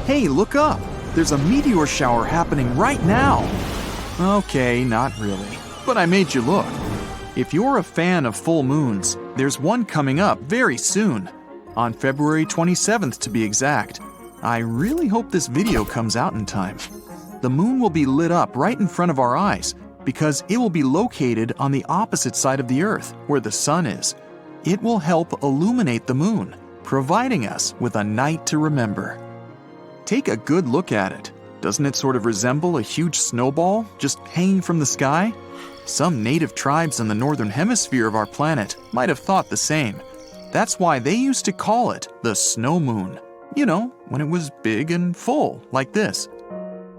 Hey, look up! There's a meteor shower happening right now! Okay, not really, but I made you look. If you're a fan of full moons, there's one coming up very soon, on February 27th to be exact. I really hope this video comes out in time. The moon will be lit up right in front of our eyes because it will be located on the opposite side of the Earth, where the sun is. It will help illuminate the moon, providing us with a night to remember. Take a good look at it. Doesn't it sort of resemble a huge snowball just hanging from the sky? Some native tribes in the northern hemisphere of our planet might have thought the same. That's why they used to call it the snow moon. You know, when it was big and full, like this.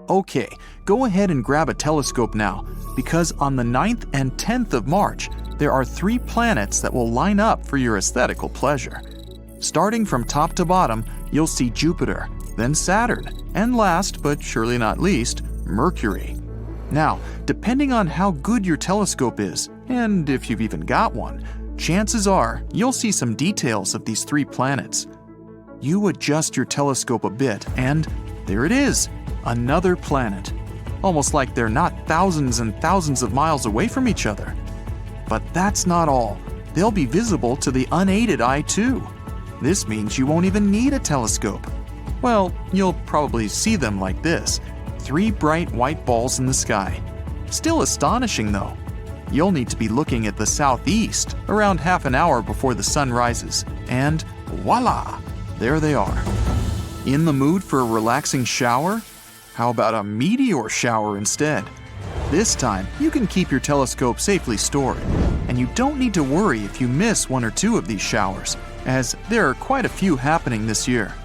Okay, go ahead and grab a telescope now, because on the 9th and 10th of March, there are 3 planets that will line up for your aesthetical pleasure. Starting from top to bottom, you'll see Jupiter, then Saturn, and last but surely not least, Mercury. Now, depending on how good your telescope is, and if you've even got one, chances are you'll see some details of these 3 planets. You adjust your telescope a bit, and there it is, another planet. Almost like they're not thousands and thousands of miles away from each other. But that's not all. They'll be visible to the unaided eye too. This means you won't even need a telescope. Well, you'll probably see them like this, 3 bright white balls in the sky. Still astonishing though. You'll need to be looking at the southeast around half an hour before the sun rises, and voila, there they are. In the mood for a relaxing shower? How about a meteor shower instead? This time, you can keep your telescope safely stored, and you don't need to worry if you miss 1 or 2 of these showers, as there are quite a few happening this year.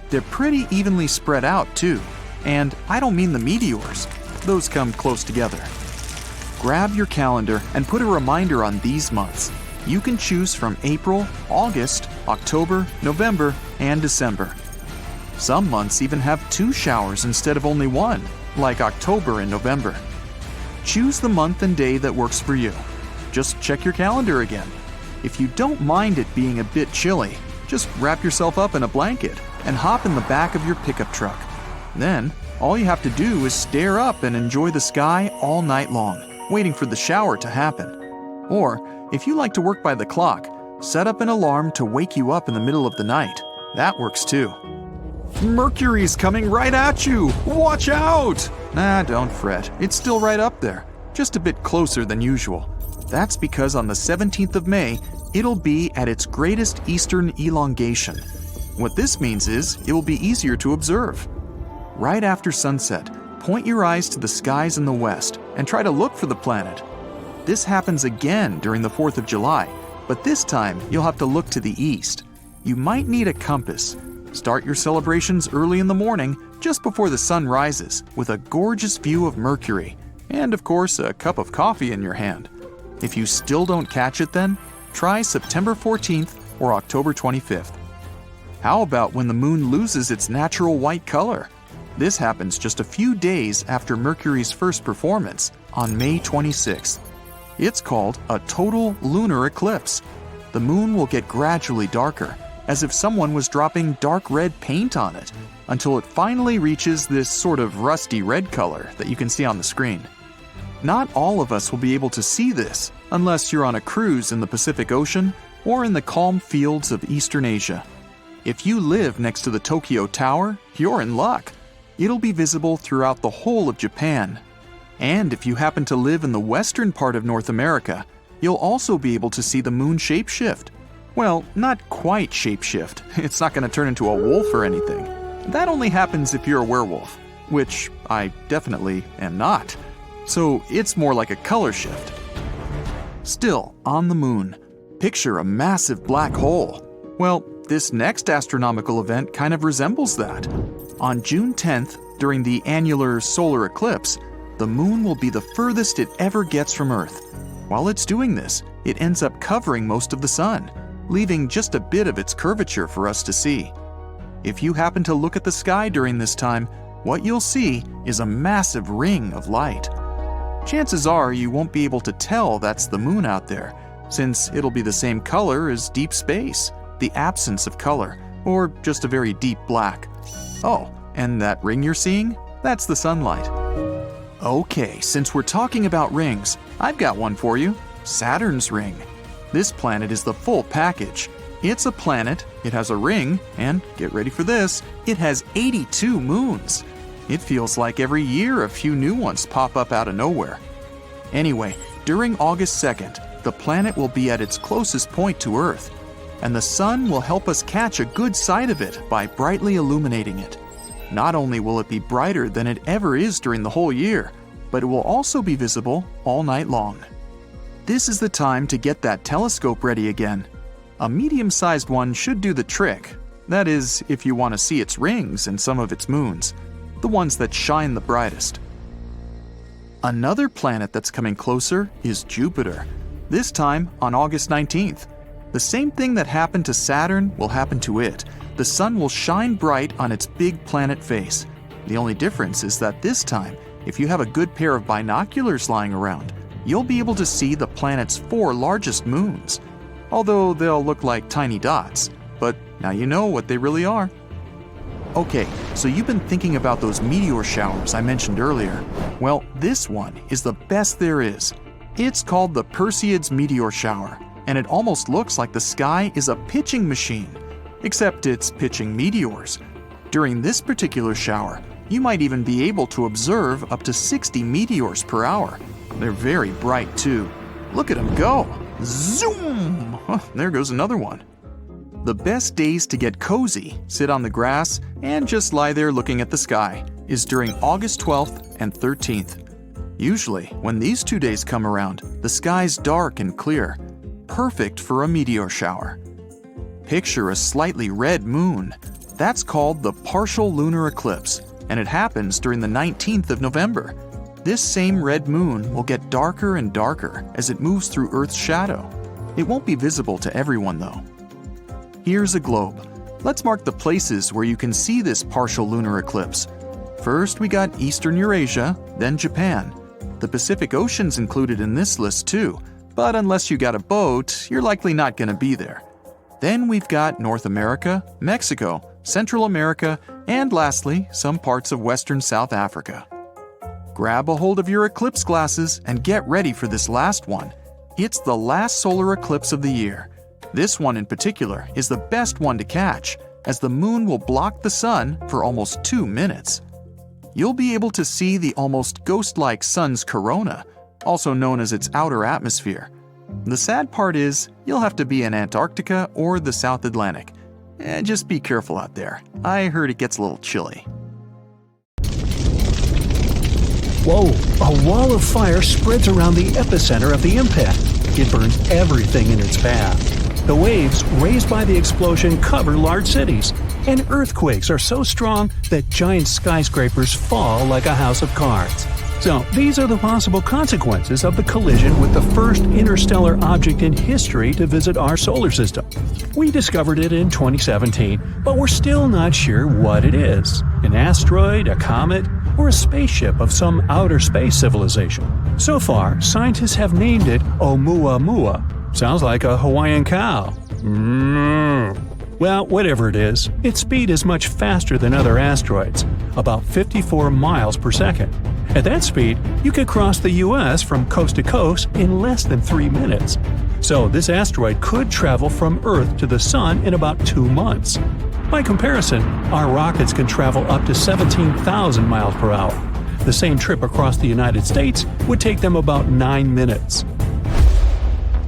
They're pretty evenly spread out too, and I don't mean the meteors. Those come close together. Grab your calendar and put a reminder on these months. You can choose from April, August, October, November, and December. Some months even have 2 showers instead of only 1, like October and November. Choose the month and day that works for you. Just check your calendar again. If you don't mind it being a bit chilly, just wrap yourself up in a blanket and hop in the back of your pickup truck. Then, all you have to do is stare up and enjoy the sky all night long, waiting for the shower to happen. Or, if you like to work by the clock, set up an alarm to wake you up in the middle of the night. That works too. Mercury's coming right at you! Watch out! Nah, don't fret. It's still right up there, just a bit closer than usual. That's because on the 17th of May, it'll be at its greatest eastern elongation. What this means is it will be easier to observe. Right after sunset, point your eyes to the skies in the west and try to look for the planet. This happens again during the 4th of July, but this time you'll have to look to the east. You might need a compass. Start your celebrations early in the morning, just before the sun rises, with a gorgeous view of Mercury, and of course a cup of coffee in your hand. If you still don't catch it then, try September 14th or October 25th. How about when the moon loses its natural white color? This happens just a few days after Mercury's first performance, on May 26th. It's called a total lunar eclipse. The moon will get gradually darker, as if someone was dropping dark red paint on it, until it finally reaches this sort of rusty red color that you can see on the screen. Not all of us will be able to see this unless you're on a cruise in the Pacific Ocean or in the calm fields of Eastern Asia. If you live next to the Tokyo Tower, you're in luck. It'll be visible throughout the whole of Japan. And if you happen to live in the western part of North America, you'll also be able to see the moon shapeshift. Well, not quite shapeshift. It's not going to turn into a wolf or anything. That only happens if you're a werewolf, which I definitely am not. So it's more like a color shift. Still, on the moon, picture a massive black hole. Well, this next astronomical event kind of resembles that. On June 10th, during the annular solar eclipse, the moon will be the furthest it ever gets from Earth. While it's doing this, it ends up covering most of the sun, leaving just a bit of its curvature for us to see. If you happen to look at the sky during this time, what you'll see is a massive ring of light. Chances are you won't be able to tell that's the moon out there, since it'll be the same color as deep space, the absence of color, or just a very deep black. Oh, And that ring you're seeing? That's the sunlight. Okay, since we're talking about rings, I've got one for you. Saturn's ring. This planet is the full package. It's a planet, it has a ring, and get ready for this, it has 82 moons. It feels like every year a few new ones pop up out of nowhere. Anyway, during August 2nd, the planet will be at its closest point to Earth, and the sun will help us catch a good sight of it by brightly illuminating it. Not only will it be brighter than it ever is during the whole year, but it will also be visible all night long. This is the time to get that telescope ready again. A medium-sized one should do the trick. That is, if you want to see its rings and some of its moons, the ones that shine the brightest. Another planet that's coming closer is Jupiter, this time on August 19th. The same thing that happened to Saturn will happen to it. The sun will shine bright on its big planet face. The only difference is that this time, if you have a good pair of binoculars lying around, you'll be able to see the planet's 4 largest moons. Although they'll look like tiny dots, but now you know what they really are. Okay, so you've been thinking about those meteor showers I mentioned earlier. Well, this one is the best there is. It's called the Perseid's meteor shower, and it almost looks like the sky is a pitching machine, except it's pitching meteors. During this particular shower, you might even be able to observe up to 60 meteors per hour. They're very bright too. Look at them go! Zoom! There goes another one. The best days to get cozy, sit on the grass, and just lie there looking at the sky is during August 12th and 13th. Usually, when these 2 days come around, the sky's dark and clear, perfect for a meteor shower. Picture a slightly red moon. That's called the partial lunar eclipse, and it happens during the 19th of November. This same red moon will get darker and darker as it moves through Earth's shadow. It won't be visible to everyone though. Here's a globe. Let's mark the places where you can see this partial lunar eclipse. First, we got Eastern Eurasia, then Japan. The Pacific Ocean's included in this list too, but unless you got a boat, you're likely not going to be there. Then we've got North America, Mexico, Central America, and lastly, some parts of Western South Africa. Grab a hold of your eclipse glasses and get ready for this last one. It's the last solar eclipse of the year. This one in particular is the best one to catch, as the moon will block the sun for almost 2 minutes. You'll be able to see the almost ghost-like sun's corona, also known as its outer atmosphere. The sad part is, you'll have to be in Antarctica or the South Atlantic. Just be careful out there. I heard it gets a little chilly. Whoa! A wall of fire spreads around the epicenter of the impact. It burns everything in its path. The waves raised by the explosion cover large cities, and earthquakes are so strong that giant skyscrapers fall like a house of cards. So, these are the possible consequences of the collision with the first interstellar object in history to visit our solar system. We discovered it in 2017, but we're still not sure what it is. An asteroid, a comet, or a spaceship of some outer space civilization. So far, scientists have named it Oumuamua. Sounds like a Hawaiian cow. Well, whatever it is, its speed is much faster than other asteroids, about 54 miles per second. At that speed, you could cross the US from coast to coast in less than 3 minutes. So this asteroid could travel from Earth to the Sun in about 2 months. By comparison, our rockets can travel up to 17,000 miles per hour. The same trip across the United States would take them about 9 minutes.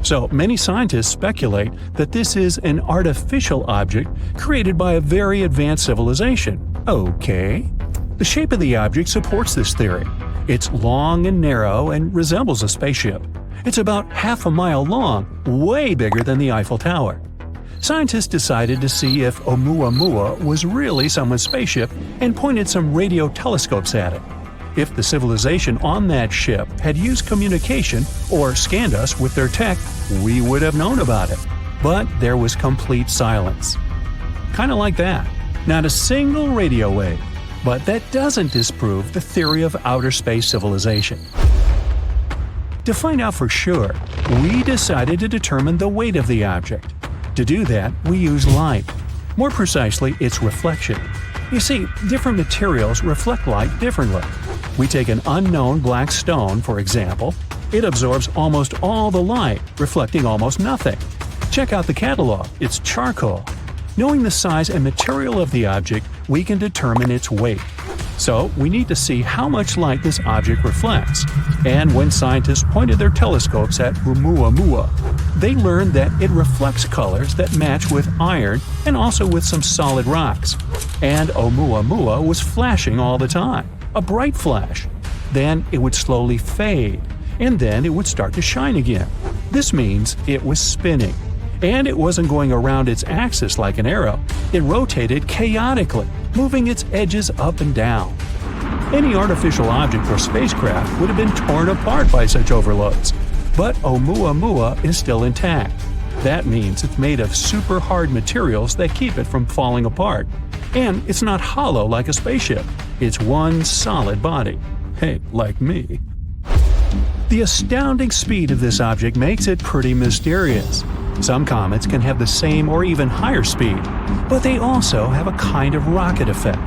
So many scientists speculate that this is an artificial object created by a very advanced civilization. Okay. The shape of the object supports this theory. It's long and narrow and resembles a spaceship. It's about half a mile long, way bigger than the Eiffel Tower. Scientists decided to see if Oumuamua was really someone's spaceship and pointed some radio telescopes at it. If the civilization on that ship had used communication or scanned us with their tech, we would have known about it. But there was complete silence. Kind of like that. Not a single radio wave. But that doesn't disprove the theory of outer space civilization. To find out for sure, we decided to determine the weight of the object. To do that, we use light. More precisely, its reflection. You see, different materials reflect light differently. We take an unknown black stone, for example. It absorbs almost all the light, reflecting almost nothing. Check out the catalog, it's charcoal. Knowing the size and material of the object, we can determine its weight. So, we need to see how much light this object reflects. And when scientists pointed their telescopes at Oumuamua, they learned that it reflects colors that match with iron and also with some solid rocks. And Oumuamua was flashing all the time, a bright flash. Then it would slowly fade, and then it would start to shine again. This means it was spinning. And it wasn't going around its axis like an arrow. It rotated chaotically, moving its edges up and down. Any artificial object or spacecraft would have been torn apart by such overloads. But Oumuamua is still intact. That means it's made of super hard materials that keep it from falling apart. And it's not hollow like a spaceship. It's one solid body. Hey, like me. The astounding speed of this object makes it pretty mysterious. Some comets can have the same or even higher speed, but they also have a kind of rocket effect.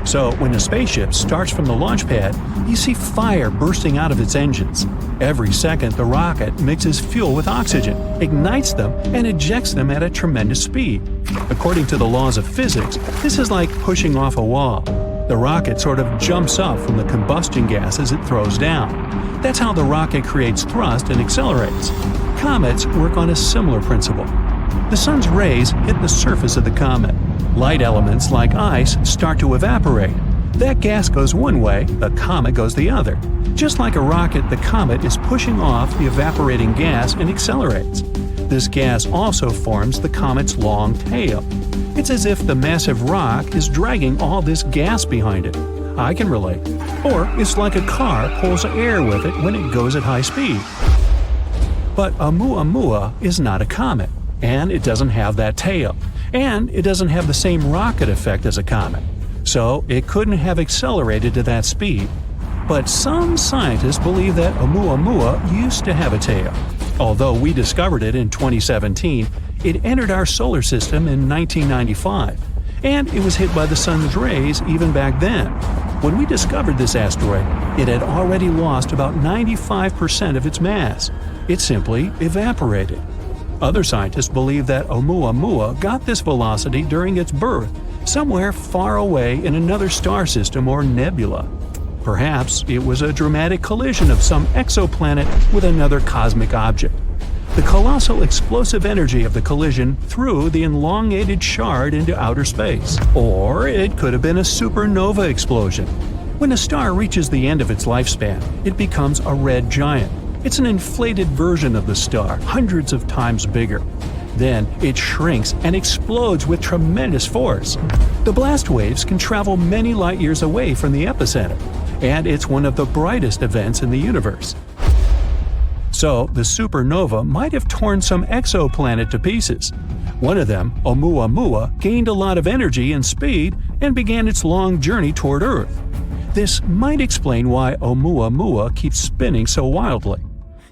So when a spaceship starts from the launch pad, you see fire bursting out of its engines. Every second, the rocket mixes fuel with oxygen, ignites them, and ejects them at a tremendous speed. According to the laws of physics, this is like pushing off a wall. The rocket sort of jumps up from the combustion gases it throws down. That's how the rocket creates thrust and accelerates. Comets work on a similar principle. The sun's rays hit the surface of the comet. Light elements like ice start to evaporate. That gas goes one way, the comet goes the other. Just like a rocket, the comet is pushing off the evaporating gas and accelerates. This gas also forms the comet's long tail. It's as if the massive rock is dragging all this gas behind it. I can relate. Or it's like a car pulls air with it when it goes at high speed. But Oumuamua is not a comet, and it doesn't have that tail, and it doesn't have the same rocket effect as a comet. So it couldn't have accelerated to that speed. But some scientists believe that Oumuamua used to have a tail. Although we discovered it in 2017, it entered our solar system in 1995, and it was hit by the sun's rays even back then. When we discovered this asteroid, it had already lost about 95% of its mass. It simply evaporated. Other scientists believe that Oumuamua got this velocity during its birth, somewhere far away in another star system or nebula. Perhaps it was a dramatic collision of some exoplanet with another cosmic object. The colossal explosive energy of the collision threw the elongated shard into outer space. Or it could have been a supernova explosion. When a star reaches the end of its lifespan, it becomes a red giant. It's an inflated version of the star, hundreds of times bigger. Then it shrinks and explodes with tremendous force. The blast waves can travel many light years away from the epicenter, and it's one of the brightest events in the universe. So, the supernova might have torn some exoplanet to pieces. One of them, Oumuamua, gained a lot of energy and speed and began its long journey toward Earth. This might explain why Oumuamua keeps spinning so wildly.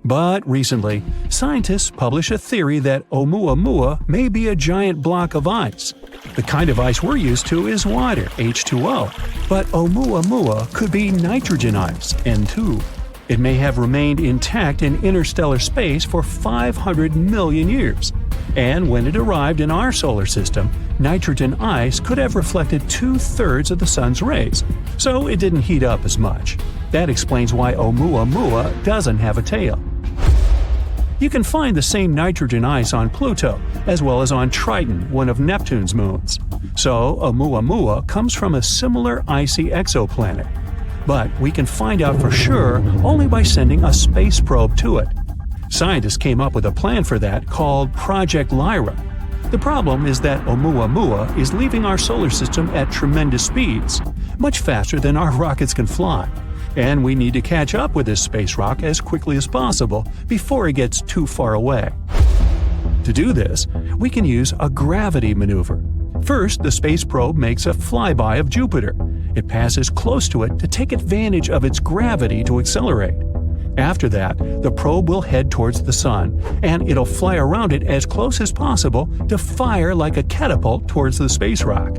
But recently, scientists published a theory that Oumuamua may be a giant block of ice. The kind of ice we're used to is water, H2O, but Oumuamua could be nitrogen ice, N2. It may have remained intact in interstellar space for 500 million years. And when it arrived in our solar system, nitrogen ice could have reflected 2/3 of the sun's rays, so it didn't heat up as much. That explains why Oumuamua doesn't have a tail. You can find the same nitrogen ice on Pluto, as well as on Triton, one of Neptune's moons. So Oumuamua comes from a similar icy exoplanet. But we can find out for sure only by sending a space probe to it. Scientists came up with a plan for that called Project Lyra. The problem is that Oumuamua is leaving our solar system at tremendous speeds, much faster than our rockets can fly. And we need to catch up with this space rock as quickly as possible before it gets too far away. To do this, we can use a gravity maneuver. First, the space probe makes a flyby of Jupiter. It passes close to it to take advantage of its gravity to accelerate. After that, the probe will head towards the Sun, and it'll fly around it as close as possible to fire like a catapult towards the space rock.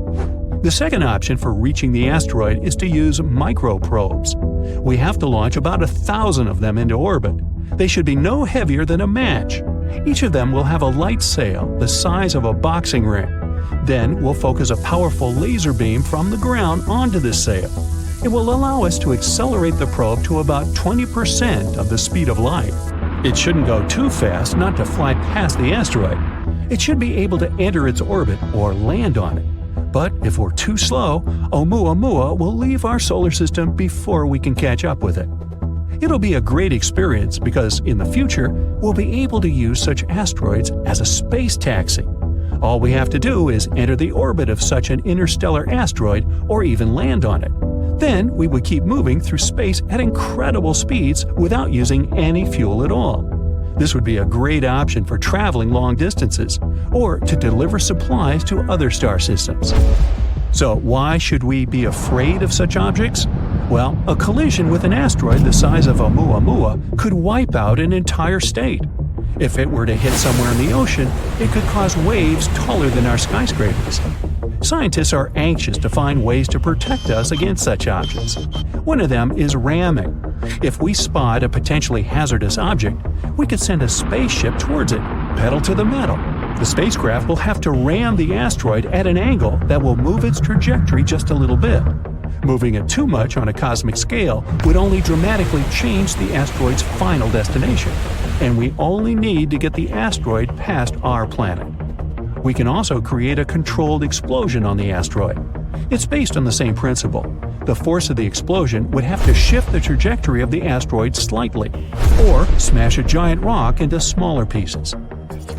The second option for reaching the asteroid is to use microprobes. We have to launch about 1,000 of them into orbit. They should be no heavier than a match. Each of them will have a light sail the size of a boxing ring. Then we'll focus a powerful laser beam from the ground onto this sail. It will allow us to accelerate the probe to about 20% of the speed of light. It shouldn't go too fast not to fly past the asteroid. It should be able to enter its orbit or land on it. But if we're too slow, Oumuamua will leave our solar system before we can catch up with it. It'll be a great experience because in the future, we'll be able to use such asteroids as a space taxi. All we have to do is enter the orbit of such an interstellar asteroid or even land on it. Then we would keep moving through space at incredible speeds without using any fuel at all. This would be a great option for traveling long distances or to deliver supplies to other star systems. So why should we be afraid of such objects? Well, a collision with an asteroid the size of Oumuamua could wipe out an entire state. If it were to hit somewhere in the ocean, it could cause waves taller than our skyscrapers. Scientists are anxious to find ways to protect us against such objects. One of them is ramming. If we spot a potentially hazardous object, we could send a spaceship towards it, pedal to the metal. The spacecraft will have to ram the asteroid at an angle that will move its trajectory just a little bit. Moving it too much on a cosmic scale would only dramatically change the asteroid's final destination, and we only need to get the asteroid past our planet. We can also create a controlled explosion on the asteroid. It's based on the same principle. The force of the explosion would have to shift the trajectory of the asteroid slightly, or smash a giant rock into smaller pieces.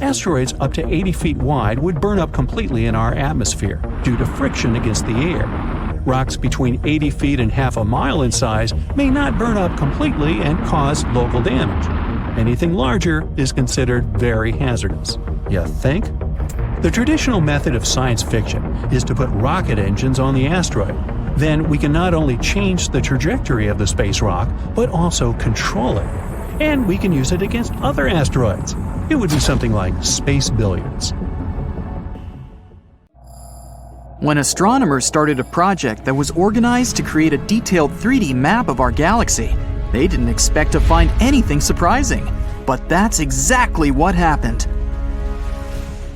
Asteroids up to 80 feet wide would burn up completely in our atmosphere due to friction against the air. Rocks between 80 feet and half a mile in size may not burn up completely and cause local damage. Anything larger is considered very hazardous. You think? The traditional method of science fiction is to put rocket engines on the asteroid. Then we can not only change the trajectory of the space rock, but also control it. And we can use it against other asteroids. It would be something like space billiards. When astronomers started a project that was organized to create a detailed 3D map of our galaxy, they didn't expect to find anything surprising. But that's exactly what happened.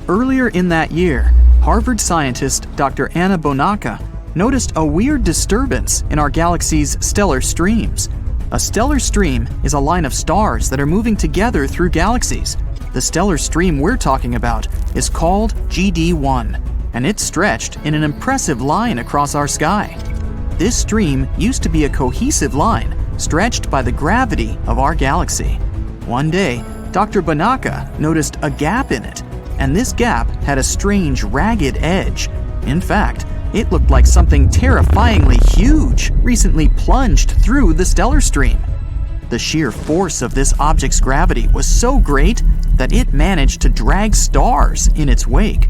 Earlier in that year, Harvard scientist Dr. Anna Bonacca noticed a weird disturbance in our galaxy's stellar streams. A stellar stream is a line of stars that are moving together through galaxies. The stellar stream we're talking about is called GD1, and it's stretched in an impressive line across our sky. This stream used to be a cohesive line, stretched by the gravity of our galaxy. One day, Dr. Bonacca noticed a gap in it, and this gap had a strange, ragged edge. In fact, it looked like something terrifyingly huge recently plunged through the stellar stream. The sheer force of this object's gravity was so great that it managed to drag stars in its wake.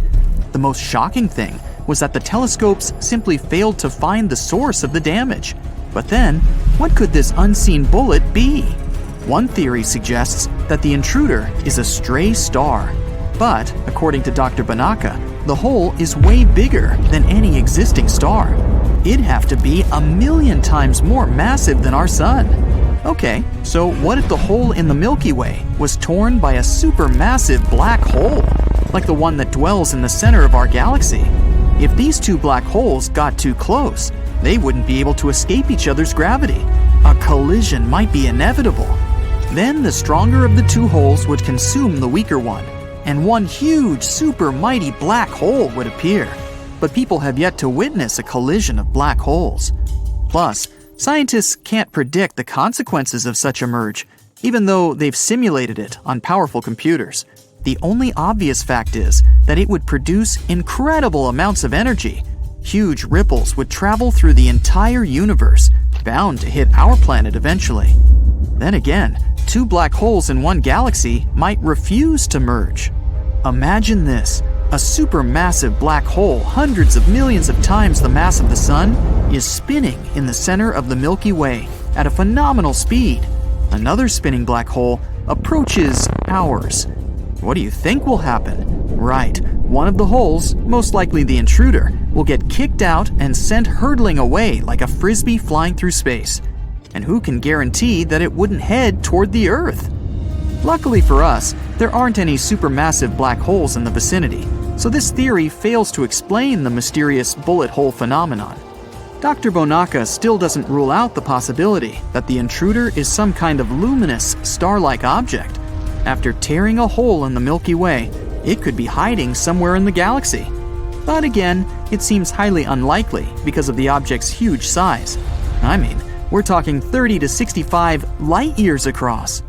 The most shocking thing was that the telescopes simply failed to find the source of the damage. But then, what could this unseen bullet be? One theory suggests that the intruder is a stray star. But, according to Dr. Bonacca, the hole is way bigger than any existing star. It'd have to be 1,000,000 times more massive than our sun. Okay, so what if the hole in the Milky Way was torn by a supermassive black hole, like the one that dwells in the center of our galaxy? If these two black holes got too close, they wouldn't be able to escape each other's gravity. A collision might be inevitable. Then the stronger of the two holes would consume the weaker one, and one huge, super mighty black hole would appear. But people have yet to witness a collision of black holes. Plus, scientists can't predict the consequences of such a merge, even though they've simulated it on powerful computers. The only obvious fact is that it would produce incredible amounts of energy. Huge ripples would travel through the entire universe, bound to hit our planet eventually. Then again, two black holes in one galaxy might refuse to merge. Imagine this. A supermassive black hole hundreds of millions of times the mass of the Sun is spinning in the center of the Milky Way at a phenomenal speed. Another spinning black hole approaches ours. What do you think will happen? Right, one of the holes, most likely the intruder, will get kicked out and sent hurtling away like a frisbee flying through space. And who can guarantee that it wouldn't head toward the Earth? Luckily for us, there aren't any supermassive black holes in the vicinity, so this theory fails to explain the mysterious bullet hole phenomenon. Dr. Bonacca still doesn't rule out the possibility that the intruder is some kind of luminous, star-like object. After tearing a hole in the Milky Way, it could be hiding somewhere in the galaxy. But again, it seems highly unlikely because of the object's huge size. I mean, we're talking 30 to 65 light years across.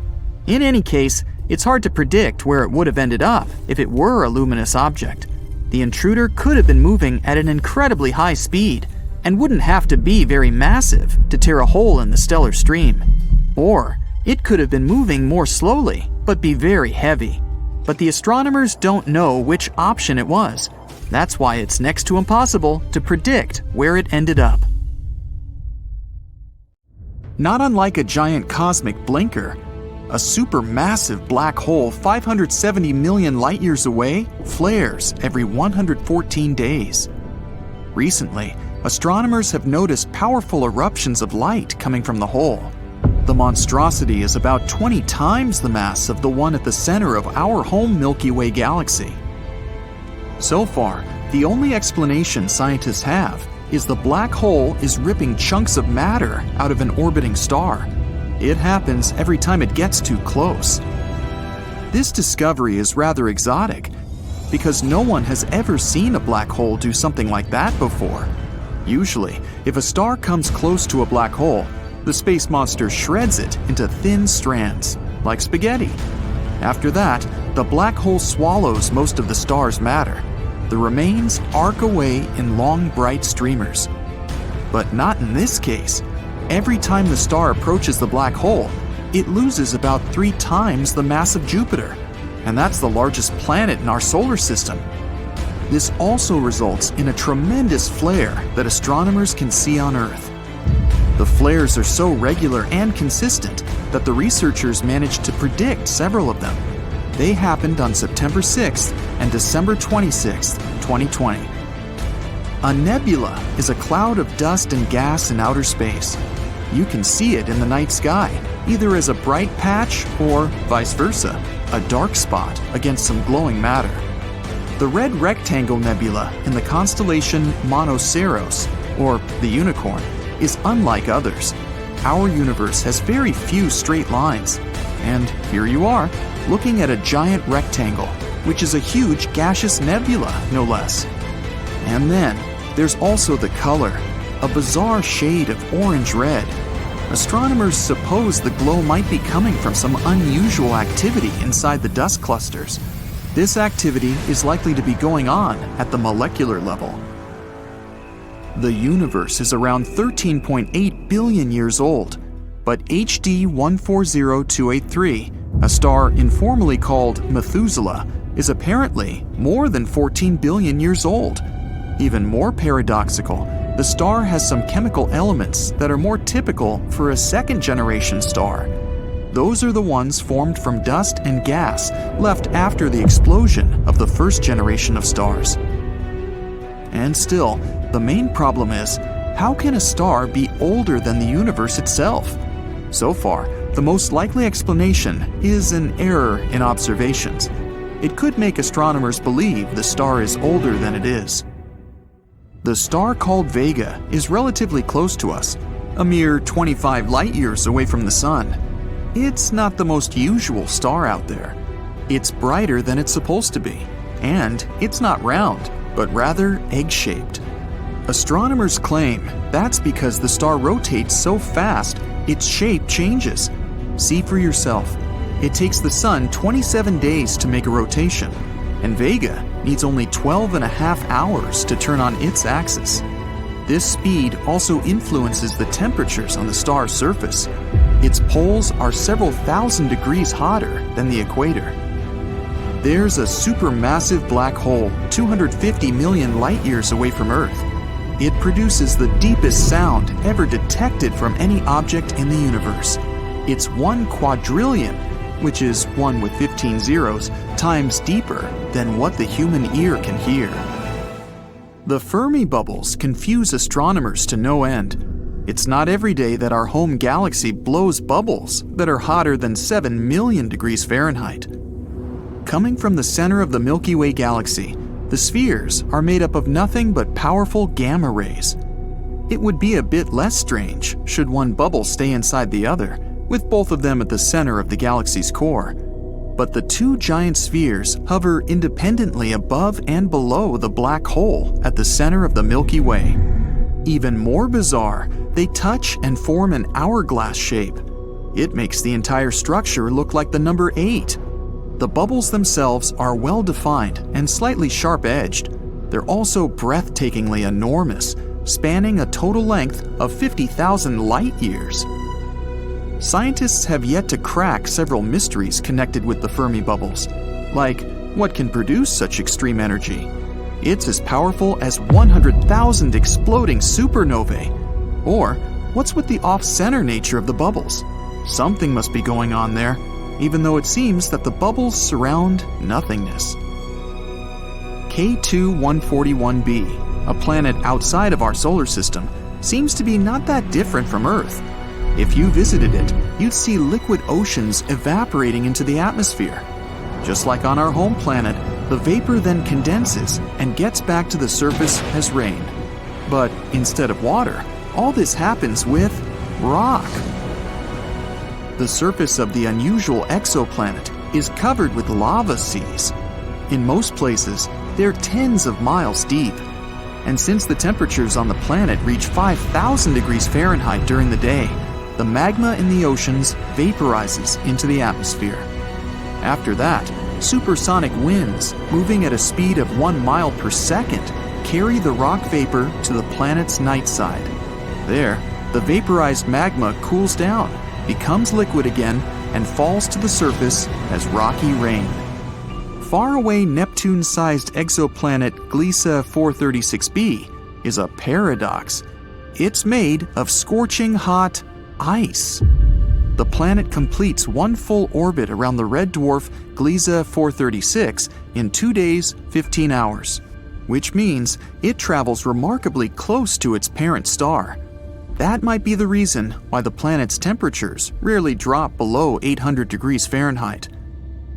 In any case, it's hard to predict where it would have ended up if it were a luminous object. The intruder could have been moving at an incredibly high speed and wouldn't have to be very massive to tear a hole in the stellar stream. Or it could have been moving more slowly, but be very heavy. But the astronomers don't know which option it was. That's why it's next to impossible to predict where it ended up. Not unlike a giant cosmic blinker, a supermassive black hole 570 million light-years away flares every 114 days. Recently, astronomers have noticed powerful eruptions of light coming from the hole. The monstrosity is about 20 times the mass of the one at the center of our home Milky Way galaxy. So far, the only explanation scientists have is the black hole is ripping chunks of matter out of an orbiting star. It happens every time it gets too close. This discovery is rather exotic because no one has ever seen a black hole do something like that before. Usually, if a star comes close to a black hole, the space monster shreds it into thin strands, like spaghetti. After that, the black hole swallows most of the star's matter. The remains arc away in long, bright streamers. But not in this case. Every time the star approaches the black hole, it loses about 3 times the mass of Jupiter, and that's the largest planet in our solar system. This also results in a tremendous flare that astronomers can see on Earth. The flares are so regular and consistent that the researchers managed to predict several of them. They happened on September 6th and December 26th, 2020. A nebula is a cloud of dust and gas in outer space. You can see it in the night sky, either as a bright patch or, vice versa, a dark spot against some glowing matter. The Red Rectangle Nebula in the constellation Monoceros, or the Unicorn, is unlike others. Our universe has very few straight lines, and here you are, looking at a giant rectangle, which is a huge gaseous nebula, no less. And then, there's also the color, a bizarre shade of orange-red. Astronomers suppose the glow might be coming from some unusual activity inside the dust clusters. This activity is likely to be going on at the molecular level. The universe is around 13.8 billion years old, but HD 140283, a star informally called Methuselah, is apparently more than 14 billion years old. Even more paradoxical, the star has some chemical elements that are more typical for a second-generation star. Those are the ones formed from dust and gas left after the explosion of the first generation of stars. And still, the main problem is, how can a star be older than the universe itself? So far, the most likely explanation is an error in observations. It could make astronomers believe the star is older than it is. The star called Vega is relatively close to us, a mere 25 light-years away from the Sun. It's not the most usual star out there. It's brighter than it's supposed to be, and it's not round, but rather egg-shaped. Astronomers claim that's because the star rotates so fast, its shape changes. See for yourself. It takes the Sun 27 days to make a rotation, and Vega needs only 12.5 hours to turn on its axis. This speed also influences the temperatures on the star's surface. Its poles are several thousand degrees hotter than the equator. There's a supermassive black hole 250 million light-years away from Earth. It produces the deepest sound ever detected from any object in the universe. It's 1 quadrillion, which is 1 with 15 zeros, times deeper than what the human ear can hear. The Fermi bubbles confuse astronomers to no end. It's not every day that our home galaxy blows bubbles that are hotter than 7 million degrees Fahrenheit. Coming from the center of the Milky Way galaxy, the spheres are made up of nothing but powerful gamma rays. It would be a bit less strange should one bubble stay inside the other, with both of them at the center of the galaxy's core. But the two giant spheres hover independently above and below the black hole at the center of the Milky Way. Even more bizarre, they touch and form an hourglass shape. It makes the entire structure look like the number 8. The bubbles themselves are well defined and slightly sharp-edged. They're also breathtakingly enormous, spanning a total length of 50,000 light-years. Scientists have yet to crack several mysteries connected with the Fermi bubbles, like what can produce such extreme energy? It's as powerful as 100,000 exploding supernovae. Or what's with the off-center nature of the bubbles? Something must be going on there, even though it seems that the bubbles surround nothingness. K2-141b, a planet outside of our solar system, seems to be not that different from Earth. If you visited it, you'd see liquid oceans evaporating into the atmosphere. Just like on our home planet, the vapor then condenses and gets back to the surface as rain. But instead of water, all this happens with rock. The surface of the unusual exoplanet is covered with lava seas. In most places, they're tens of miles deep. And since the temperatures on the planet reach 5,000 degrees Fahrenheit during the day, the magma in the oceans vaporizes into the atmosphere. After that, supersonic winds, moving at a speed of 1 mile per second, carry the rock vapor to the planet's night side. There, the vaporized magma cools down, becomes liquid again, and falls to the surface as rocky rain. Faraway Neptune-sized exoplanet Gliese 436b is a paradox. It's made of scorching hot ice. The planet completes one full orbit around the red dwarf Gliese 436 in 2 days, 15 hours, which means it travels remarkably close to its parent star. That might be the reason why the planet's temperatures rarely drop below 800 degrees Fahrenheit.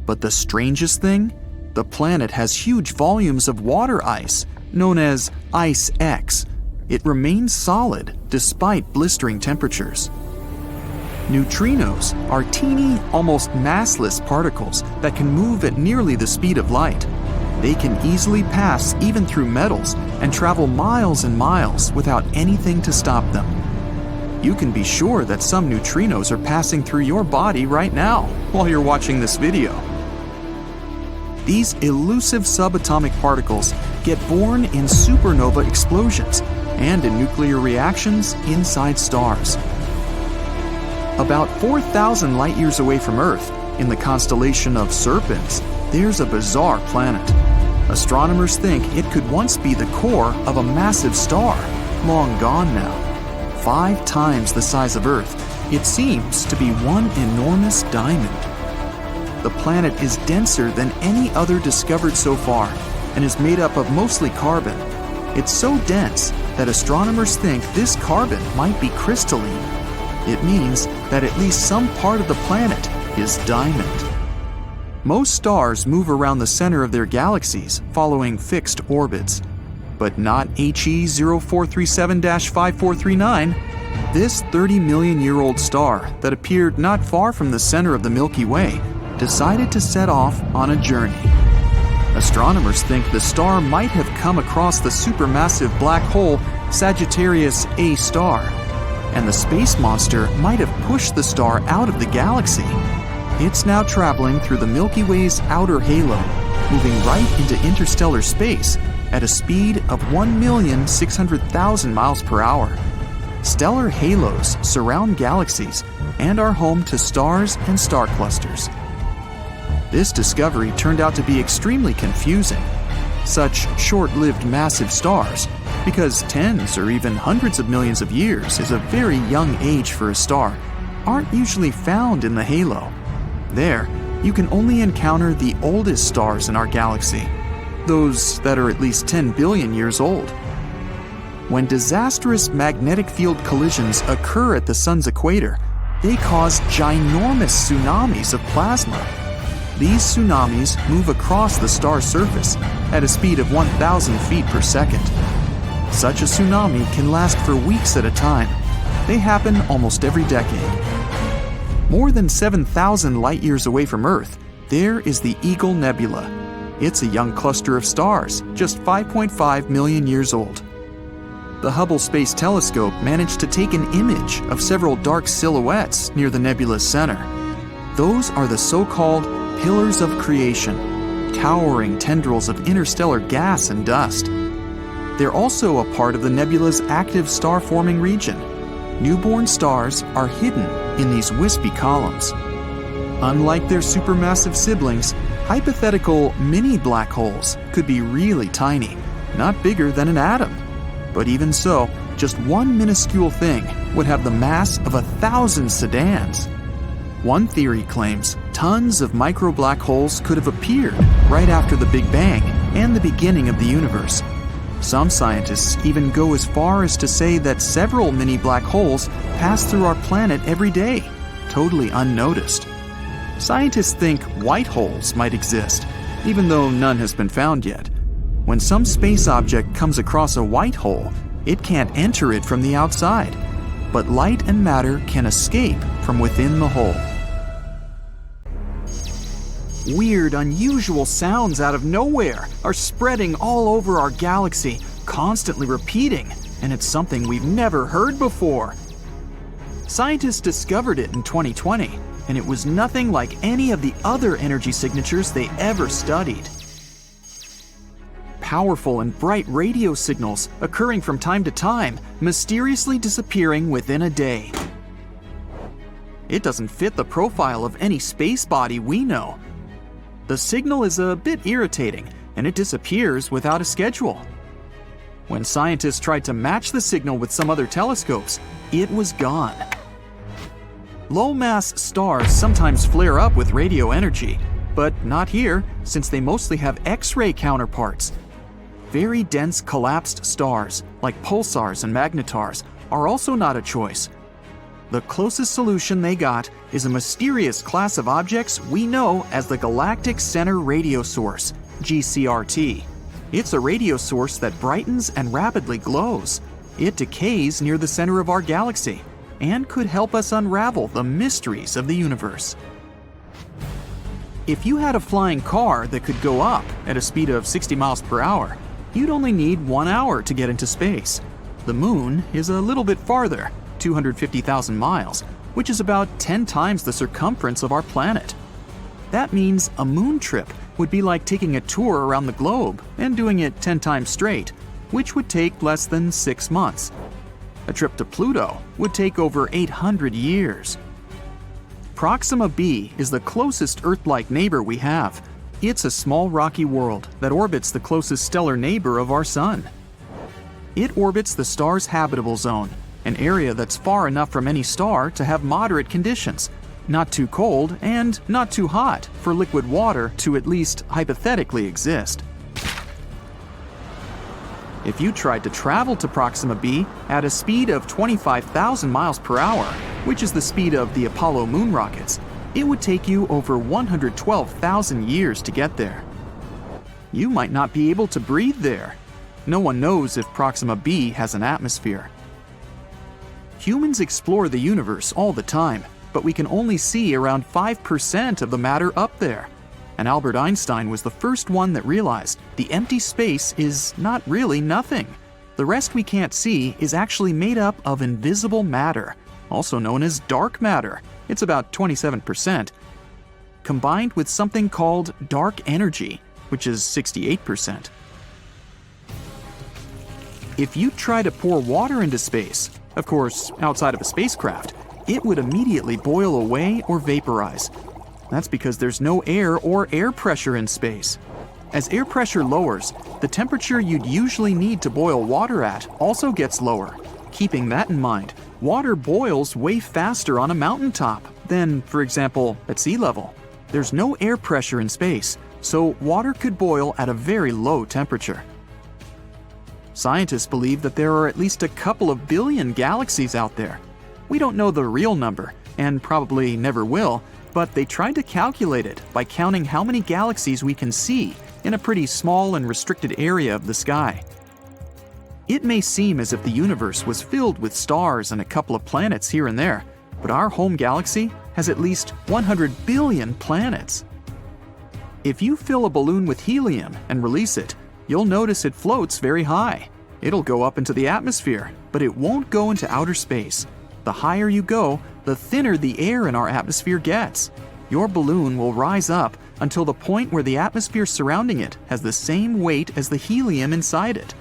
But the strangest thing? The planet has huge volumes of water ice, known as Ice X. It remains solid despite blistering temperatures. Neutrinos are teeny, almost massless particles that can move at nearly the speed of light. They can easily pass even through metals and travel miles and miles without anything to stop them. You can be sure that some neutrinos are passing through your body right now while you're watching this video. These elusive subatomic particles get born in supernova explosions and in nuclear reactions inside stars. About 4,000 light-years away from Earth, in the constellation of Serpens, there's a bizarre planet. Astronomers think it could once be the core of a massive star, long gone now. 5 times the size of Earth, it seems to be one enormous diamond. The planet is denser than any other discovered so far and is made up of mostly carbon. It's so dense that astronomers think this carbon might be crystalline. It means that at least some part of the planet is diamond. Most stars move around the center of their galaxies following fixed orbits, but not HE 0437-5439. This 30-million-year-old star that appeared not far from the center of the Milky Way decided to set off on a journey. Astronomers think the star might have come across the supermassive black hole Sagittarius A star, and the space monster might have pushed the star out of the galaxy. It's now traveling through the Milky Way's outer halo, moving right into interstellar space at a speed of 1,600,000 miles per hour. Stellar halos surround galaxies and are home to stars and star clusters. This discovery turned out to be extremely confusing. Such short-lived massive stars, because tens or even hundreds of millions of years is a very young age for a star, aren't usually found in the halo. There, you can only encounter the oldest stars in our galaxy, those that are at least 10 billion years old. When disastrous magnetic field collisions occur at the sun's equator, they cause ginormous tsunamis of plasma. These tsunamis move across the star's surface at a speed of 1,000 feet per second. Such a tsunami can last for weeks at a time. They happen almost every decade. More than 7,000 light-years away from Earth, there is the Eagle Nebula. It's a young cluster of stars, just 5.5 million years old. The Hubble Space Telescope managed to take an image of several dark silhouettes near the nebula's center. Those are the so-called pillars of creation, towering tendrils of interstellar gas and dust. They're also a part of the nebula's active star-forming region. Newborn stars are hidden in these wispy columns. Unlike their supermassive siblings, hypothetical mini black holes could be really tiny, not bigger than an atom. But even so, just one minuscule thing would have the mass of 1,000 sedans. One theory claims tons of micro black holes could have appeared right after the Big Bang and the beginning of the universe. Some scientists even go as far as to say that several mini black holes pass through our planet every day, totally unnoticed. Scientists think white holes might exist, even though none has been found yet. When some space object comes across a white hole, it can't enter it from the outside, but light and matter can escape from within the hole. Weird, unusual sounds out of nowhere are spreading all over our galaxy, constantly repeating, and it's something we've never heard before. Scientists discovered it in 2020, and it was nothing like any of the other energy signatures they ever studied. Powerful and bright radio signals occurring from time to time, mysteriously disappearing within a day. It doesn't fit the profile of any space body we know. The signal is a bit irritating, and it disappears without a schedule. When scientists tried to match the signal with some other telescopes, it was gone. Low-mass stars sometimes flare up with radio energy, but not here, since they mostly have X-ray counterparts. Very dense collapsed stars, like pulsars and magnetars, are also not a choice. The closest solution they got is a mysterious class of objects we know as the Galactic Center Radio Source, GCRT. It's a radio source that brightens and rapidly glows. It decays near the center of our galaxy and could help us unravel the mysteries of the universe. If you had a flying car that could go up at a speed of 60 miles per hour, you'd only need 1 hour to get into space. The moon is a little bit farther, 250,000 miles, which is about 10 times the circumference of our planet. That means a moon trip would be like taking a tour around the globe and doing it 10 times straight, which would take less than 6 months. A trip to Pluto would take over 800 years. Proxima b is the closest Earth-like neighbor we have. It's a small rocky world that orbits the closest stellar neighbor of our Sun. It orbits the star's habitable zone, an area that's far enough from any star to have moderate conditions, not too cold and not too hot for liquid water to at least hypothetically exist. If you tried to travel to Proxima b at a speed of 25,000 miles per hour, which is the speed of the Apollo moon rockets, it would take you over 112,000 years to get there. You might not be able to breathe there. No one knows if Proxima b has an atmosphere. Humans explore the universe all the time, but we can only see around 5% of the matter up there. And Albert Einstein was the first one that realized the empty space is not really nothing. The rest we can't see is actually made up of invisible matter, also known as dark matter. It's about 27%, combined with something called dark energy, which is 68%. If you try to pour water into space, of course, outside of a spacecraft, it would immediately boil away or vaporize. That's because there's no air or air pressure in space. As air pressure lowers, the temperature you'd usually need to boil water at also gets lower. Keeping that in mind, water boils way faster on a mountaintop than, for example, at sea level. There's no air pressure in space, so water could boil at a very low temperature. Scientists believe that there are at least a couple of billion galaxies out there. We don't know the real number, and probably never will, but they tried to calculate it by counting how many galaxies we can see in a pretty small and restricted area of the sky. It may seem as if the universe was filled with stars and a couple of planets here and there, but our home galaxy has at least 100 billion planets. If you fill a balloon with helium and release it, you'll notice it floats very high. It'll go up into the atmosphere, but it won't go into outer space. The higher you go, the thinner the air in our atmosphere gets. Your balloon will rise up until the point where the atmosphere surrounding it has the same weight as the helium inside it.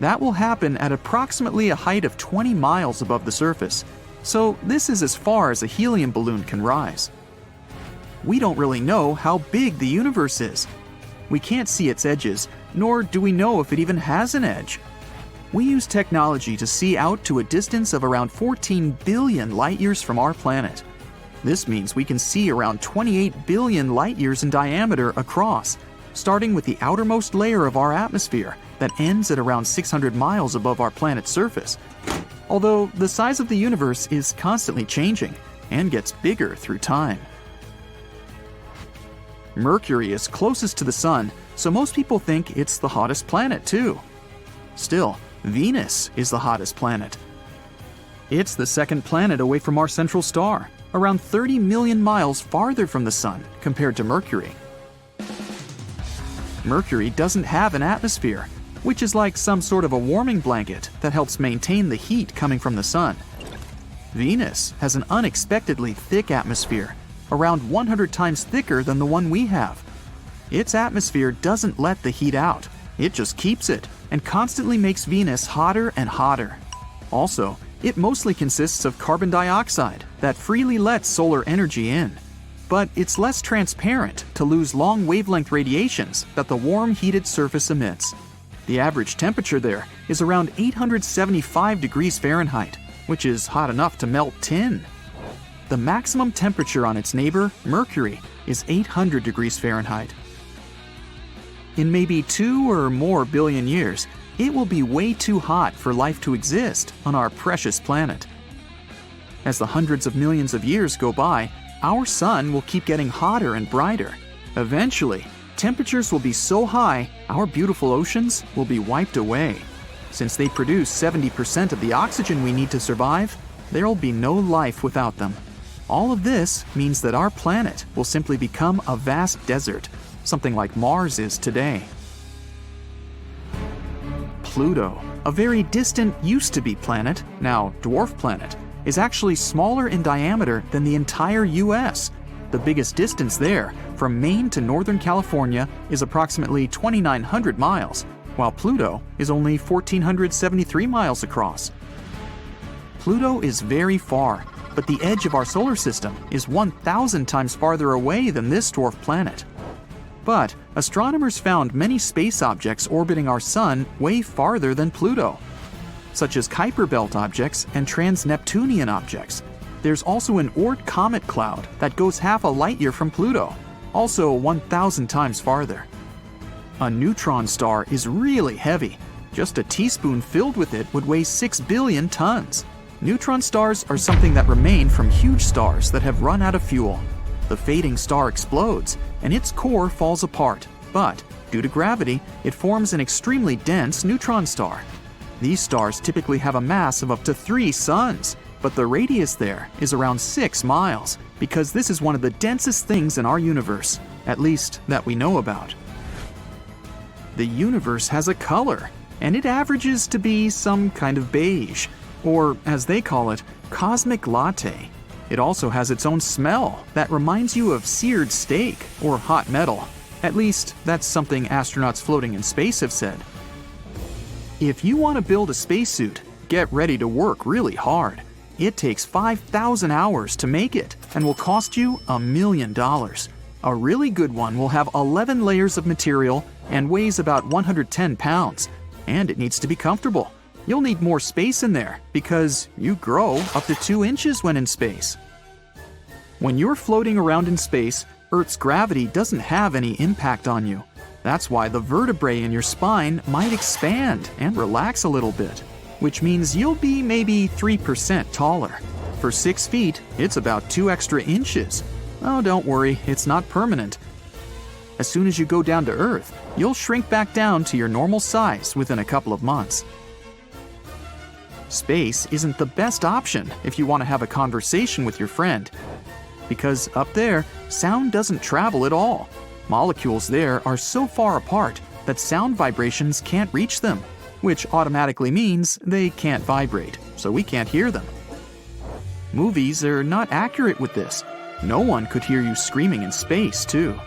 That will happen at approximately a height of 20 miles above the surface, so this is as far as a helium balloon can rise. We don't really know how big the universe is. We can't see its edges, nor do we know if it even has an edge. We use technology to see out to a distance of around 14 billion light-years from our planet. This means we can see around 28 billion light-years in diameter across, starting with the outermost layer of our atmosphere that ends at around 600 miles above our planet's surface. Although the size of the universe is constantly changing and gets bigger through time. Mercury is closest to the Sun, so most people think it's the hottest planet too. Still, Venus is the hottest planet. It's the second planet away from our central star, around 30 million miles farther from the Sun compared to Mercury. Mercury doesn't have an atmosphere, which is like some sort of a warming blanket that helps maintain the heat coming from the Sun. Venus has an unexpectedly thick atmosphere, around 100 times thicker than the one we have. Its atmosphere doesn't let the heat out, it just keeps it and constantly makes Venus hotter and hotter. Also, it mostly consists of carbon dioxide that freely lets solar energy in. But it's less transparent to lose long wavelength radiations that the warm, heated surface emits. The average temperature there is around 875 degrees Fahrenheit, which is hot enough to melt tin. The maximum temperature on its neighbor, Mercury, is 800 degrees Fahrenheit. In maybe 2 or more billion years, it will be way too hot for life to exist on our precious planet. As the hundreds of millions of years go by, our sun will keep getting hotter and brighter. Eventually, temperatures will be so high, our beautiful oceans will be wiped away. Since they produce 70% of the oxygen we need to survive, there will be no life without them. All of this means that our planet will simply become a vast desert, something like Mars is today. Pluto, a very distant used-to-be planet, now dwarf planet, is actually smaller in diameter than the entire US. The biggest distance there, from Maine to Northern California, is approximately 2,900 miles, while Pluto is only 1,473 miles across. Pluto is very far, but the edge of our solar system is 1,000 times farther away than this dwarf planet. But astronomers found many space objects orbiting our sun way farther than Pluto, such as Kuiper Belt objects and trans-Neptunian objects. There's also an Oort comet cloud that goes half a light year from Pluto, also 1,000 times farther. A neutron star is really heavy. Just a teaspoon filled with it would weigh 6 billion tons. Neutron stars are something that remain from huge stars that have run out of fuel. The fading star explodes, and its core falls apart, but due to gravity, it forms an extremely dense neutron star. These stars typically have a mass of up to 3 suns, but the radius there is around 6 miles, because this is one of the densest things in our universe, at least that we know about. The universe has a color, and it averages to be some kind of beige, or as they call it, cosmic latte. It also has its own smell that reminds you of seared steak or hot metal. At least, that's something astronauts floating in space have said. If you want to build a spacesuit, get ready to work really hard. It takes 5,000 hours to make it and will cost you $1 million. A really good one will have 11 layers of material and weighs about 110 pounds, and it needs to be comfortable. You'll need more space in there because you grow up to 2 inches when in space. When you're floating around in space, Earth's gravity doesn't have any impact on you. That's why the vertebrae in your spine might expand and relax a little bit, which means you'll be maybe 3% taller. For 6 feet, it's about 2 extra inches. Oh, don't worry, it's not permanent. As soon as you go down to Earth, you'll shrink back down to your normal size within a couple of months. Space isn't the best option if you want to have a conversation with your friend, because up there, sound doesn't travel at all. Molecules there are so far apart that sound vibrations can't reach them, which automatically means they can't vibrate, so we can't hear them. Movies are not accurate with this. No one could hear you screaming in space, too.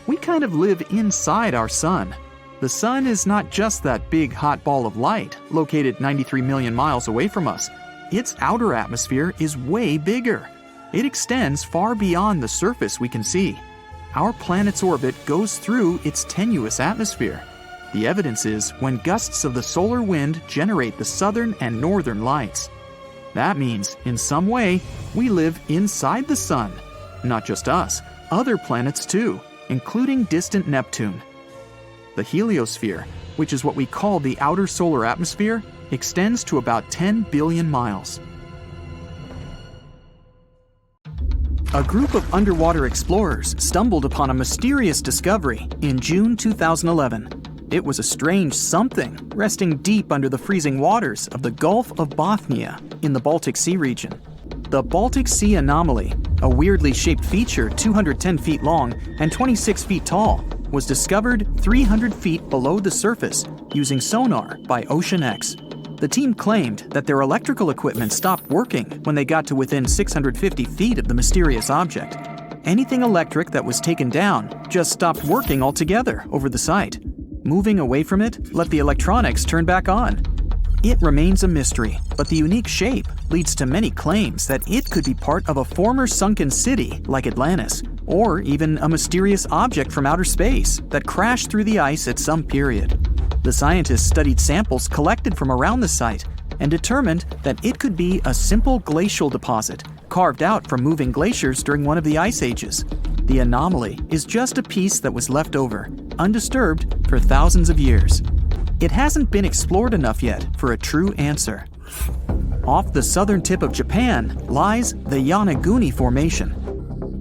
We kind of live inside our sun. The sun is not just that big hot ball of light located 93 million miles away from us. Its outer atmosphere is way bigger. It extends far beyond the surface we can see. Our planet's orbit goes through its tenuous atmosphere. The evidence is when gusts of the solar wind generate the southern and northern lights. That means, in some way, we live inside the sun. Not just us, other planets too, including distant Neptune. The heliosphere, which is what we call the outer solar atmosphere, extends to about 10 billion miles. A group of underwater explorers stumbled upon a mysterious discovery in June 2011. It was a strange something resting deep under the freezing waters of the Gulf of Bothnia in the Baltic Sea region. The Baltic Sea anomaly, a weirdly shaped feature 210 feet long and 26 feet tall, was discovered 300 feet below the surface using sonar by OceanX. The team claimed that their electrical equipment stopped working when they got to within 650 feet of the mysterious object. Anything electric that was taken down just stopped working altogether over the site. Moving away from it let the electronics turn back on. It remains a mystery, but the unique shape leads to many claims that it could be part of a former sunken city like Atlantis, or even a mysterious object from outer space that crashed through the ice at some period. The scientists studied samples collected from around the site and determined that it could be a simple glacial deposit carved out from moving glaciers during one of the ice ages. The anomaly is just a piece that was left over, undisturbed for thousands of years. It hasn't been explored enough yet for a true answer. Off the southern tip of Japan lies the Yonaguni Formation.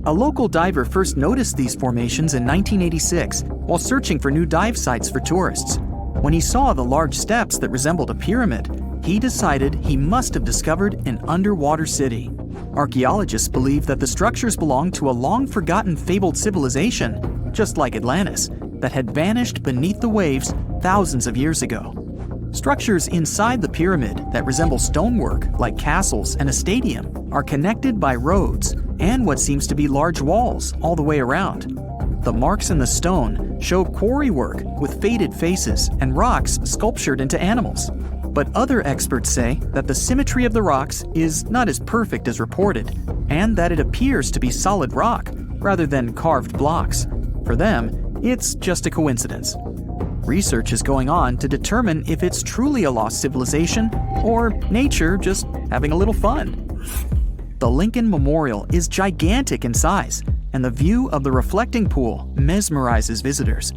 A local diver first noticed these formations in 1986 while searching for new dive sites for tourists. When he saw the large steps that resembled a pyramid, he decided he must have discovered an underwater city. Archaeologists believe that the structures belong to a long-forgotten fabled civilization, just like Atlantis, that had vanished beneath the waves thousands of years ago. Structures inside the pyramid that resemble stonework, like castles and a stadium, are connected by roads and what seems to be large walls all the way around. The marks in the stone show quarry work with faded faces and rocks sculptured into animals. But other experts say that the symmetry of the rocks is not as perfect as reported, and that it appears to be solid rock rather than carved blocks. For them, it's just a coincidence. Research is going on to determine if it's truly a lost civilization or nature just having a little fun. The Lincoln Memorial is gigantic in size, and the view of the reflecting pool mesmerizes visitors.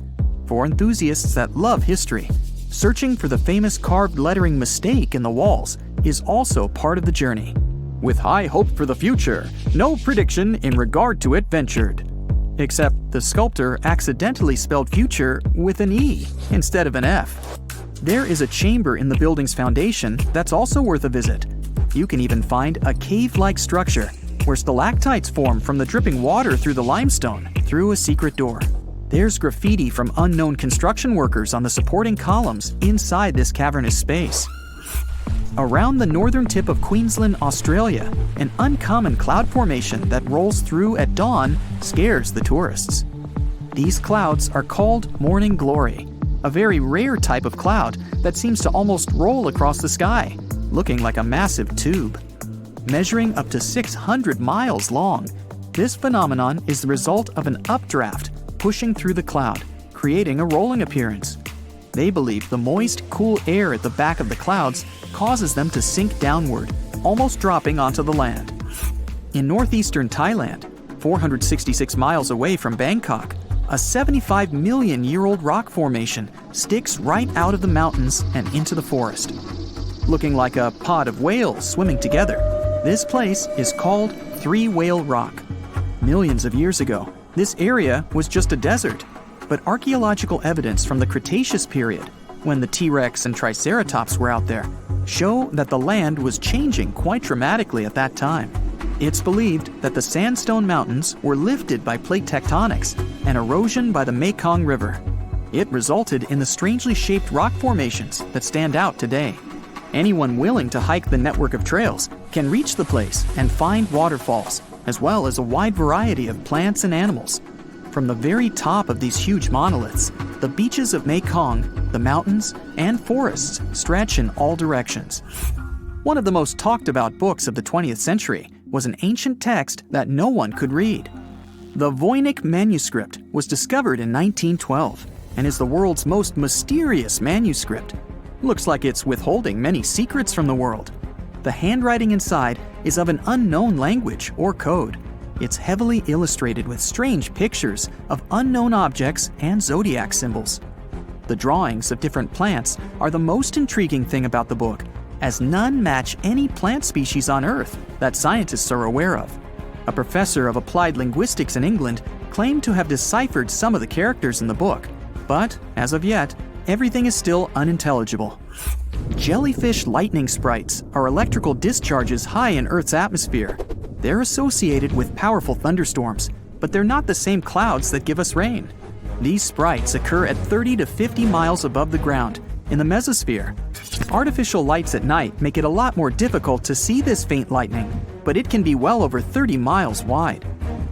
For enthusiasts that love history, searching for the famous carved lettering mistake in the walls is also part of the journey. With high hope for the future, no prediction in regard to it ventured. Except the sculptor accidentally spelled future with an E instead of an F. There is a chamber in the building's foundation that's also worth a visit. You can even find a cave-like structure where stalactites form from the dripping water through the limestone through a secret door. There's graffiti from unknown construction workers on the supporting columns inside this cavernous space. Around the northern tip of Queensland, Australia, an uncommon cloud formation that rolls through at dawn scares the tourists. These clouds are called morning glory, a very rare type of cloud that seems to almost roll across the sky, looking like a massive tube. Measuring up to 600 miles long, this phenomenon is the result of an updraft pushing through the cloud, creating a rolling appearance. They believe the moist, cool air at the back of the clouds causes them to sink downward, almost dropping onto the land. In northeastern Thailand, 466 miles away from Bangkok, A 75 million year old rock formation sticks right out of the mountains and into the forest. Looking like a pod of whales swimming together, this place is called Three Whale Rock. Millions of years ago, this area was just a desert, but archaeological evidence from the Cretaceous period, when the T-Rex and Triceratops were out there, show that the land was changing quite dramatically at that time. It's believed that the sandstone mountains were lifted by plate tectonics and erosion by the Mekong River. It resulted in the strangely shaped rock formations that stand out today. Anyone willing to hike the network of trails can reach the place and find waterfalls, as well as a wide variety of plants and animals. From the very top of these huge monoliths, the beaches of Mekong, the mountains, and forests stretch in all directions. One of the most talked about books of the 20th century was an ancient text that no one could read. The Voynich manuscript was discovered in 1912 and is the world's most mysterious manuscript. Looks like it's withholding many secrets from the world. The handwriting inside is of an unknown language or code. It's heavily illustrated with strange pictures of unknown objects and zodiac symbols. The drawings of different plants are the most intriguing thing about the book, as none match any plant species on Earth that scientists are aware of. A professor of applied linguistics in England claimed to have deciphered some of the characters in the book, but as of yet, everything is still unintelligible. Jellyfish lightning sprites are electrical discharges high in Earth's atmosphere. They're associated with powerful thunderstorms, but they're not the same clouds that give us rain. These sprites occur at 30 to 50 miles above the ground, in the mesosphere. Artificial lights at night make it a lot more difficult to see this faint lightning, but it can be well over 30 miles wide.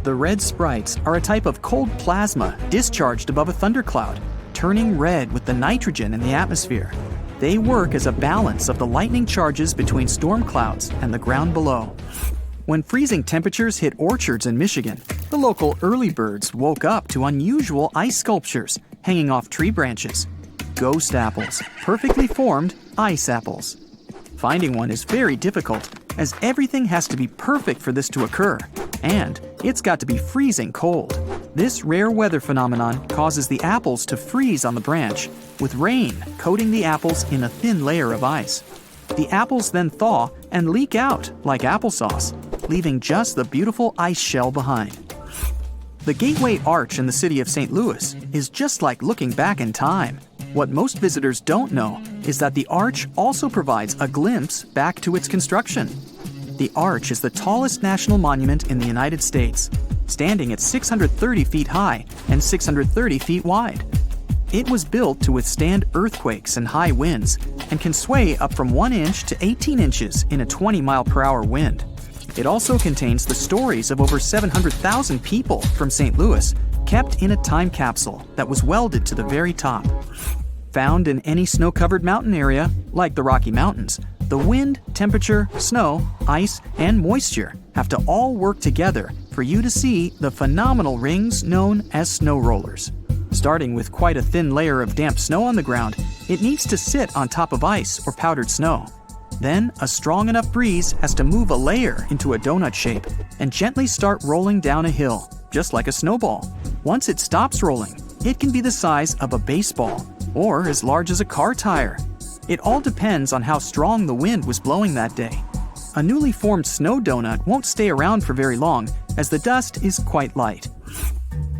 The red sprites are a type of cold plasma discharged above a thundercloud, turning red with the nitrogen in the atmosphere. They work as a balance of the lightning charges between storm clouds and the ground below. When freezing temperatures hit orchards in Michigan, the local early birds woke up to unusual ice sculptures hanging off tree branches. Ghost apples, perfectly formed ice apples. Finding one is very difficult, as everything has to be perfect for this to occur, and it's got to be freezing cold. This rare weather phenomenon causes the apples to freeze on the branch, with rain coating the apples in a thin layer of ice. The apples then thaw and leak out like applesauce, leaving just the beautiful ice shell behind. The Gateway Arch in the city of St. Louis is just like looking back in time. What most visitors don't know is that the arch also provides a glimpse back to its construction. The arch is the tallest national monument in the United States, standing at 630 feet high and 630 feet wide. It was built to withstand earthquakes and high winds and can sway up from 1 inch to 18 inches in a 20-mile-per-hour wind. It also contains the stories of over 700,000 people from St. Louis kept in a time capsule that was welded to the very top. Found in any snow-covered mountain area, like the Rocky Mountains, the wind, temperature, snow, ice, and moisture have to all work together for you to see the phenomenal rings known as snow rollers. Starting with quite a thin layer of damp snow on the ground, it needs to sit on top of ice or powdered snow. Then, a strong enough breeze has to move a layer into a donut shape and gently start rolling down a hill, just like a snowball. Once it stops rolling, it can be the size of a baseball or as large as a car tire. It all depends on how strong the wind was blowing that day. A newly formed snow donut won't stay around for very long, as the dust is quite light.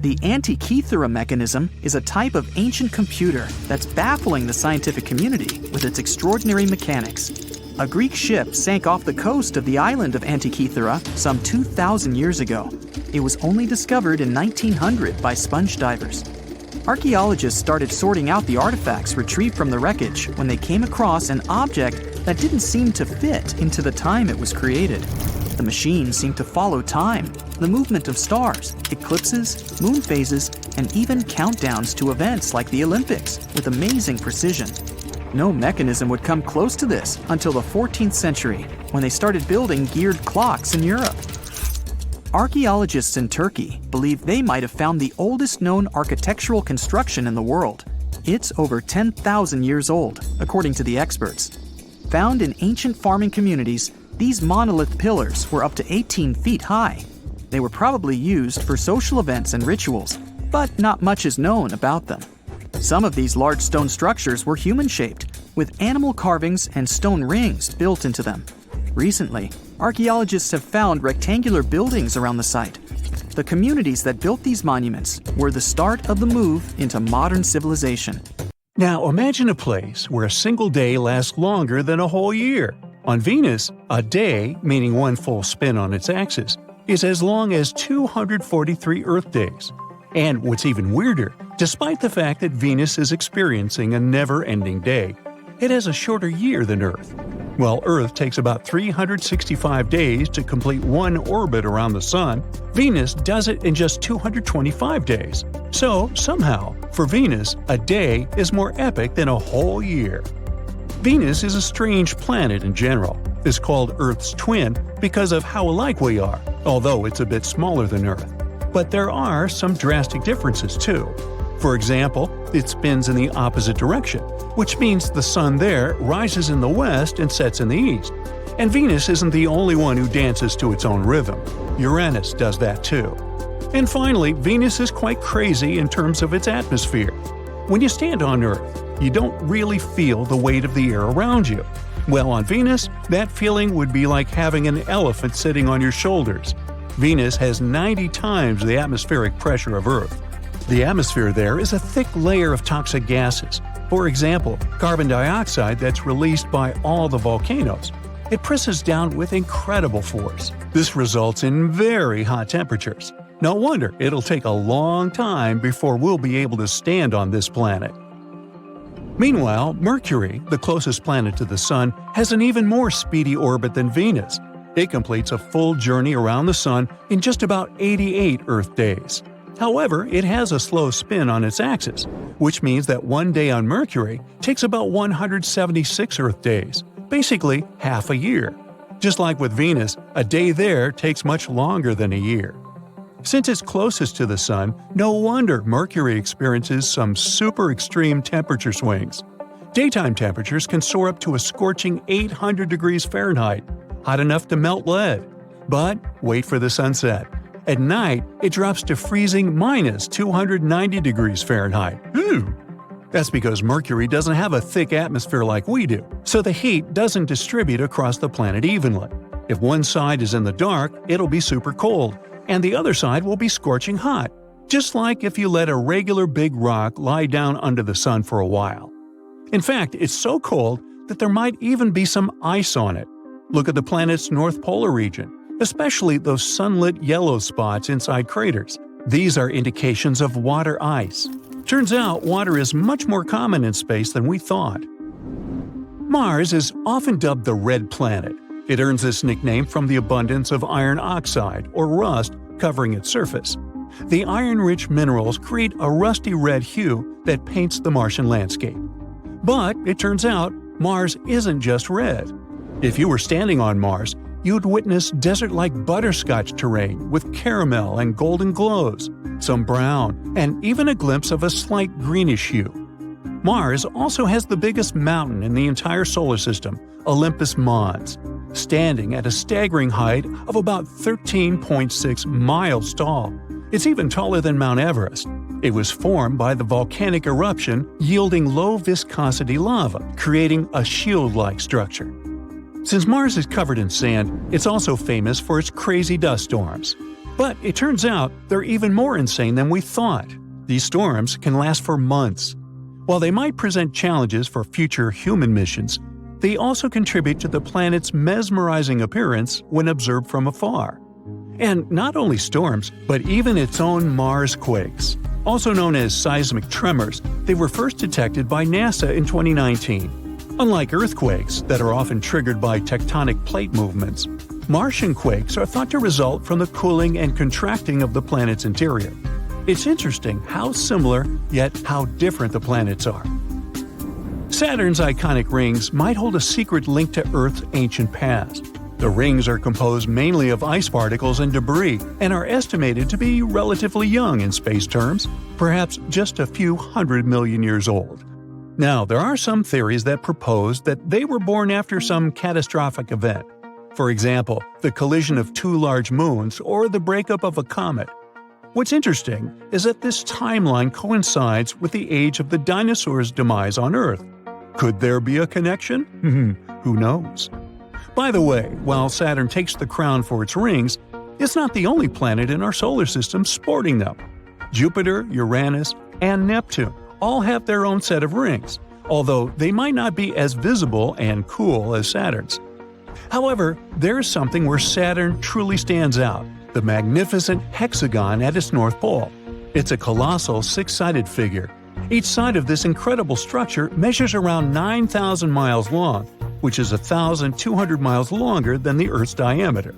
The Antikythera mechanism is a type of ancient computer that's baffling the scientific community with its extraordinary mechanics. A Greek ship sank off the coast of the island of Antikythera some 2,000 years ago. It was only discovered in 1900 by sponge divers. Archaeologists started sorting out the artifacts retrieved from the wreckage when they came across an object that didn't seem to fit into the time it was created. The machine seemed to follow time, the movement of stars, eclipses, moon phases, and even countdowns to events like the Olympics with amazing precision. No mechanism would come close to this until the 14th century, when they started building geared clocks in Europe. Archaeologists in Turkey believe they might have found the oldest known architectural construction in the world. It's over 10,000 years old, according to the experts. Found in ancient farming communities, these monolith pillars were up to 18 feet high. They were probably used for social events and rituals, but not much is known about them. Some of these large stone structures were human-shaped, with animal carvings and stone rings built into them. Recently, archaeologists have found rectangular buildings around the site. The communities that built these monuments were the start of the move into modern civilization. Now imagine a place where a single day lasts longer than a whole year. On Venus, a day, meaning one full spin on its axis, is as long as 243 Earth days. And what's even weirder, despite the fact that Venus is experiencing a never-ending day, it has a shorter year than Earth. While Earth takes about 365 days to complete one orbit around the Sun, Venus does it in just 225 days. So, somehow, for Venus, a day is more epic than a whole year. Venus is a strange planet in general. It's called Earth's twin because of how alike we are, although it's a bit smaller than Earth. But there are some drastic differences too. For example, it spins in the opposite direction, which means the Sun there rises in the west and sets in the east. And Venus isn't the only one who dances to its own rhythm. Uranus does that too. And finally, Venus is quite crazy in terms of its atmosphere. When you stand on Earth, you don't really feel the weight of the air around you. Well, on Venus, that feeling would be like having an elephant sitting on your shoulders. Venus has 90 times the atmospheric pressure of Earth. The atmosphere there is a thick layer of toxic gases. For example, carbon dioxide that's released by all the volcanoes. It presses down with incredible force. This results in very hot temperatures. No wonder it'll take a long time before we'll be able to stand on this planet. Meanwhile, Mercury, the closest planet to the Sun, has an even more speedy orbit than Venus. It completes a full journey around the Sun in just about 88 Earth days. However, it has a slow spin on its axis, which means that one day on Mercury takes about 176 Earth days, basically half a year. Just like with Venus, a day there takes much longer than a year. Since it's closest to the Sun, no wonder Mercury experiences some super extreme temperature swings. Daytime temperatures can soar up to a scorching 800 degrees Fahrenheit, hot enough to melt lead. But wait for the sunset. At night, it drops to freezing minus 290 degrees Fahrenheit. Ooh! That's because Mercury doesn't have a thick atmosphere like we do, so the heat doesn't distribute across the planet evenly. If one side is in the dark, it'll be super cold, and the other side will be scorching hot, just like if you let a regular big rock lie down under the sun for a while. In fact, it's so cold that there might even be some ice on it. Look at the planet's North Polar region, especially those sunlit yellow spots inside craters. These are indications of water ice. Turns out water is much more common in space than we thought. Mars is often dubbed the Red Planet. It earns this nickname from the abundance of iron oxide, or rust, covering its surface. The iron-rich minerals create a rusty red hue that paints the Martian landscape. But it turns out Mars isn't just red. If you were standing on Mars, you'd witness desert-like butterscotch terrain with caramel and golden glows, some brown, and even a glimpse of a slight greenish hue. Mars also has the biggest mountain in the entire solar system, Olympus Mons, standing at a staggering height of about 13.6 miles tall. It's even taller than Mount Everest. It was formed by the volcanic eruption yielding low-viscosity lava, creating a shield-like structure. Since Mars is covered in sand, it's also famous for its crazy dust storms. But it turns out they're even more insane than we thought. These storms can last for months. While they might present challenges for future human missions, they also contribute to the planet's mesmerizing appearance when observed from afar. And not only storms, but even its own Mars quakes. Also known as seismic tremors, they were first detected by NASA in 2019. Unlike earthquakes that are often triggered by tectonic plate movements, Martian quakes are thought to result from the cooling and contracting of the planet's interior. It's interesting how similar, yet how different the planets are. Saturn's iconic rings might hold a secret link to Earth's ancient past. The rings are composed mainly of ice particles and debris and are estimated to be relatively young in space terms, perhaps just a few 100 million years old. Now, there are some theories that propose that they were born after some catastrophic event. For example, the collision of two large moons or the breakup of a comet. What's interesting is that this timeline coincides with the age of the dinosaurs' demise on Earth. Could there be a connection? Who knows? By the way, while Saturn takes the crown for its rings, it's not the only planet in our solar system sporting them. Jupiter, Uranus, and Neptune all have their own set of rings, although they might not be as visible and cool as Saturn's. However, there's something where Saturn truly stands out: the magnificent hexagon at its North Pole. It's a colossal six-sided figure. Each side of this incredible structure measures around 9,000 miles long, which is 1,200 miles longer than the Earth's diameter.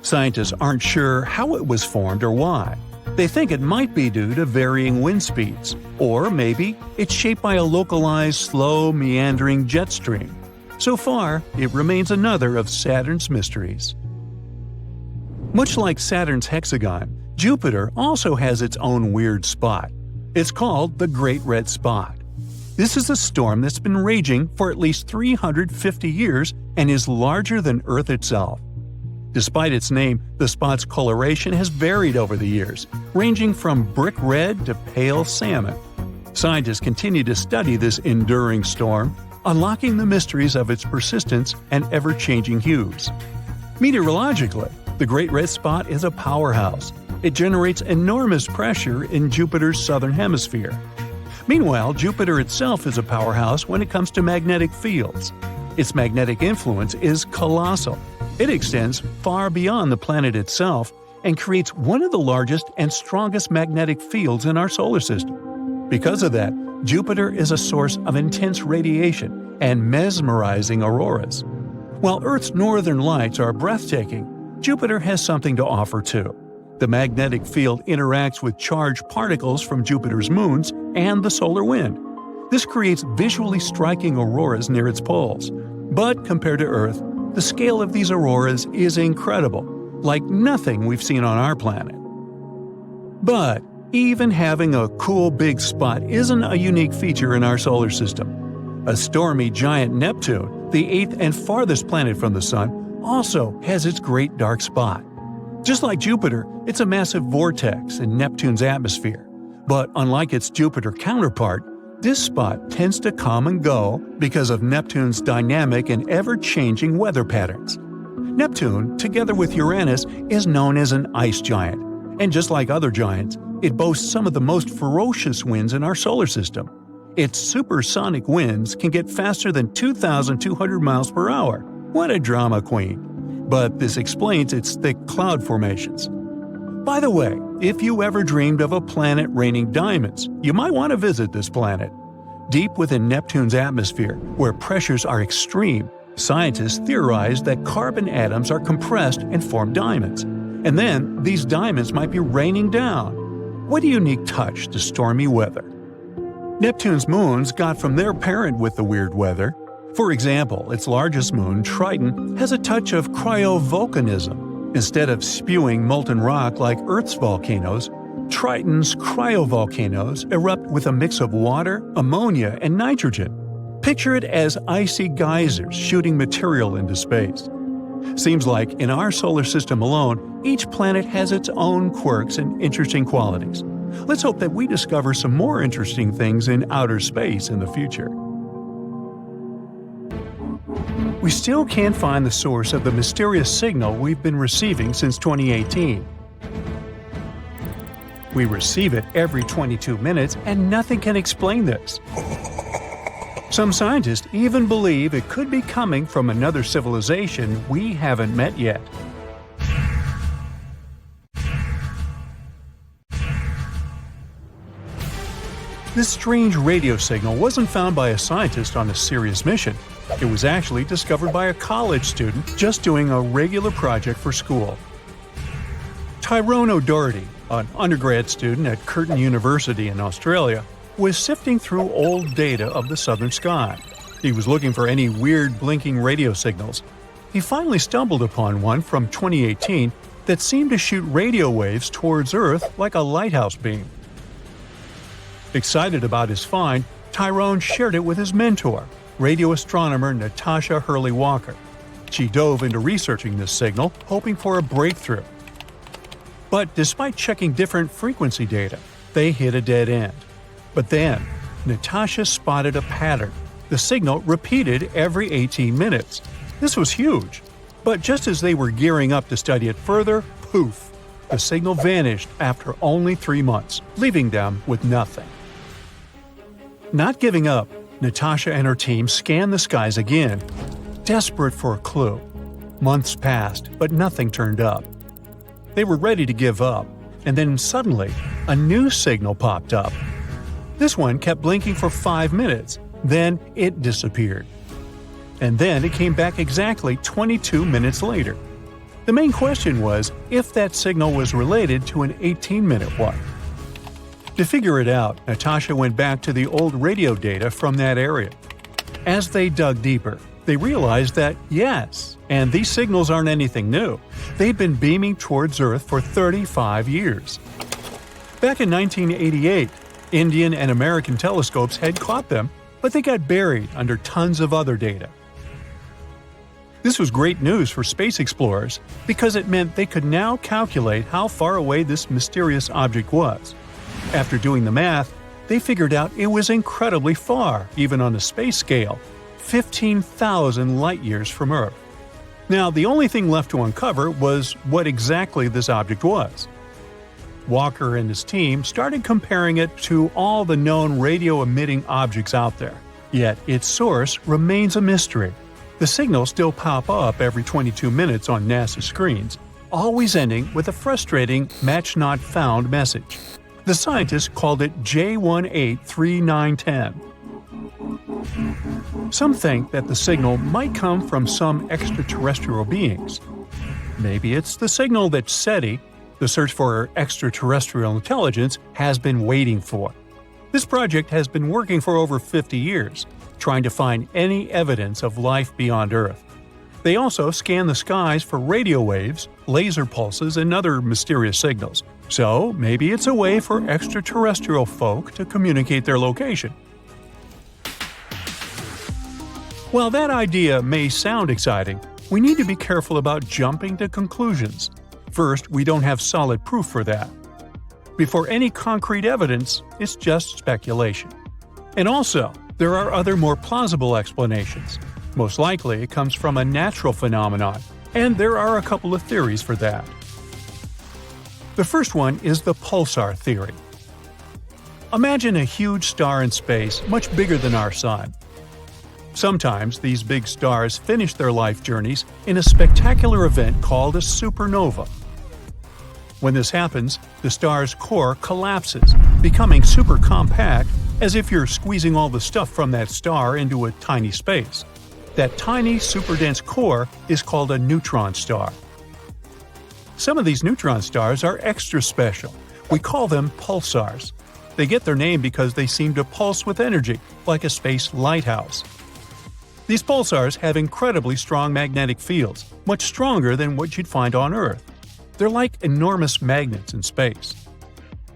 Scientists aren't sure how it was formed or why. They think it might be due to varying wind speeds, or maybe it's shaped by a localized, slow, meandering jet stream. So far, it remains another of Saturn's mysteries. Much like Saturn's hexagon, Jupiter also has its own weird spot. It's called the Great Red Spot. This is a storm that's been raging for at least 350 years and is larger than Earth itself. Despite its name, the spot's coloration has varied over the years, ranging from brick red to pale salmon. Scientists continue to study this enduring storm, unlocking the mysteries of its persistence and ever-changing hues. Meteorologically, the Great Red Spot is a powerhouse. It generates enormous pressure in Jupiter's southern hemisphere. Meanwhile, Jupiter itself is a powerhouse when it comes to magnetic fields. Its magnetic influence is colossal. It extends far beyond the planet itself and creates one of the largest and strongest magnetic fields in our solar system. Because of that, Jupiter is a source of intense radiation and mesmerizing auroras. While Earth's northern lights are breathtaking, Jupiter has something to offer too. The magnetic field interacts with charged particles from Jupiter's moons and the solar wind. This creates visually striking auroras near its poles. But compared to Earth, the scale of these auroras is incredible, like nothing we've seen on our planet. But even having a cool big spot isn't a unique feature in our solar system. A stormy giant Neptune, the eighth and farthest planet from the Sun, also has its great dark spot. Just like Jupiter, it's a massive vortex in Neptune's atmosphere. But unlike its Jupiter counterpart, this spot tends to come and go because of Neptune's dynamic and ever-changing weather patterns. Neptune, together with Uranus, is known as an ice giant. And just like other giants, it boasts some of the most ferocious winds in our solar system. Its supersonic winds can get faster than 2,200 miles per hour. What a drama queen! But this explains its thick cloud formations. By the way, if you ever dreamed of a planet raining diamonds, you might want to visit this planet. Deep within Neptune's atmosphere, where pressures are extreme, scientists theorize that carbon atoms are compressed and form diamonds. And then, these diamonds might be raining down. What a unique touch to stormy weather. Neptune's moons got from their parent with the weird weather. For example, its largest moon, Triton, has a touch of cryovolcanism. Instead of spewing molten rock like Earth's volcanoes, Triton's cryovolcanoes erupt with a mix of water, ammonia, and nitrogen. Picture it as icy geysers shooting material into space. Seems like in our solar system alone, each planet has its own quirks and interesting qualities. Let's hope that we discover some more interesting things in outer space in the future. We still can't find the source of the mysterious signal we've been receiving since 2018. We receive it every 22 minutes and nothing can explain this. Some scientists even believe it could be coming from another civilization we haven't met yet. This strange radio signal wasn't found by a scientist on a serious mission. It was actually discovered by a college student just doing a regular project for school. Tyrone O'Doherty, an undergrad student at Curtin University in Australia, was sifting through old data of the southern sky. He was looking for any weird blinking radio signals. He finally stumbled upon one from 2018 that seemed to shoot radio waves towards Earth like a lighthouse beam. Excited about his find, Tyrone shared it with his mentor, radio astronomer Natasha Hurley-Walker. She dove into researching this signal, hoping for a breakthrough. But despite checking different frequency data, they hit a dead end. But then, Natasha spotted a pattern. The signal repeated every 18 minutes. This was huge. But just as they were gearing up to study it further, poof! The signal vanished after only 3 months, leaving them with nothing. Not giving up, Natasha and her team scanned the skies again, desperate for a clue. Months passed, but nothing turned up. They were ready to give up, and then suddenly, a new signal popped up. This one kept blinking for 5 minutes, then it disappeared. And then it came back exactly 22 minutes later. The main question was if that signal was related to an 18-minute one. To figure it out, Natasha went back to the old radio data from that area. As they dug deeper, they realized that yes, and these signals aren't anything new. They've been beaming towards Earth for 35 years. Back in 1988, Indian and American telescopes had caught them, but they got buried under tons of other data. This was great news for space explorers because it meant they could now calculate how far away this mysterious object was. After doing the math, they figured out it was incredibly far, even on a space scale, 15,000 light-years from Earth. Now, the only thing left to uncover was what exactly this object was. Walker and his team started comparing it to all the known radio-emitting objects out there. Yet its source remains a mystery. The signals still pop up every 22 minutes on NASA screens, always ending with a frustrating match not found message. The scientists called it J183910. Some think that the signal might come from some extraterrestrial beings. Maybe it's the signal that SETI, the search for extraterrestrial intelligence, has been waiting for. This project has been working for over 50 years, trying to find any evidence of life beyond Earth. They also scan the skies for radio waves, laser pulses, and other mysterious signals. So maybe it's a way for extraterrestrial folk to communicate their location. While that idea may sound exciting, we need to be careful about jumping to conclusions. First, we don't have solid proof for that. Before any concrete evidence, it's just speculation. And also, there are other more plausible explanations. Most likely it comes from a natural phenomenon, and there are a couple of theories for that. The first one is the pulsar theory. Imagine a huge star in space, much bigger than our Sun. Sometimes these big stars finish their life journeys in a spectacular event called a supernova. When this happens, the star's core collapses, becoming super compact, as if you're squeezing all the stuff from that star into a tiny space. That tiny, superdense core is called a neutron star. Some of these neutron stars are extra special. We call them pulsars. They get their name because they seem to pulse with energy, like a space lighthouse. These pulsars have incredibly strong magnetic fields, much stronger than what you'd find on Earth. They're like enormous magnets in space.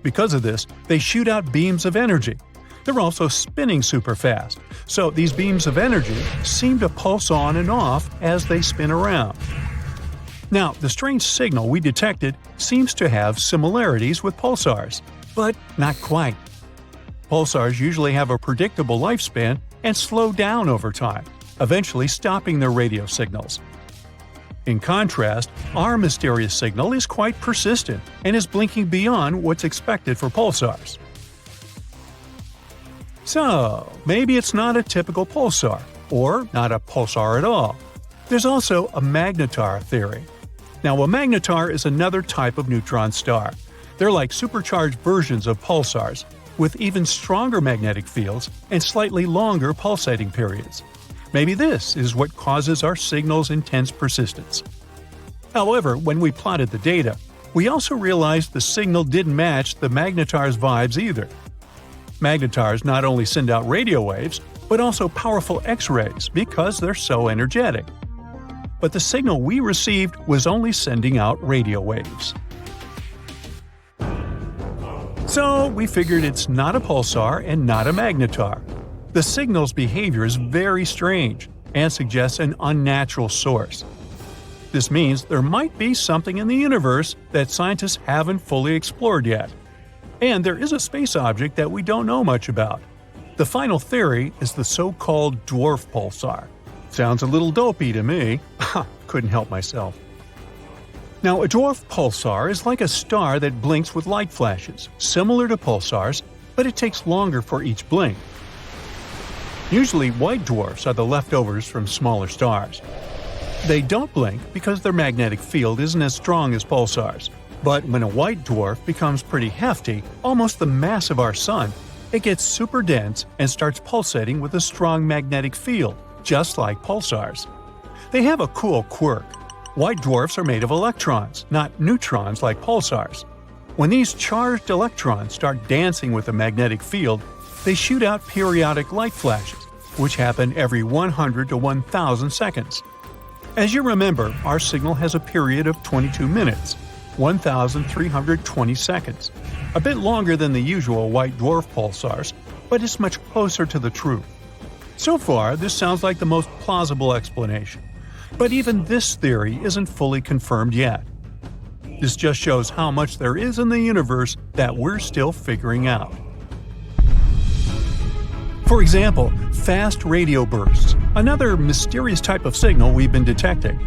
Because of this, they shoot out beams of energy. They're also spinning super fast, so these beams of energy seem to pulse on and off as they spin around. Now, the strange signal we detected seems to have similarities with pulsars, but not quite. Pulsars usually have a predictable lifespan and slow down over time, eventually stopping their radio signals. In contrast, our mysterious signal is quite persistent and is blinking beyond what's expected for pulsars. So, maybe it's not a typical pulsar, or not a pulsar at all. There's also a magnetar theory. Now, a magnetar is another type of neutron star. They're like supercharged versions of pulsars, with even stronger magnetic fields and slightly longer pulsating periods. Maybe this is what causes our signal's intense persistence. However, when we plotted the data, we also realized the signal didn't match the magnetar's vibes either. Magnetars not only send out radio waves, but also powerful X-rays because they're so energetic. But the signal we received was only sending out radio waves. So we figured it's not a pulsar and not a magnetar. The signal's behavior is very strange and suggests an unnatural source. This means there might be something in the universe that scientists haven't fully explored yet. And there is a space object that we don't know much about. The final theory is the so-called dwarf pulsar. Sounds a little dopey to me. Couldn't help myself. Now, a dwarf pulsar is like a star that blinks with light flashes, similar to pulsars, but it takes longer for each blink. Usually, white dwarfs are the leftovers from smaller stars. They don't blink because their magnetic field isn't as strong as pulsars. But when a white dwarf becomes pretty hefty, almost the mass of our Sun, it gets super dense and starts pulsating with a strong magnetic field, just like pulsars. They have a cool quirk. White dwarfs are made of electrons, not neutrons like pulsars. When these charged electrons start dancing with a magnetic field, they shoot out periodic light flashes, which happen every 100 to 1,000 seconds. As you remember, our signal has a period of 22 minutes, 1,320 seconds, a bit longer than the usual white dwarf pulsars, but it's much closer to the truth. So far, this sounds like the most plausible explanation. But even this theory isn't fully confirmed yet. This just shows how much there is in the universe that we're still figuring out. For example, fast radio bursts, another mysterious type of signal we've been detecting.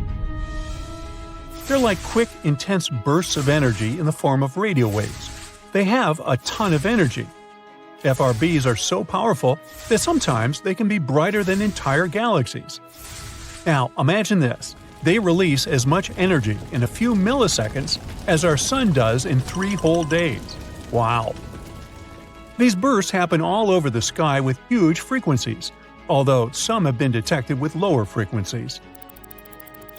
They're like quick, intense bursts of energy in the form of radio waves. They have a ton of energy. FRBs are so powerful that sometimes they can be brighter than entire galaxies. Now, imagine this. They release as much energy in a few milliseconds as our Sun does in 3 whole days. Wow! These bursts happen all over the sky with huge frequencies, although some have been detected with lower frequencies.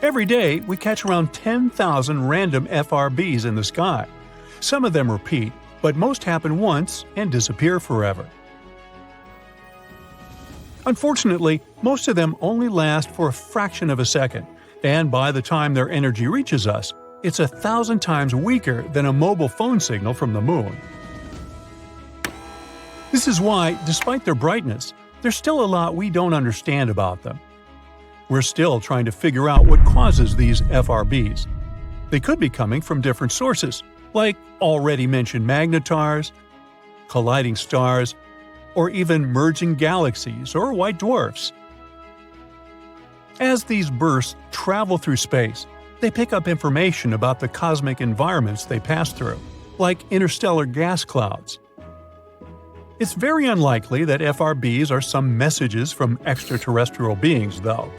Every day, we catch around 10,000 random FRBs in the sky. Some of them repeat, but most happen once and disappear forever. Unfortunately, most of them only last for a fraction of a second, and by the time their energy reaches us, it's 1,000 times weaker than a mobile phone signal from the moon. This is why, despite their brightness, there's still a lot we don't understand about them. We're still trying to figure out what causes these FRBs. They could be coming from different sources, like already mentioned magnetars, colliding stars, or even merging galaxies or white dwarfs. As these bursts travel through space, they pick up information about the cosmic environments they pass through, like interstellar gas clouds. It's very unlikely that FRBs are some messages from extraterrestrial beings, though.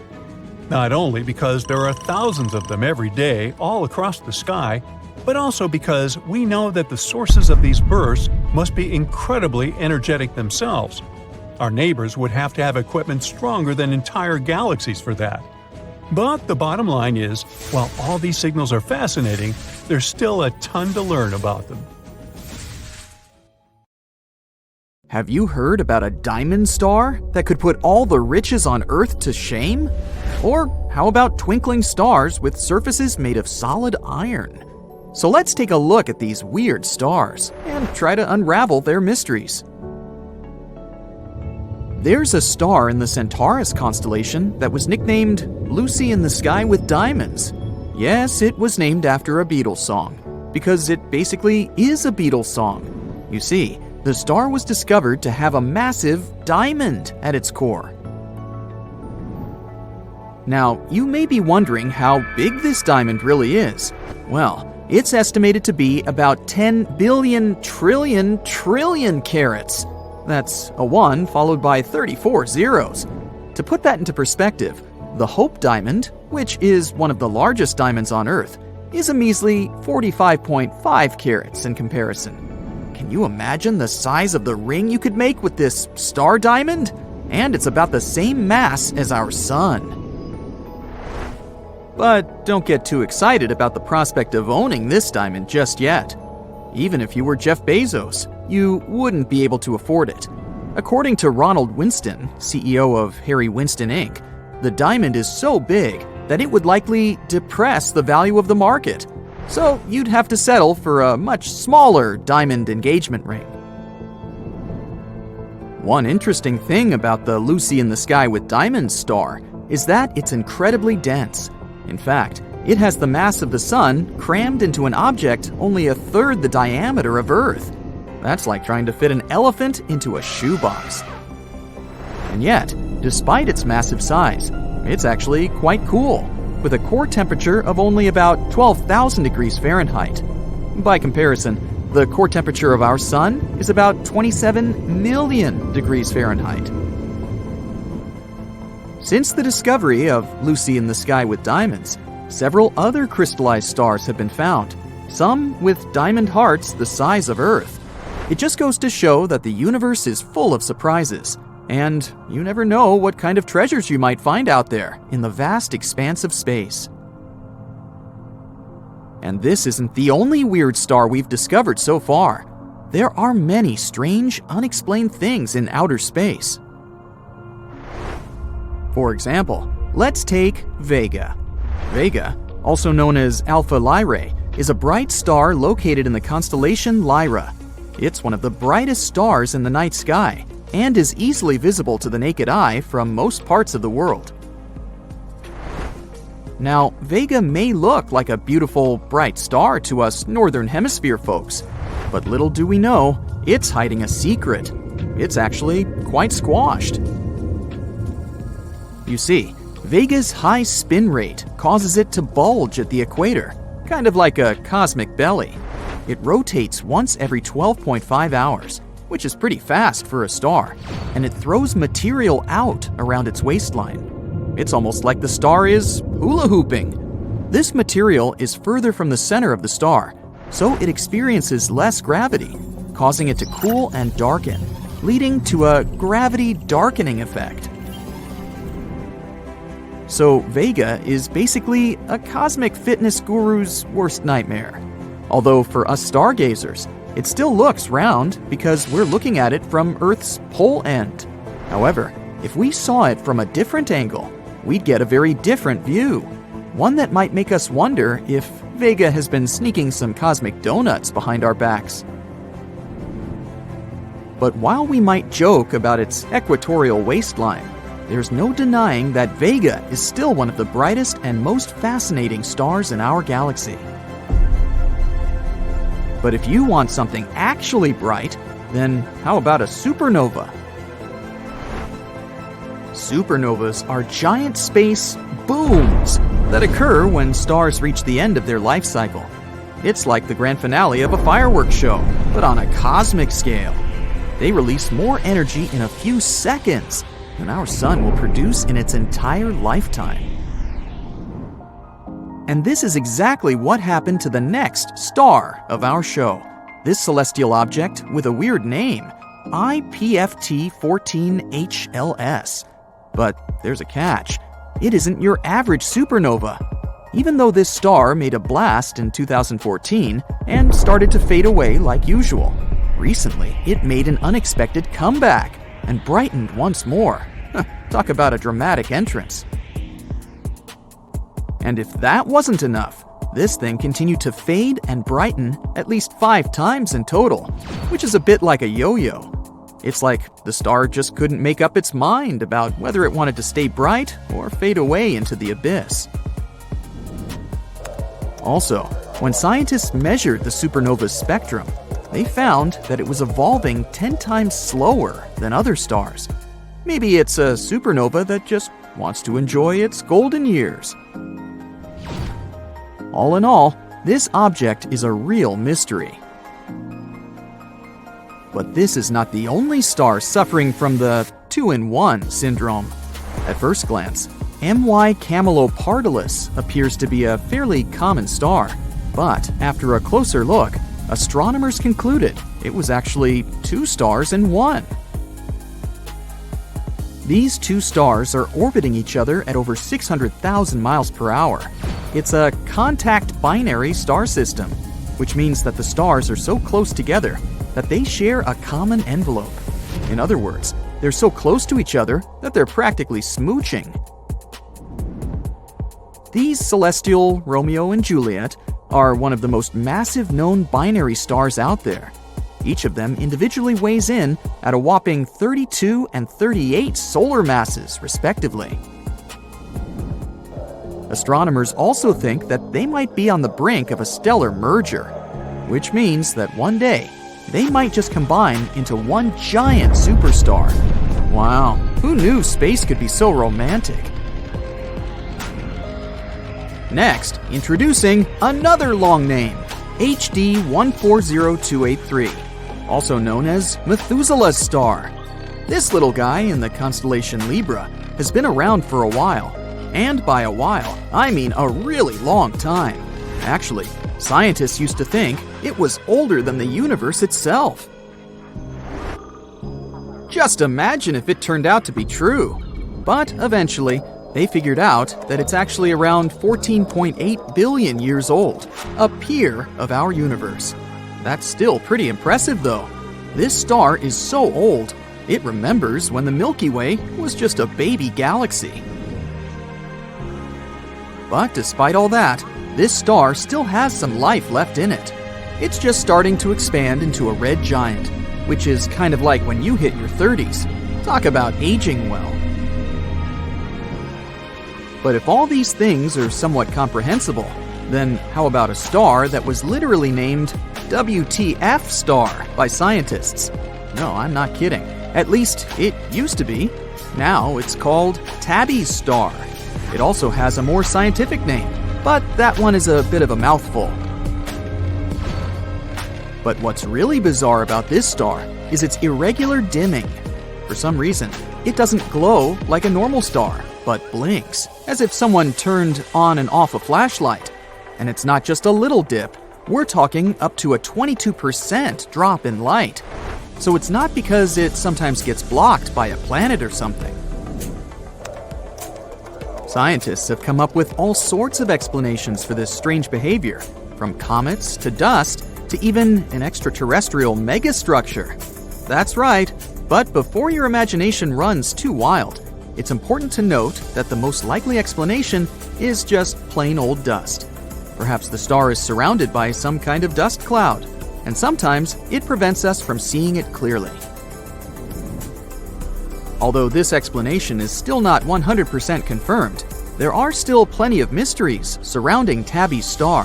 Not only because there are thousands of them every day all across the sky, but also because we know that the sources of these bursts must be incredibly energetic themselves. Our neighbors would have to have equipment stronger than entire galaxies for that. But the bottom line is, while all these signals are fascinating, there's still a ton to learn about them. Have you heard about a diamond star that could put all the riches on Earth to shame? Or how about twinkling stars with surfaces made of solid iron? So let's take a look at these weird stars and try to unravel their mysteries. There's a star in the Centaurus constellation that was nicknamed Lucy in the Sky with Diamonds. Yes, it was named after a Beatles song, because it basically is a Beatles song. You see, the star was discovered to have a massive diamond at its core. Now, you may be wondering how big this diamond really is. Well, it's estimated to be about 10 billion trillion carats. That's a 1 followed by 34 zeros. To put that into perspective, the Hope Diamond, which is one of the largest diamonds on Earth, is a measly 45.5 carats in comparison. Can you imagine the size of the ring you could make with this star diamond? And it's about the same mass as our Sun. But don't get too excited about the prospect of owning this diamond just yet. Even if you were Jeff Bezos, you wouldn't be able to afford it. According to Ronald Winston, CEO of Harry Winston Inc., the diamond is so big that it would likely depress the value of the market. So you'd have to settle for a much smaller diamond engagement ring. One interesting thing about the Lucy in the Sky with Diamonds star is that it's incredibly dense. In fact, It has the mass of the Sun crammed into an object only a third the diameter of Earth. That's like trying to fit an elephant into a shoebox. And yet, despite its massive size, it's actually quite cool, with a core temperature of only about 12,000 degrees Fahrenheit. By comparison, the core temperature of our Sun is about 27 million degrees Fahrenheit. Since the discovery of Lucy in the Sky with Diamonds, several other crystallized stars have been found, some with diamond hearts the size of Earth. It just goes to show that the universe is full of surprises, and you never know what kind of treasures you might find out there in the vast expanse of space. And this isn't the only weird star we've discovered so far. There are many strange, unexplained things in outer space. For example, let's take Vega. Vega, also known as Alpha Lyrae, is a bright star located in the constellation Lyra. It's one of the brightest stars in the night sky and is easily visible to the naked eye from most parts of the world. Now, Vega may look like a beautiful, bright star to us Northern Hemisphere folks, but little do we know, it's hiding a secret. It's actually quite squashed. You see, Vega's high spin rate causes it to bulge at the equator, kind of like a cosmic belly. It rotates once every 12.5 hours, which is pretty fast for a star, and it throws material out around its waistline. It's almost like the star is hula hooping. This material is further from the center of the star, so it experiences less gravity, causing it to cool and darken, leading to a gravity darkening effect. So Vega is basically a cosmic fitness guru's worst nightmare. Although for us stargazers, it still looks round because we're looking at it from Earth's pole end. However, if we saw it from a different angle, we'd get a very different view, one that might make us wonder if Vega has been sneaking some cosmic donuts behind our backs. But while we might joke about its equatorial waistline, there's no denying that Vega is still one of the brightest and most fascinating stars in our galaxy. But if you want something actually bright, then how about a supernova? Supernovas are giant space booms that occur when stars reach the end of their life cycle. It's like the grand finale of a fireworks show, but on a cosmic scale. They release more energy in a few seconds than our sun will produce in its entire lifetime. And this is exactly what happened to the next star of our show. This celestial object with a weird name, IPFT 14HLS. But there's a catch. It isn't your average supernova. Even though this star made a blast in 2014 and started to fade away like usual, recently it made an unexpected comeback and brightened once more. Talk about a dramatic entrance. And if that wasn't enough, this thing continued to fade and brighten at least 5 times in total, which is a bit like a yo-yo. It's like the star just couldn't make up its mind about whether it wanted to stay bright or fade away into the abyss. Also, when scientists measured the supernova's spectrum, they found that it was evolving 10 times slower than other stars. Maybe it's a supernova that just wants to enjoy its golden years. All in all, this object is a real mystery. But this is not the only star suffering from the 2-in-1 syndrome. At first glance, MY Camelopardalis appears to be a fairly common star, but after a closer look, astronomers concluded it was actually 2 stars in one. These 2 stars are orbiting each other at over 600,000 miles per hour. It's a contact binary star system, which means that the stars are so close together that they share a common envelope. In other words, they're so close to each other that they're practically smooching. These celestial Romeo and Juliet are one of the most massive known binary stars out there. Each of them individually weighs in at a whopping 32 and 38 solar masses, respectively. Astronomers also think that they might be on the brink of a stellar merger, which means that one day they might just combine into one giant superstar. Wow, who knew space could be so romantic? Next, introducing another long name, HD 140283, also known as Methuselah's star. This little guy in the constellation Libra has been around for a while, and by a while, I mean a really long time. Actually, scientists used to think it was older than the universe itself. Just imagine if it turned out to be true. But eventually, they figured out that it's actually around 14.8 billion years old, a peer of our universe. That's still pretty impressive though. This star is so old, it remembers when the Milky Way was just a baby galaxy. But despite all that, this star still has some life left in it. It's just starting to expand into a red giant, which is kind of like when you hit your 30s. Talk about aging well. But if all these things are somewhat comprehensible, then how about a star that was literally named WTF star by scientists? No, I'm not kidding. At least it used to be. Now it's called Tabby's star. It also has a more scientific name, but that one is a bit of a mouthful. But what's really bizarre about this star is its irregular dimming. For some reason, it doesn't glow like a normal star, but blinks, as if someone turned on and off a flashlight. And it's not just a little dip, we're talking up to a 22% drop in light. So it's not because it sometimes gets blocked by a planet or something. Scientists have come up with all sorts of explanations for this strange behavior, from comets to dust to even an extraterrestrial megastructure. That's right, but before your imagination runs too wild, it's important to note that the most likely explanation is just plain old dust. Perhaps the star is surrounded by some kind of dust cloud, and sometimes it prevents us from seeing it clearly. Although this explanation is still not 100% confirmed, there are still plenty of mysteries surrounding Tabby's star.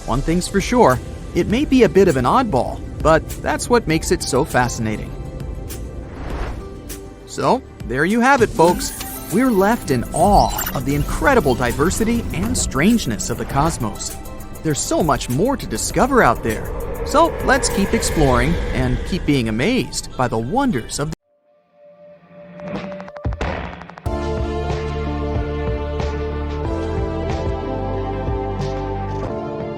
One thing's for sure, it may be a bit of an oddball, but that's what makes it so fascinating. So, there you have it, folks. We're left in awe of the incredible diversity and strangeness of the cosmos. There's so much more to discover out there. So let's keep exploring and keep being amazed by the wonders of the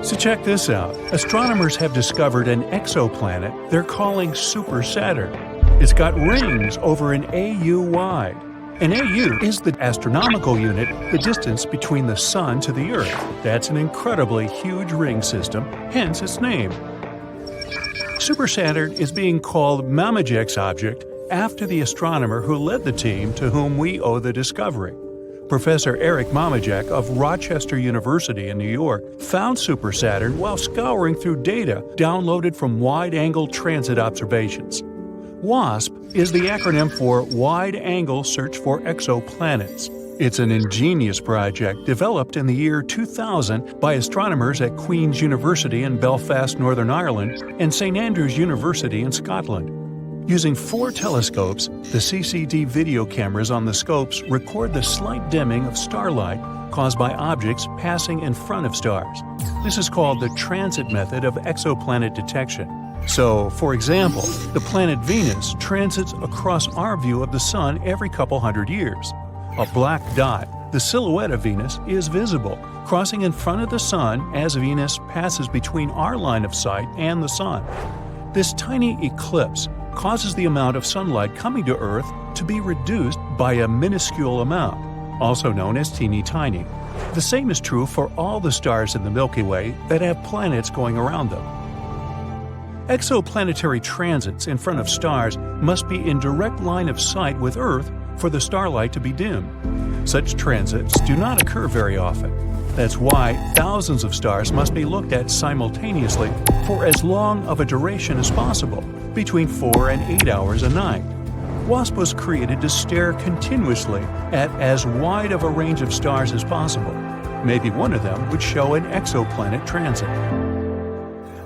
So check this out. Astronomers have discovered an exoplanet they're calling Super Saturn. It's got rings over an AU wide. An AU is the astronomical unit, the distance between the Sun to the Earth. That's an incredibly huge ring system, hence its name. Super Saturn is being called Mamajek's object after the astronomer who led the team to whom we owe the discovery. Professor Eric Mamajek of Rochester University in New York found Super Saturn while scouring through data downloaded from wide-angle transit observations. WASP is the acronym for Wide Angle Search for Exoplanets. It's an ingenious project developed in the year 2000 by astronomers at Queen's University in Belfast, Northern Ireland, and St Andrews University in Scotland. Using 4 telescopes, the CCD video cameras on the scopes record the slight dimming of starlight caused by objects passing in front of stars. This is called the transit method of exoplanet detection. So, for example, the planet Venus transits across our view of the Sun every couple hundred years. A black dot, the silhouette of Venus, is visible, crossing in front of the Sun as Venus passes between our line of sight and the Sun. This tiny eclipse causes the amount of sunlight coming to Earth to be reduced by a minuscule amount, also known as teeny tiny. The same is true for all the stars in the Milky Way that have planets going around them. Exoplanetary transits in front of stars must be in direct line of sight with Earth for the starlight to be dim. Such transits do not occur very often. That's why thousands of stars must be looked at simultaneously for as long of a duration as possible, between 4 and 8 hours a night. WASP was created to stare continuously at as wide of a range of stars as possible. Maybe one of them would show an exoplanet transit.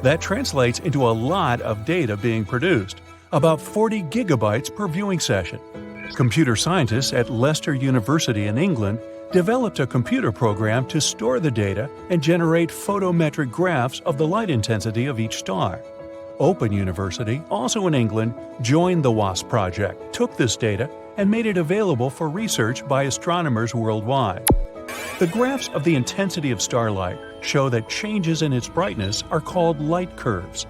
That translates into a lot of data being produced, about 40 gigabytes per viewing session. Computer scientists at Leicester University in England developed a computer program to store the data and generate photometric graphs of the light intensity of each star. Open University, also in England, joined the WASP project, took this data, and made it available for research by astronomers worldwide. The graphs of the intensity of starlight show that changes in its brightness are called light curves.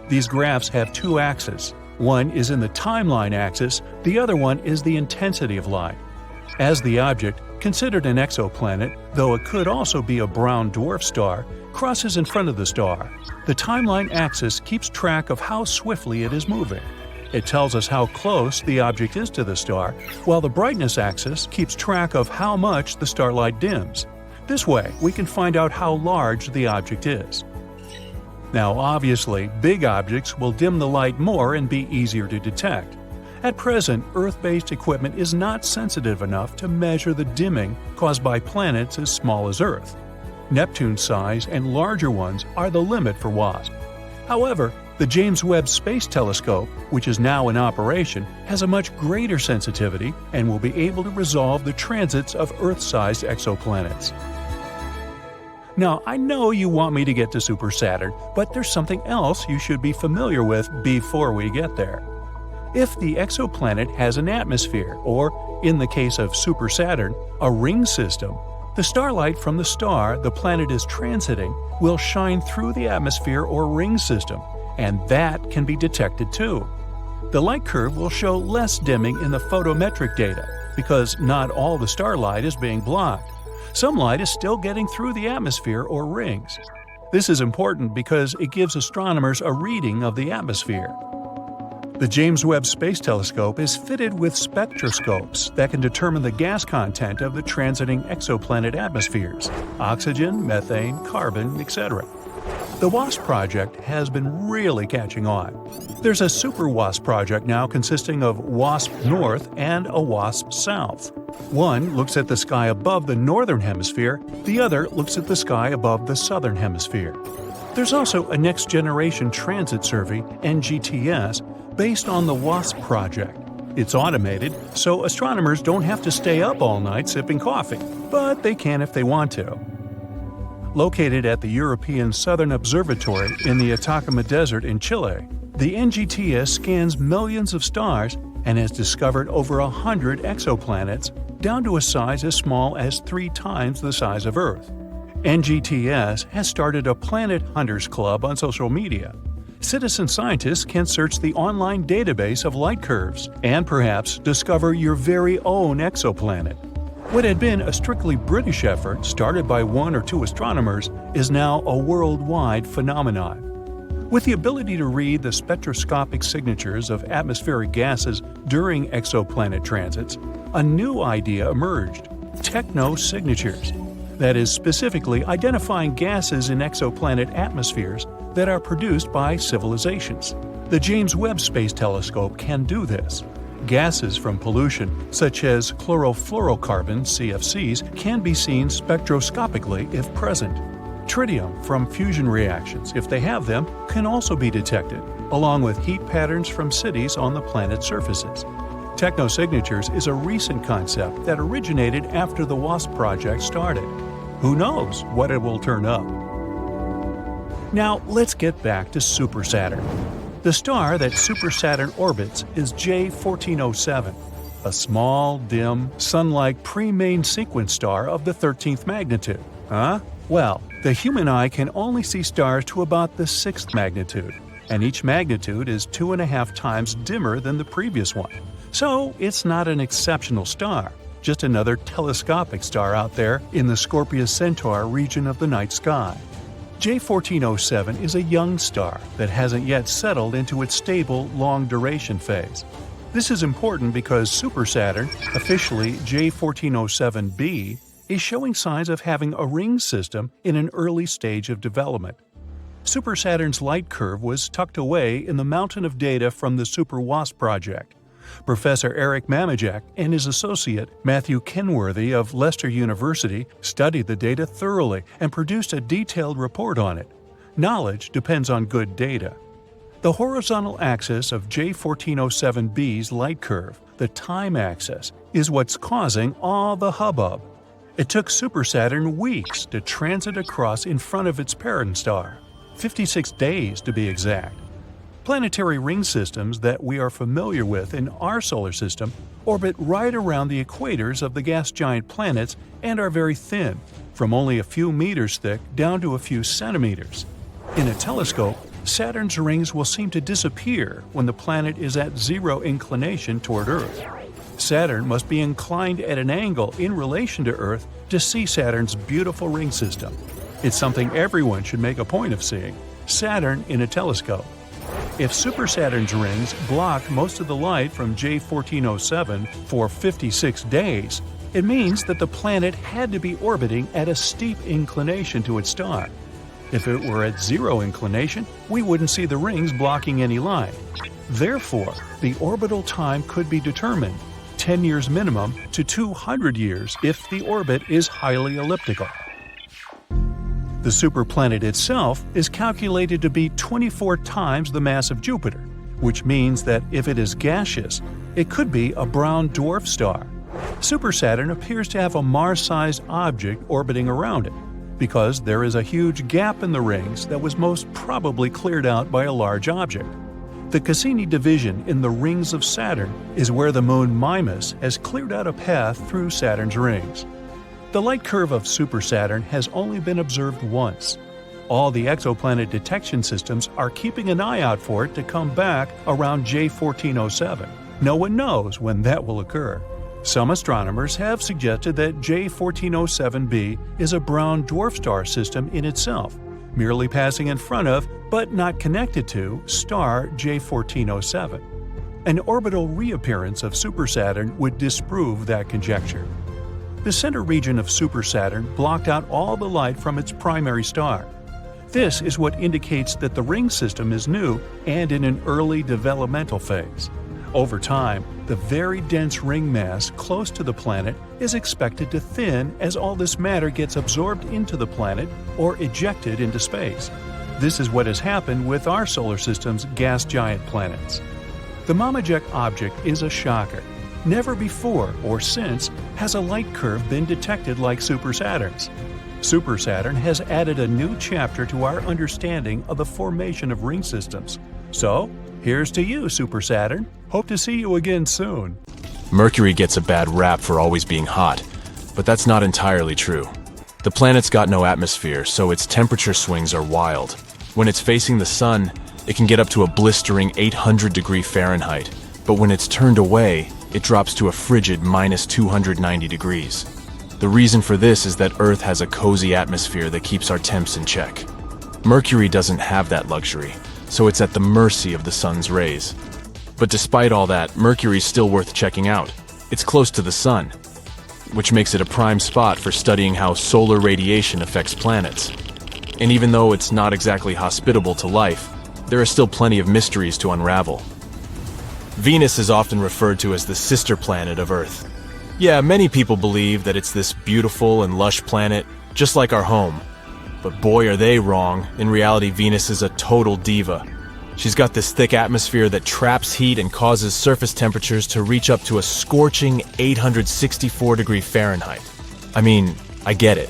These graphs have two axes. One is in the timeline axis, the other one is the intensity of light. As the object, considered an exoplanet, though it could also be a brown dwarf star, crosses in front of the star, the timeline axis keeps track of how swiftly it is moving. It tells us how close the object is to the star, while the brightness axis keeps track of how much the starlight dims. This way, we can find out how large the object is. Now, obviously, big objects will dim the light more and be easier to detect. At present, Earth-based equipment is not sensitive enough to measure the dimming caused by planets as small as Earth. Neptune's size and larger ones are the limit for WASP. However, the James Webb Space Telescope, which is now in operation, has a much greater sensitivity and will be able to resolve the transits of Earth-sized exoplanets. Now, I know you want me to get to Super Saturn, but there's something else you should be familiar with before we get there. If the exoplanet has an atmosphere, or, in the case of Super Saturn, a ring system, the starlight from the star the planet is transiting will shine through the atmosphere or ring system, and that can be detected too. The light curve will show less dimming in the photometric data, because not all the starlight is being blocked. Some light is still getting through the atmosphere or rings. This is important because it gives astronomers a reading of the atmosphere. The James Webb Space Telescope is fitted with spectroscopes that can determine the gas content of the transiting exoplanet atmospheres: oxygen, methane, carbon, etc. The WASP project has been really catching on. There's a Super WASP project now consisting of WASP North and a WASP South. One looks at the sky above the northern hemisphere, the other looks at the sky above the southern hemisphere. There's also a Next Generation Transit Survey, NGTS, based on the WASP project. It's automated, so astronomers don't have to stay up all night sipping coffee, but they can if they want to. Located at the European Southern Observatory in the Atacama Desert in Chile, the NGTS scans millions of stars and has discovered over 100 exoplanets, down to a size as small as 3 times the size of Earth. NGTS has started a Planet Hunters Club on social media. Citizen scientists can search the online database of light curves and perhaps discover your very own exoplanet. What had been a strictly British effort started by 1 or 2 astronomers is now a worldwide phenomenon. With the ability to read the spectroscopic signatures of atmospheric gases during exoplanet transits, a new idea emerged: technosignatures. That is, specifically identifying gases in exoplanet atmospheres that are produced by civilizations. The James Webb Space Telescope can do this. Gases from pollution, such as chlorofluorocarbons (CFCs), can be seen spectroscopically if present. Tritium from fusion reactions, if they have them, can also be detected, along with heat patterns from cities on the planet's surfaces. Technosignatures is a recent concept that originated after the WASP project started. Who knows what it will turn up? Now, let's get back to Super Saturn. The star that Super Saturn orbits is J1407, a small, dim, sun-like pre-main sequence star of the 13th magnitude. Huh? Well, the human eye can only see stars to about the 6th magnitude, and each magnitude is 2.5 times dimmer than the previous one. So it's not an exceptional star, just another telescopic star out there in the Scorpius Centaur region of the night sky. J1407 is a young star that hasn't yet settled into its stable, long-duration phase. This is important because Super Saturn, officially J1407b, is showing signs of having a ring system in an early stage of development. Super Saturn's light curve was tucked away in the mountain of data from the Super WASP project. Professor Eric Mamajek and his associate Matthew Kenworthy of Leicester University studied the data thoroughly and produced a detailed report on it. Knowledge depends on good data. The horizontal axis of J1407b's light curve, the time axis, is what's causing all the hubbub. It took Super Saturn weeks to transit across in front of its parent star, 56 days to be exact. Planetary ring systems that we are familiar with in our solar system orbit right around the equators of the gas giant planets and are very thin, from only a few meters thick down to a few centimeters. In a telescope, Saturn's rings will seem to disappear when the planet is at zero inclination toward Earth. Saturn must be inclined at an angle in relation to Earth to see Saturn's beautiful ring system. It's something everyone should make a point of seeing: Saturn in a telescope. If Super Saturn's rings block most of the light from J1407 for 56 days, it means that the planet had to be orbiting at a steep inclination to its star. If it were at zero inclination, we wouldn't see the rings blocking any light. Therefore, the orbital time could be determined, 10 years minimum to 200 years if the orbit is highly elliptical. The superplanet itself is calculated to be 24 times the mass of Jupiter, which means that if it is gaseous, it could be a brown dwarf star. Super Saturn appears to have a Mars-sized object orbiting around it, because there is a huge gap in the rings that was most probably cleared out by a large object. The Cassini division in the rings of Saturn is where the moon Mimas has cleared out a path through Saturn's rings. The light curve of Super Saturn has only been observed once. All the exoplanet detection systems are keeping an eye out for it to come back around J1407. No one knows when that will occur. Some astronomers have suggested that J1407b is a brown dwarf star system in itself, merely passing in front of, but not connected to, star J1407. An orbital reappearance of Super Saturn would disprove that conjecture. The center region of Super Saturn blocked out all the light from its primary star. This is what indicates that the ring system is new and in an early developmental phase. Over time, the very dense ring mass close to the planet is expected to thin as all this matter gets absorbed into the planet or ejected into space. This is what has happened with our solar system's gas giant planets. The Mamajek object is a shocker. Never before or since has a light curve been detected like Super Saturn's. Super Saturn has added a new chapter to our understanding of the formation of ring systems. So, here's to you, Super Saturn. Hope to see you again soon. Mercury gets a bad rap for always being hot, but that's not entirely true. The planet's got no atmosphere, so its temperature swings are wild. When it's facing the sun, it can get up to a blistering 800 degree Fahrenheit, but when it's turned away, it drops to a frigid minus 290 degrees. The reason for this is that Earth has a cozy atmosphere that keeps our temps in check. Mercury doesn't have that luxury, so it's at the mercy of the sun's rays. But despite all that, Mercury's still worth checking out. It's close to the sun, which makes it a prime spot for studying how solar radiation affects planets. And even though it's not exactly hospitable to life, there are still plenty of mysteries to unravel. Venus is often referred to as the sister planet of Earth. Yeah, many people believe that it's this beautiful and lush planet, just like our home. But boy are they wrong. In reality, Venus is a total diva. She's got this thick atmosphere that traps heat and causes surface temperatures to reach up to a scorching 864 degree Fahrenheit. I mean, I get it.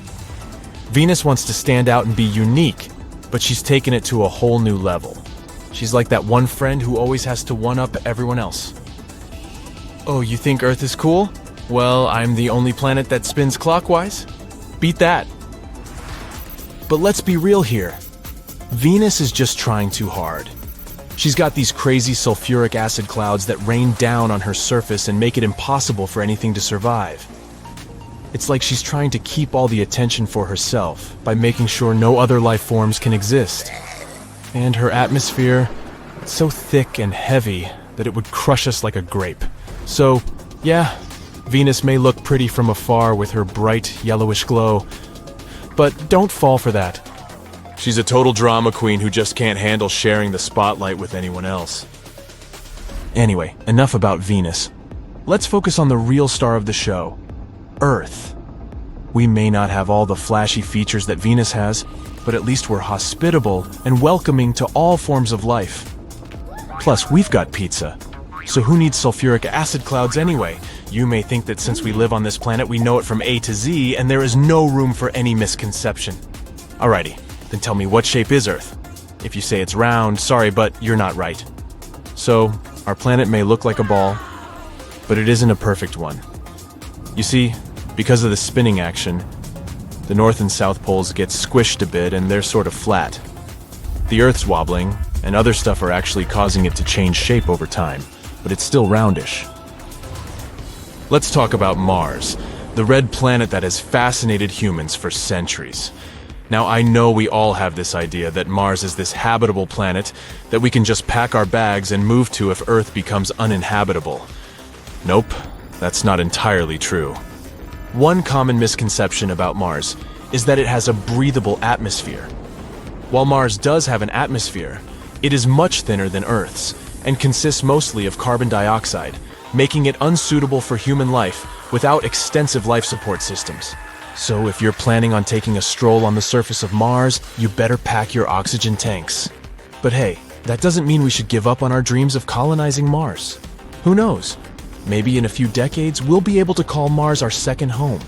Venus wants to stand out and be unique, but she's taken it to a whole new level. She's like that one friend who always has to one-up everyone else. Oh, you think Earth is cool? Well, I'm the only planet that spins clockwise? Beat that. But let's be real here. Venus is just trying too hard. She's got these crazy sulfuric acid clouds that rain down on her surface and make it impossible for anything to survive. It's like she's trying to keep all the attention for herself by making sure no other life forms can exist. And her atmosphere, it's so thick and heavy that it would crush us like a grape. So, yeah, Venus may look pretty from afar with her bright yellowish glow, but don't fall for that. She's a total drama queen who just can't handle sharing the spotlight with anyone else. Anyway, enough about Venus. Let's focus on the real star of the show, Earth. We may not have all the flashy features that Venus has, but at least we're hospitable and welcoming to all forms of life. Plus, we've got pizza. So who needs sulfuric acid clouds anyway? You may think that since we live on this planet, we know it from A to Z, and there is no room for any misconception. Alrighty, then tell me, what shape is Earth? If you say it's round, sorry, but you're not right. So, our planet may look like a ball, but it isn't a perfect one. You see, because of the spinning action, the north and south poles get squished a bit and they're sort of flat. The Earth's wobbling, and other stuff are actually causing it to change shape over time, but it's still roundish. Let's talk about Mars, the red planet that has fascinated humans for centuries. Now, I know we all have this idea that Mars is this habitable planet that we can just pack our bags and move to if Earth becomes uninhabitable. Nope, that's not entirely true. One common misconception about Mars is that it has a breathable atmosphere. While Mars does have an atmosphere, it is much thinner than Earth's and consists mostly of carbon dioxide, making it unsuitable for human life without extensive life support systems. So if you're planning on taking a stroll on the surface of Mars, you better pack your oxygen tanks. But hey, that doesn't mean we should give up on our dreams of colonizing Mars. Who knows? Maybe in a few decades, we'll be able to call Mars our second home.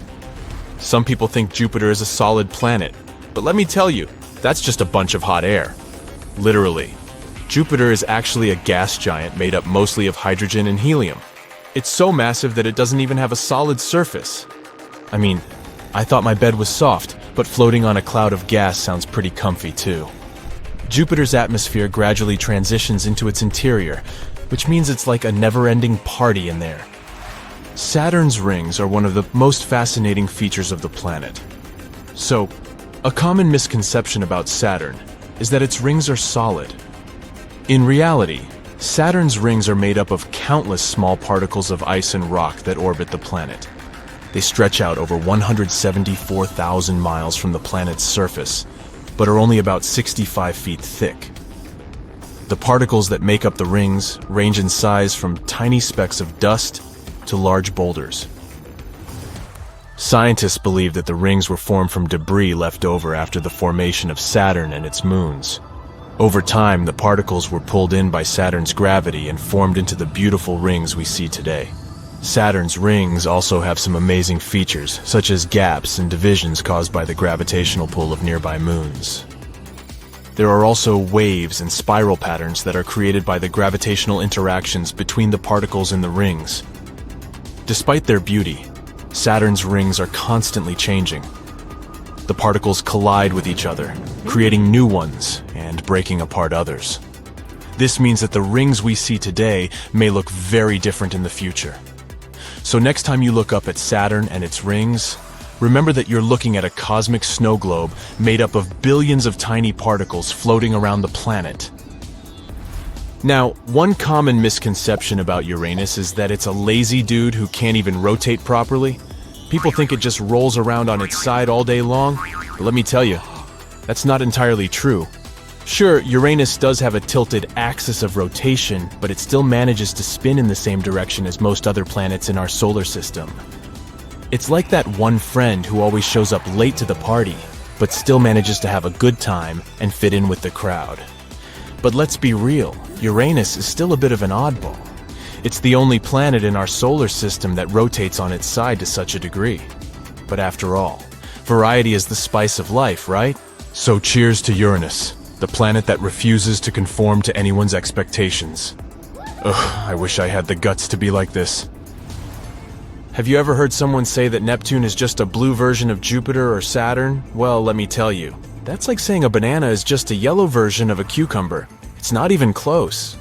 Some people think Jupiter is a solid planet, but let me tell you, that's just a bunch of hot air. Literally. Jupiter is actually a gas giant made up mostly of hydrogen and helium. It's so massive that it doesn't even have a solid surface. I mean, I thought my bed was soft, but floating on a cloud of gas sounds pretty comfy too. Jupiter's atmosphere gradually transitions into its interior, which means it's like a never-ending party in there. Saturn's rings are one of the most fascinating features of the planet. So, a common misconception about Saturn is that its rings are solid. In reality, Saturn's rings are made up of countless small particles of ice and rock that orbit the planet. They stretch out over 174,000 miles from the planet's surface, but are only about 65 feet thick. The particles that make up the rings range in size from tiny specks of dust to large boulders. Scientists believe that the rings were formed from debris left over after the formation of Saturn and its moons. Over time, the particles were pulled in by Saturn's gravity and formed into the beautiful rings we see today. Saturn's rings also have some amazing features, such as gaps and divisions caused by the gravitational pull of nearby moons. There are also waves and spiral patterns that are created by the gravitational interactions between the particles in the rings. Despite their beauty, Saturn's rings are constantly changing. The particles collide with each other, creating new ones and breaking apart others. This means that the rings we see today may look very different in the future. So next time you look up at Saturn and its rings, remember that you're looking at a cosmic snow globe made up of billions of tiny particles floating around the planet. Now, one common misconception about Uranus is that it's a lazy dude who can't even rotate properly. People think it just rolls around on its side all day long, but let me tell you, that's not entirely true. Sure, Uranus does have a tilted axis of rotation, but it still manages to spin in the same direction as most other planets in our solar system. It's like that one friend who always shows up late to the party, but still manages to have a good time and fit in with the crowd. But let's be real, Uranus is still a bit of an oddball. It's the only planet in our solar system that rotates on its side to such a degree. But after all, variety is the spice of life, right? So cheers to Uranus, the planet that refuses to conform to anyone's expectations. Ugh, I wish I had the guts to be like this. Have you ever heard someone say that Neptune is just a blue version of Jupiter or Saturn? Well, let me tell you, that's like saying a banana is just a yellow version of a cucumber. It's not even close.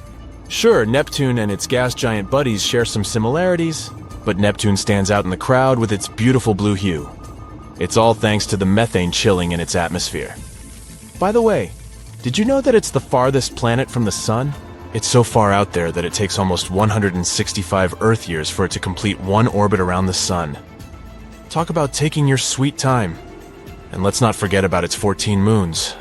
Sure, Neptune and its gas giant buddies share some similarities, but Neptune stands out in the crowd with its beautiful blue hue. It's all thanks to the methane chilling in its atmosphere. By the way, did you know that it's the farthest planet from the Sun? It's so far out there that it takes almost 165 Earth years for it to complete one orbit around the Sun. Talk about taking your sweet time. And let's not forget about its 14 moons.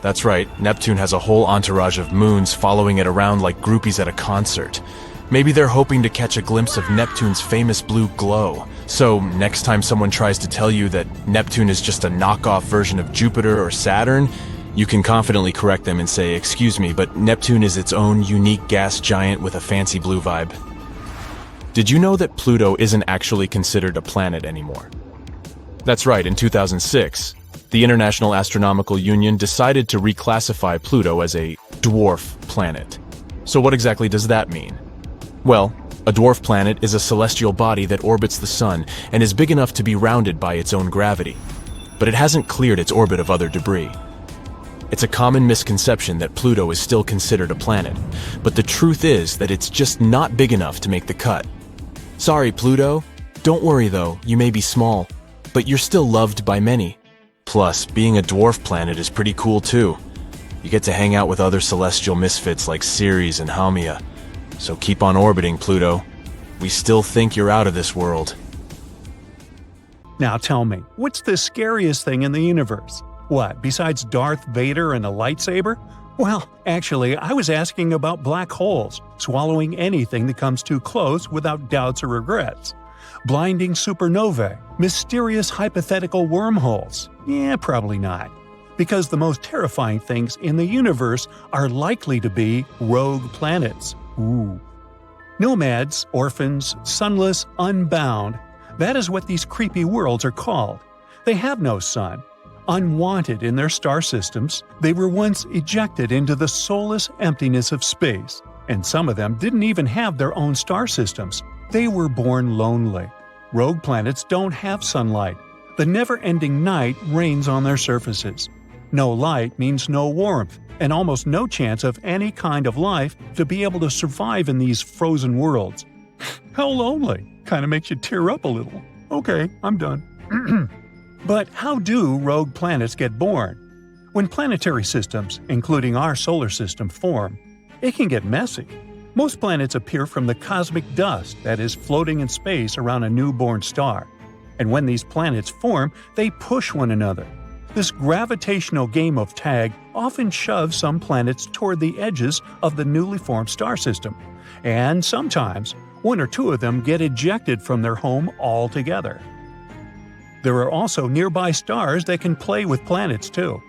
That's right, Neptune has a whole entourage of moons following it around like groupies at a concert. Maybe they're hoping to catch a glimpse of Neptune's famous blue glow. So, next time someone tries to tell you that Neptune is just a knockoff version of Jupiter or Saturn, you can confidently correct them and say, "Excuse me, but Neptune is its own unique gas giant with a fancy blue vibe." Did you know that Pluto isn't actually considered a planet anymore? That's right, in 2006, the International Astronomical Union decided to reclassify Pluto as a dwarf planet. So what exactly does that mean? Well, a dwarf planet is a celestial body that orbits the Sun and is big enough to be rounded by its own gravity. But it hasn't cleared its orbit of other debris. It's a common misconception that Pluto is still considered a planet, but the truth is that it's just not big enough to make the cut. Sorry, Pluto. Don't worry though, you may be small, but you're still loved by many. Plus, being a dwarf planet is pretty cool too. You get to hang out with other celestial misfits like Ceres and Haumea. So keep on orbiting, Pluto. We still think you're out of this world. Now tell me, what's the scariest thing in the universe? What, besides Darth Vader and a lightsaber? Well, actually, I was asking about black holes, swallowing anything that comes too close without doubts or regrets. Blinding supernovae, mysterious hypothetical wormholes. Yeah, probably not. Because the most terrifying things in the universe are likely to be rogue planets. Ooh. Nomads, orphans, sunless, unbound. That is what these creepy worlds are called. They have no sun. Unwanted in their star systems, they were once ejected into the soulless emptiness of space. And some of them didn't even have their own star systems. They were born lonely. Rogue planets don't have sunlight. The never-ending night reigns on their surfaces. No light means no warmth, and almost no chance of any kind of life to be able to survive in these frozen worlds. How lonely. Kinda makes you tear up a little. Okay, I'm done. But how do rogue planets get born? When planetary systems, including our solar system, form, it can get messy. Most planets appear from the cosmic dust that is floating in space around a newborn star. And when these planets form, they push one another. This gravitational game of tag often shoves some planets toward the edges of the newly formed star system. And sometimes, one or two of them get ejected from their home altogether. There are also nearby stars that can play with planets too.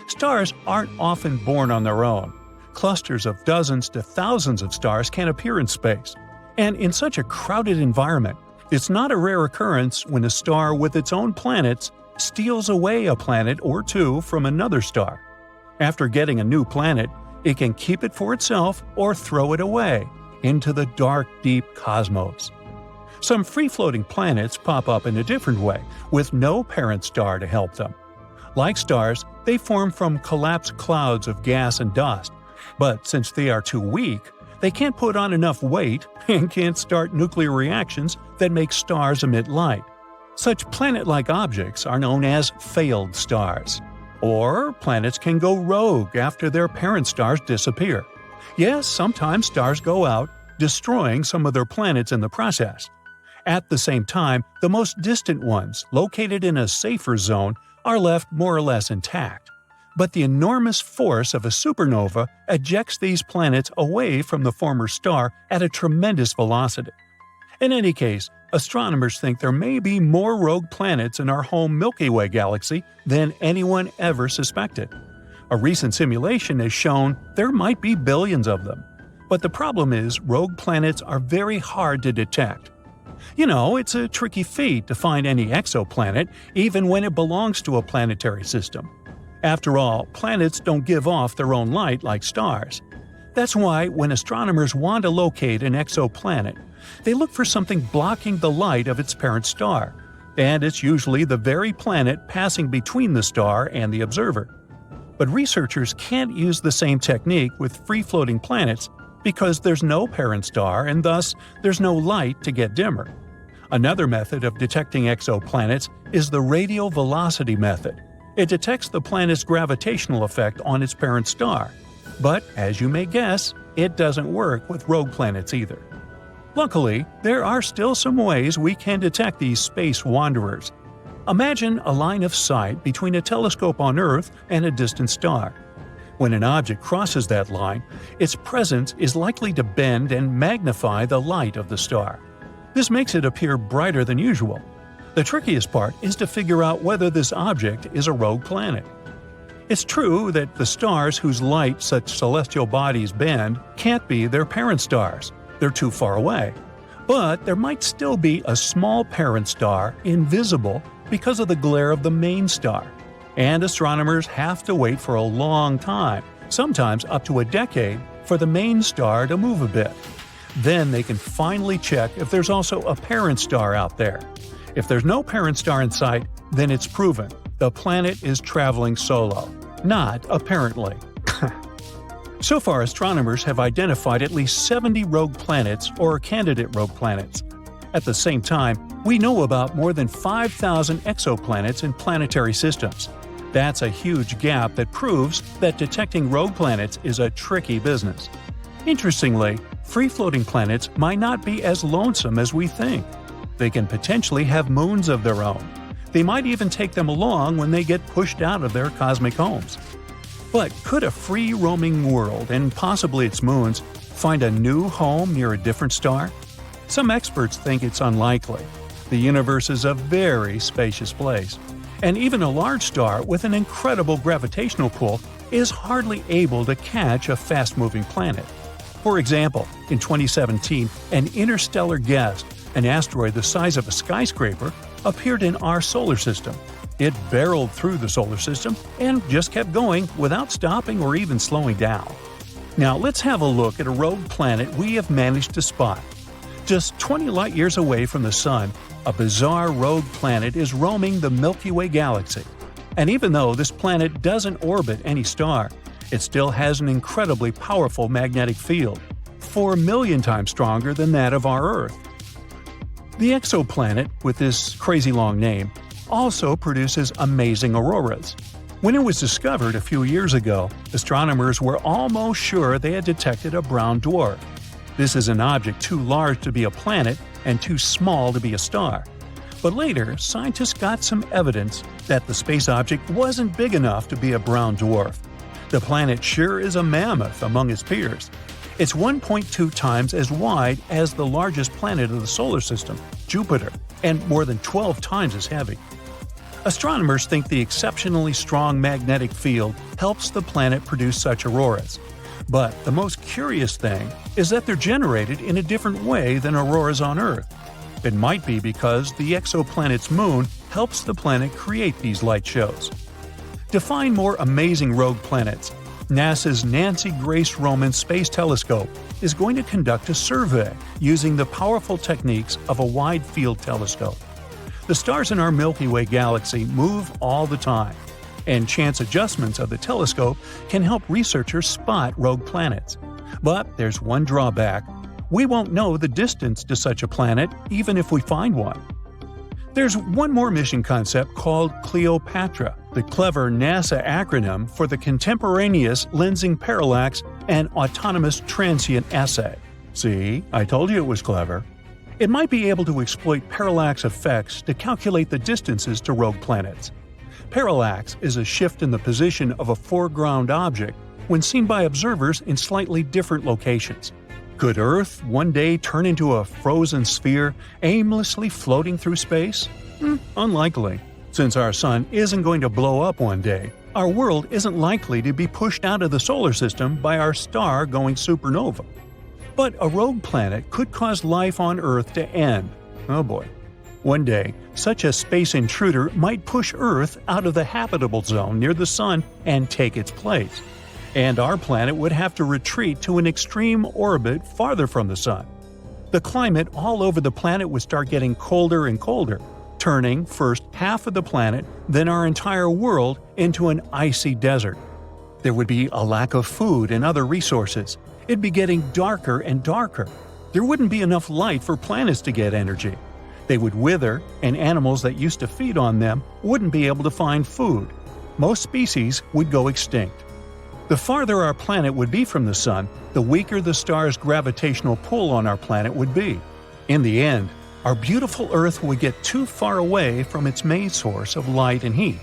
Stars aren't often born on their own. Clusters of dozens to thousands of stars can appear in space. And in such a crowded environment, it's not a rare occurrence when a star with its own planets steals away a planet or two from another star. After getting a new planet, it can keep it for itself or throw it away into the dark, deep cosmos. Some free-floating planets pop up in a different way, with no parent star to help them. Like stars, they form from collapsed clouds of gas and dust. But since they are too weak, they can't put on enough weight and can't start nuclear reactions that make stars emit light. Such planet-like objects are known as failed stars. Or planets can go rogue after their parent stars disappear. Yes, sometimes stars go out, destroying some of their planets in the process. At the same time, the most distant ones, located in a safer zone, are left more or less intact. But the enormous force of a supernova ejects these planets away from the former star at a tremendous velocity. In any case, astronomers think there may be more rogue planets in our home Milky Way galaxy than anyone ever suspected. A recent simulation has shown there might be billions of them. But the problem is rogue planets are very hard to detect. You know, it's a tricky feat to find any exoplanet, even when it belongs to a planetary system. After all, planets don't give off their own light like stars. That's why when astronomers want to locate an exoplanet, they look for something blocking the light of its parent star, and it's usually the very planet passing between the star and the observer. But researchers can't use the same technique with free-floating planets because there's no parent star and thus there's no light to get dimmer. Another method of detecting exoplanets is the radial velocity method. It detects the planet's gravitational effect on its parent star. But, as you may guess, it doesn't work with rogue planets either. Luckily, there are still some ways we can detect these space wanderers. Imagine a line of sight between a telescope on Earth and a distant star. When an object crosses that line, its presence is likely to bend and magnify the light of the star. This makes it appear brighter than usual. The trickiest part is to figure out whether this object is a rogue planet. It's true that the stars whose light such celestial bodies bend can't be their parent stars. They're too far away. But there might still be a small parent star invisible because of the glare of the main star. And astronomers have to wait for a long time, sometimes up to a decade, for the main star to move a bit. Then they can finally check if there's also a parent star out there. If there's no parent star in sight, then it's proven. The planet is traveling solo. Not apparently. So far, astronomers have identified at least 70 rogue planets or candidate rogue planets. At the same time, we know about more than 5,000 exoplanets in planetary systems. That's a huge gap that proves that detecting rogue planets is a tricky business. Interestingly, free-floating planets might not be as lonesome as we think. They can potentially have moons of their own. They might even take them along when they get pushed out of their cosmic homes. But could a free-roaming world, and possibly its moons, find a new home near a different star? Some experts think it's unlikely. The universe is a very spacious place, and even a large star with an incredible gravitational pull is hardly able to catch a fast-moving planet. For example, in 2017, an interstellar guest, an asteroid the size of a skyscraper, appeared in our solar system. It barreled through the solar system and just kept going without stopping or even slowing down. Now let's have a look at a rogue planet we have managed to spot. Just 20 light-years away from the Sun, a bizarre rogue planet is roaming the Milky Way galaxy. And even though this planet doesn't orbit any star, it still has an incredibly powerful magnetic field, 4 million times stronger than that of our Earth. The exoplanet, with this crazy long name, also produces amazing auroras. When it was discovered a few years ago, astronomers were almost sure they had detected a brown dwarf. This is an object too large to be a planet and too small to be a star. But later, scientists got some evidence that the space object wasn't big enough to be a brown dwarf. The planet sure is a mammoth among its peers. It's 1.2 times as wide as the largest planet of the solar system, Jupiter, and more than 12 times as heavy. Astronomers think the exceptionally strong magnetic field helps the planet produce such auroras. But the most curious thing is that they're generated in a different way than auroras on Earth. It might be because the exoplanet's moon helps the planet create these light shows. To find more amazing rogue planets, NASA's Nancy Grace Roman Space Telescope is going to conduct a survey using the powerful techniques of a wide-field telescope. The stars in our Milky Way galaxy move all the time, and chance adjustments of the telescope can help researchers spot rogue planets. But there's one drawback. We won't know the distance to such a planet even if we find one. There's one more mission concept called Cleopatra, the clever NASA acronym for the Contemporaneous Lensing Parallax and Autonomous Transient Assay. See, I told you it was clever. It might be able to exploit parallax effects to calculate the distances to rogue planets. Parallax is a shift in the position of a foreground object when seen by observers in slightly different locations. Could Earth one day turn into a frozen sphere aimlessly floating through space? Unlikely. Since our Sun isn't going to blow up one day, our world isn't likely to be pushed out of the solar system by our star going supernova. But a rogue planet could cause life on Earth to end. Oh boy. One day, such a space intruder might push Earth out of the habitable zone near the Sun and take its place. And our planet would have to retreat to an extreme orbit farther from the Sun. The climate all over the planet would start getting colder and colder, turning first half of the planet, then our entire world into an icy desert. There would be a lack of food and other resources. It'd be getting darker and darker. There wouldn't be enough light for planets to get energy. They would wither, and animals that used to feed on them wouldn't be able to find food. Most species would go extinct. The farther our planet would be from the Sun, the weaker the star's gravitational pull on our planet would be. In the end, our beautiful Earth would get too far away from its main source of light and heat.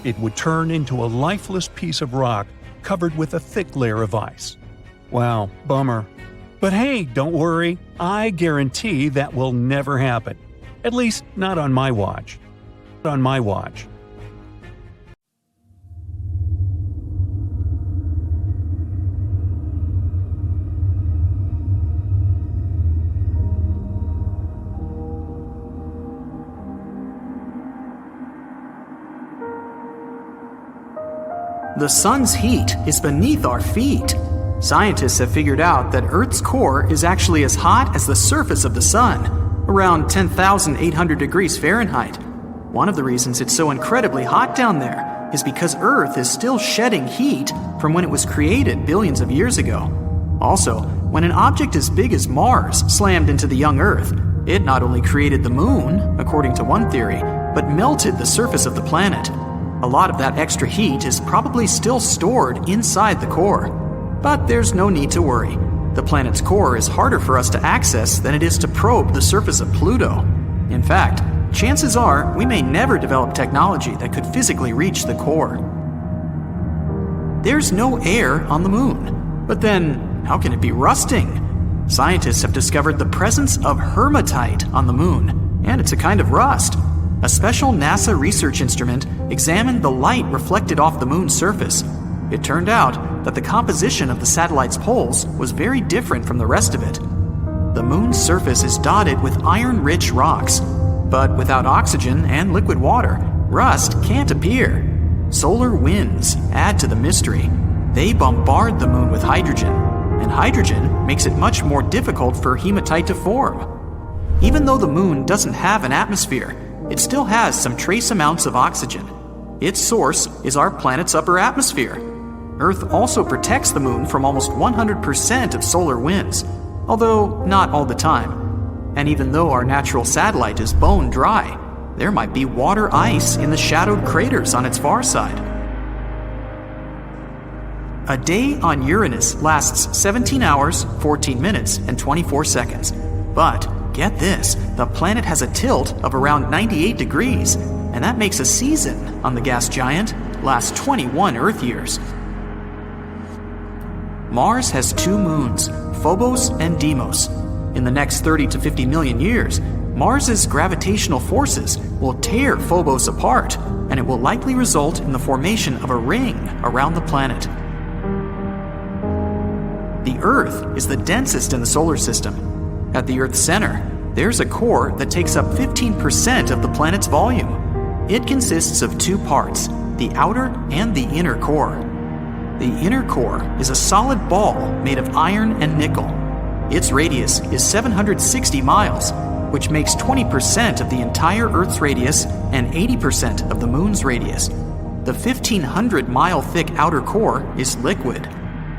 It would turn into a lifeless piece of rock covered with a thick layer of ice. Wow, bummer. But hey, don't worry, I guarantee that will never happen. At least, not on my watch. On my watch. The sun's heat is beneath our feet. Scientists have figured out that Earth's core is actually as hot as the surface of the sun, around 10,800 degrees Fahrenheit. One of the reasons it's so incredibly hot down there is because Earth is still shedding heat from when it was created billions of years ago. Also, when an object as big as Mars slammed into the young Earth, it not only created the moon, according to one theory, but melted the surface of the planet. A lot of that extra heat is probably still stored inside the core. But there's no need to worry. The planet's core is harder for us to access than it is to probe the surface of Pluto. In fact, chances are we may never develop technology that could physically reach the core. There's no air on the moon. But then, how can it be rusting? Scientists have discovered the presence of hematite on the moon, and it's a kind of rust. A special NASA research instrument examined the light reflected off the moon's surface. It turned out that the composition of the satellite's poles was very different from the rest of it. The moon's surface is dotted with iron-rich rocks, but without oxygen and liquid water, rust can't appear. Solar winds add to the mystery. They bombard the moon with hydrogen, and hydrogen makes it much more difficult for hematite to form. Even though the moon doesn't have an atmosphere, it still has some trace amounts of oxygen. Its source is our planet's upper atmosphere. Earth also protects the moon from almost 100% of solar winds, although not all the time. And even though our natural satellite is bone dry, there might be water ice in the shadowed craters on its far side. A day on Uranus lasts 17 hours, 14 minutes, and 24 seconds. But get this, the planet has a tilt of around 98 degrees, and that makes a season on the gas giant last 21 Earth years. Mars has two moons, Phobos and Deimos. In the next 30 to 50 million years, Mars's gravitational forces will tear Phobos apart, and it will likely result in the formation of a ring around the planet. The Earth is the densest in the solar system. At the Earth's center, there's a core that takes up 15% of the planet's volume. It consists of two parts, the outer and the inner core. The inner core is a solid ball made of iron and nickel. Its radius is 760 miles, which makes 20% of the entire Earth's radius and 80% of the Moon's radius. The 1,500-mile thick outer core is liquid.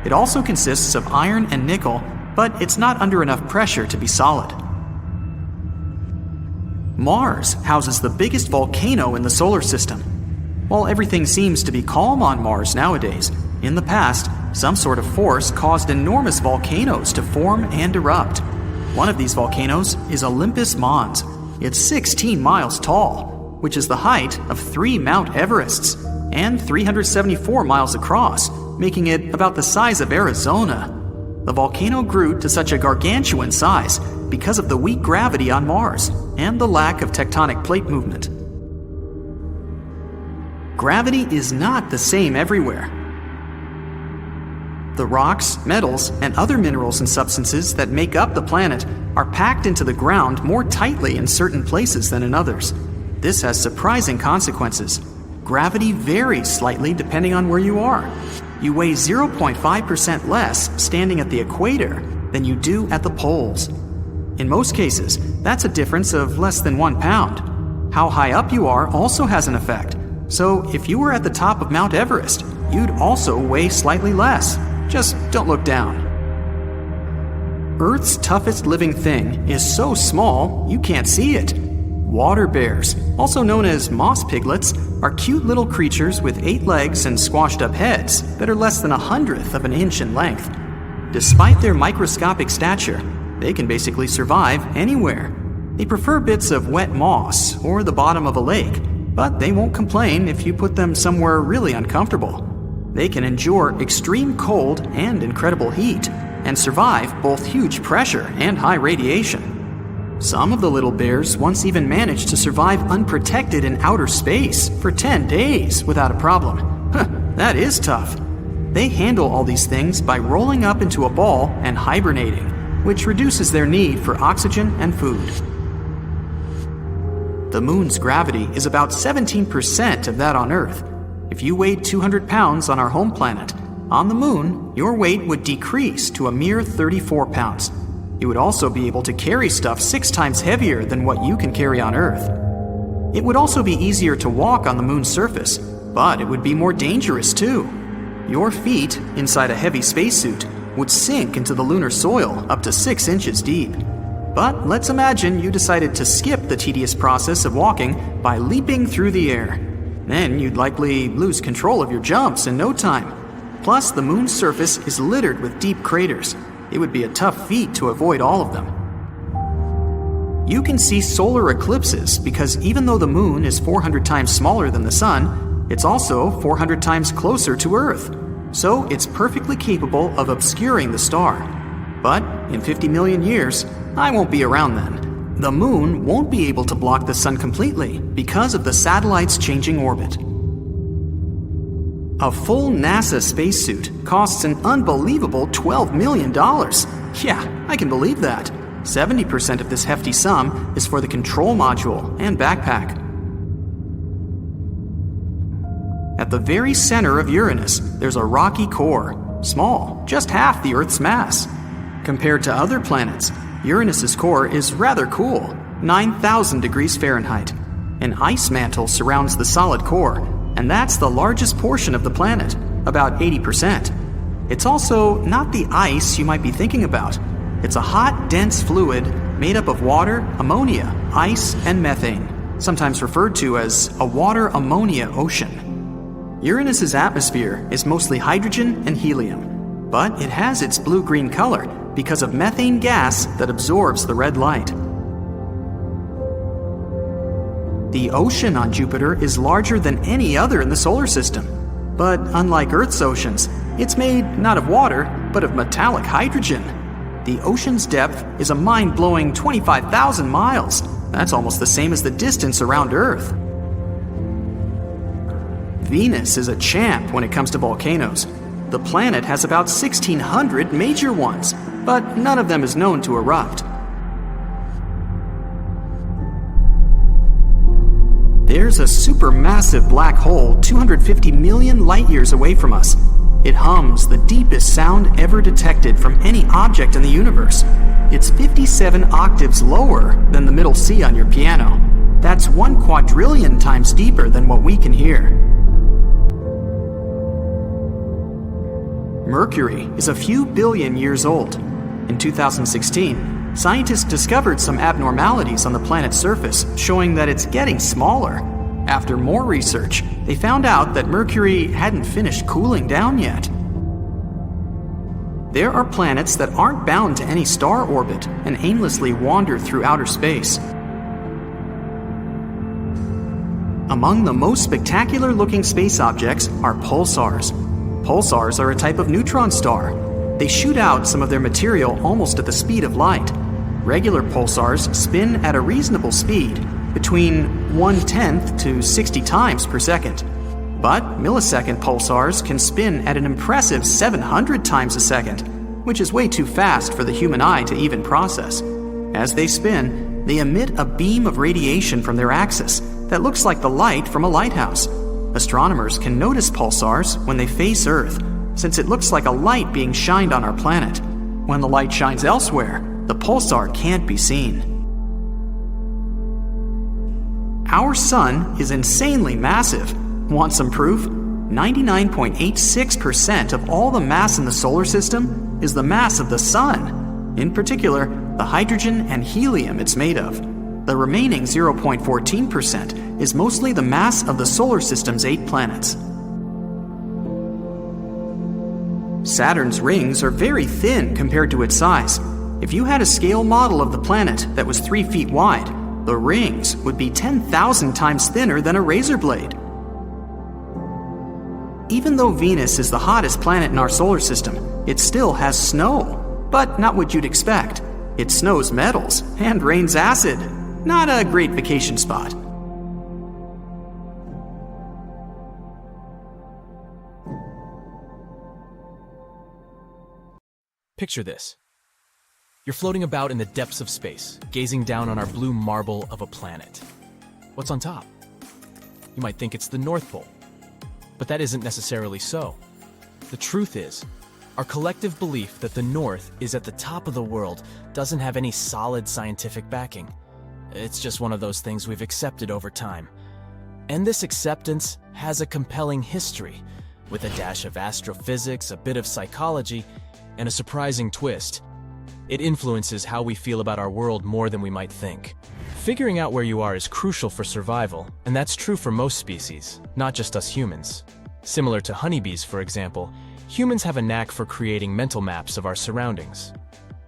It also consists of iron and nickel, but it's not under enough pressure to be solid. Mars houses the biggest volcano in the solar system. While everything seems to be calm on Mars nowadays, in the past, some sort of force caused enormous volcanoes to form and erupt. One of these volcanoes is Olympus Mons. It's 16 miles tall, which is the height of 3 Mount Everests, and 374 miles across, making it about the size of Arizona. The volcano grew to such a gargantuan size because of the weak gravity on Mars and the lack of tectonic plate movement. Gravity is not the same everywhere. The rocks, metals, and other minerals and substances that make up the planet are packed into the ground more tightly in certain places than in others. This has surprising consequences. Gravity varies slightly depending on where you are. You weigh 0.5% less standing at the equator than you do at the poles. In most cases, that's a difference of less than 1 pound. How high up you are also has an effect. So if you were at the top of Mount Everest, you'd also weigh slightly less. Just don't look down. Earth's toughest living thing is so small you can't see it. Water bears, also known as moss piglets, are cute little creatures with 8 legs and squashed up heads that are less than 1/100th of an inch in length. Despite their microscopic stature, they can basically survive anywhere. They prefer bits of wet moss or the bottom of a lake, but they won't complain if you put them somewhere really uncomfortable. They can endure extreme cold and incredible heat, and survive both huge pressure and high radiation. Some of the little bears once even managed to survive unprotected in outer space for 10 days without a problem. That is tough. They handle all these things by rolling up into a ball and hibernating, which reduces their need for oxygen and food. The moon's gravity is about 17% of that on Earth. If you weighed 200 pounds on our home planet, on the moon, your weight would decrease to a mere 34 pounds. You would also be able to carry stuff 6 times heavier than what you can carry on Earth. It would also be easier to walk on the moon's surface, but it would be more dangerous too. Your feet, inside a heavy spacesuit, would sink into the lunar soil up to 6 inches deep. But let's imagine you decided to skip the tedious process of walking by leaping through the air. Then you'd likely lose control of your jumps in no time. Plus, the moon's surface is littered with deep craters. It would be a tough feat to avoid all of them. You can see solar eclipses because even though the moon is 400 times smaller than the sun, it's also 400 times closer to Earth. So it's perfectly capable of obscuring the star. But in 50 million years, I won't be around then. The moon won't be able to block the sun completely because of the satellite's changing orbit. A full NASA spacesuit costs an unbelievable $12 million. Yeah, I can believe that. 70% of this hefty sum is for the control module and backpack. At the very center of Uranus, there's a rocky core, small, just half the Earth's mass. Compared to other planets, Uranus's core is rather cool, 9,000 degrees Fahrenheit. An ice mantle surrounds the solid core, and that's the largest portion of the planet, about 80%. It's also not the ice you might be thinking about. It's a hot, dense fluid made up of water, ammonia, ice, and methane, sometimes referred to as a water-ammonia ocean. Uranus's atmosphere is mostly hydrogen and helium, but it has its blue-green color because of methane gas that absorbs the red light. The ocean on Jupiter is larger than any other in the solar system. But unlike Earth's oceans, it's made not of water, but of metallic hydrogen. The ocean's depth is a mind-blowing 25,000 miles. That's almost the same as the distance around Earth. Venus is a champ when it comes to volcanoes. The planet has about 1,600 major ones, but none of them is known to erupt. There's a supermassive black hole 250 million light-years away from us. It hums the deepest sound ever detected from any object in the universe. It's 57 octaves lower than the middle C on your piano. That's 1 quadrillion times deeper than what we can hear. Mercury is a few billion years old. In 2016, scientists discovered some abnormalities on the planet's surface, showing that it's getting smaller. After more research, they found out that Mercury hadn't finished cooling down yet. There are planets that aren't bound to any star orbit and aimlessly wander through outer space. Among the most spectacular-looking space objects are pulsars. Pulsars are a type of neutron star. They shoot out some of their material almost at the speed of light. Regular pulsars spin at a reasonable speed, between 1/10 to 60 times per second. But millisecond pulsars can spin at an impressive 700 times a second, which is way too fast for the human eye to even process. As they spin, they emit a beam of radiation from their axis that looks like the light from a lighthouse. Astronomers can notice pulsars when they face Earth, since it looks like a light being shined on our planet. When the light shines elsewhere, the pulsar can't be seen. Our sun is insanely massive. Want some proof? 99.86% of all the mass in the solar system is the mass of the sun. In particular, the hydrogen and helium it's made of. The remaining 0.14% is mostly the mass of the solar system's 8 planets. Saturn's rings are very thin compared to its size. If you had a scale model of the planet that was 3 feet wide, the rings would be 10,000 times thinner than a razor blade. even though Venus is the hottest planet in our solar system, it still has snow. But not what you'd expect. It snows metals and rains acid. Not a great vacation spot. Picture this. You're floating about in the depths of space, gazing down on our blue marble of a planet. What's on top? You might think it's the North Pole. But that isn't necessarily so. The truth is, our collective belief that the North is at the top of the world doesn't have any solid scientific backing. It's just one of those things we've accepted over time. And this acceptance has a compelling history, with a dash of astrophysics, a bit of psychology, and a surprising twist. It influences how we feel about our world more than we might think. Figuring out where you are is crucial for survival, and that's true for most species, not just us humans. Similar to honeybees, for example, humans have a knack for creating mental maps of our surroundings.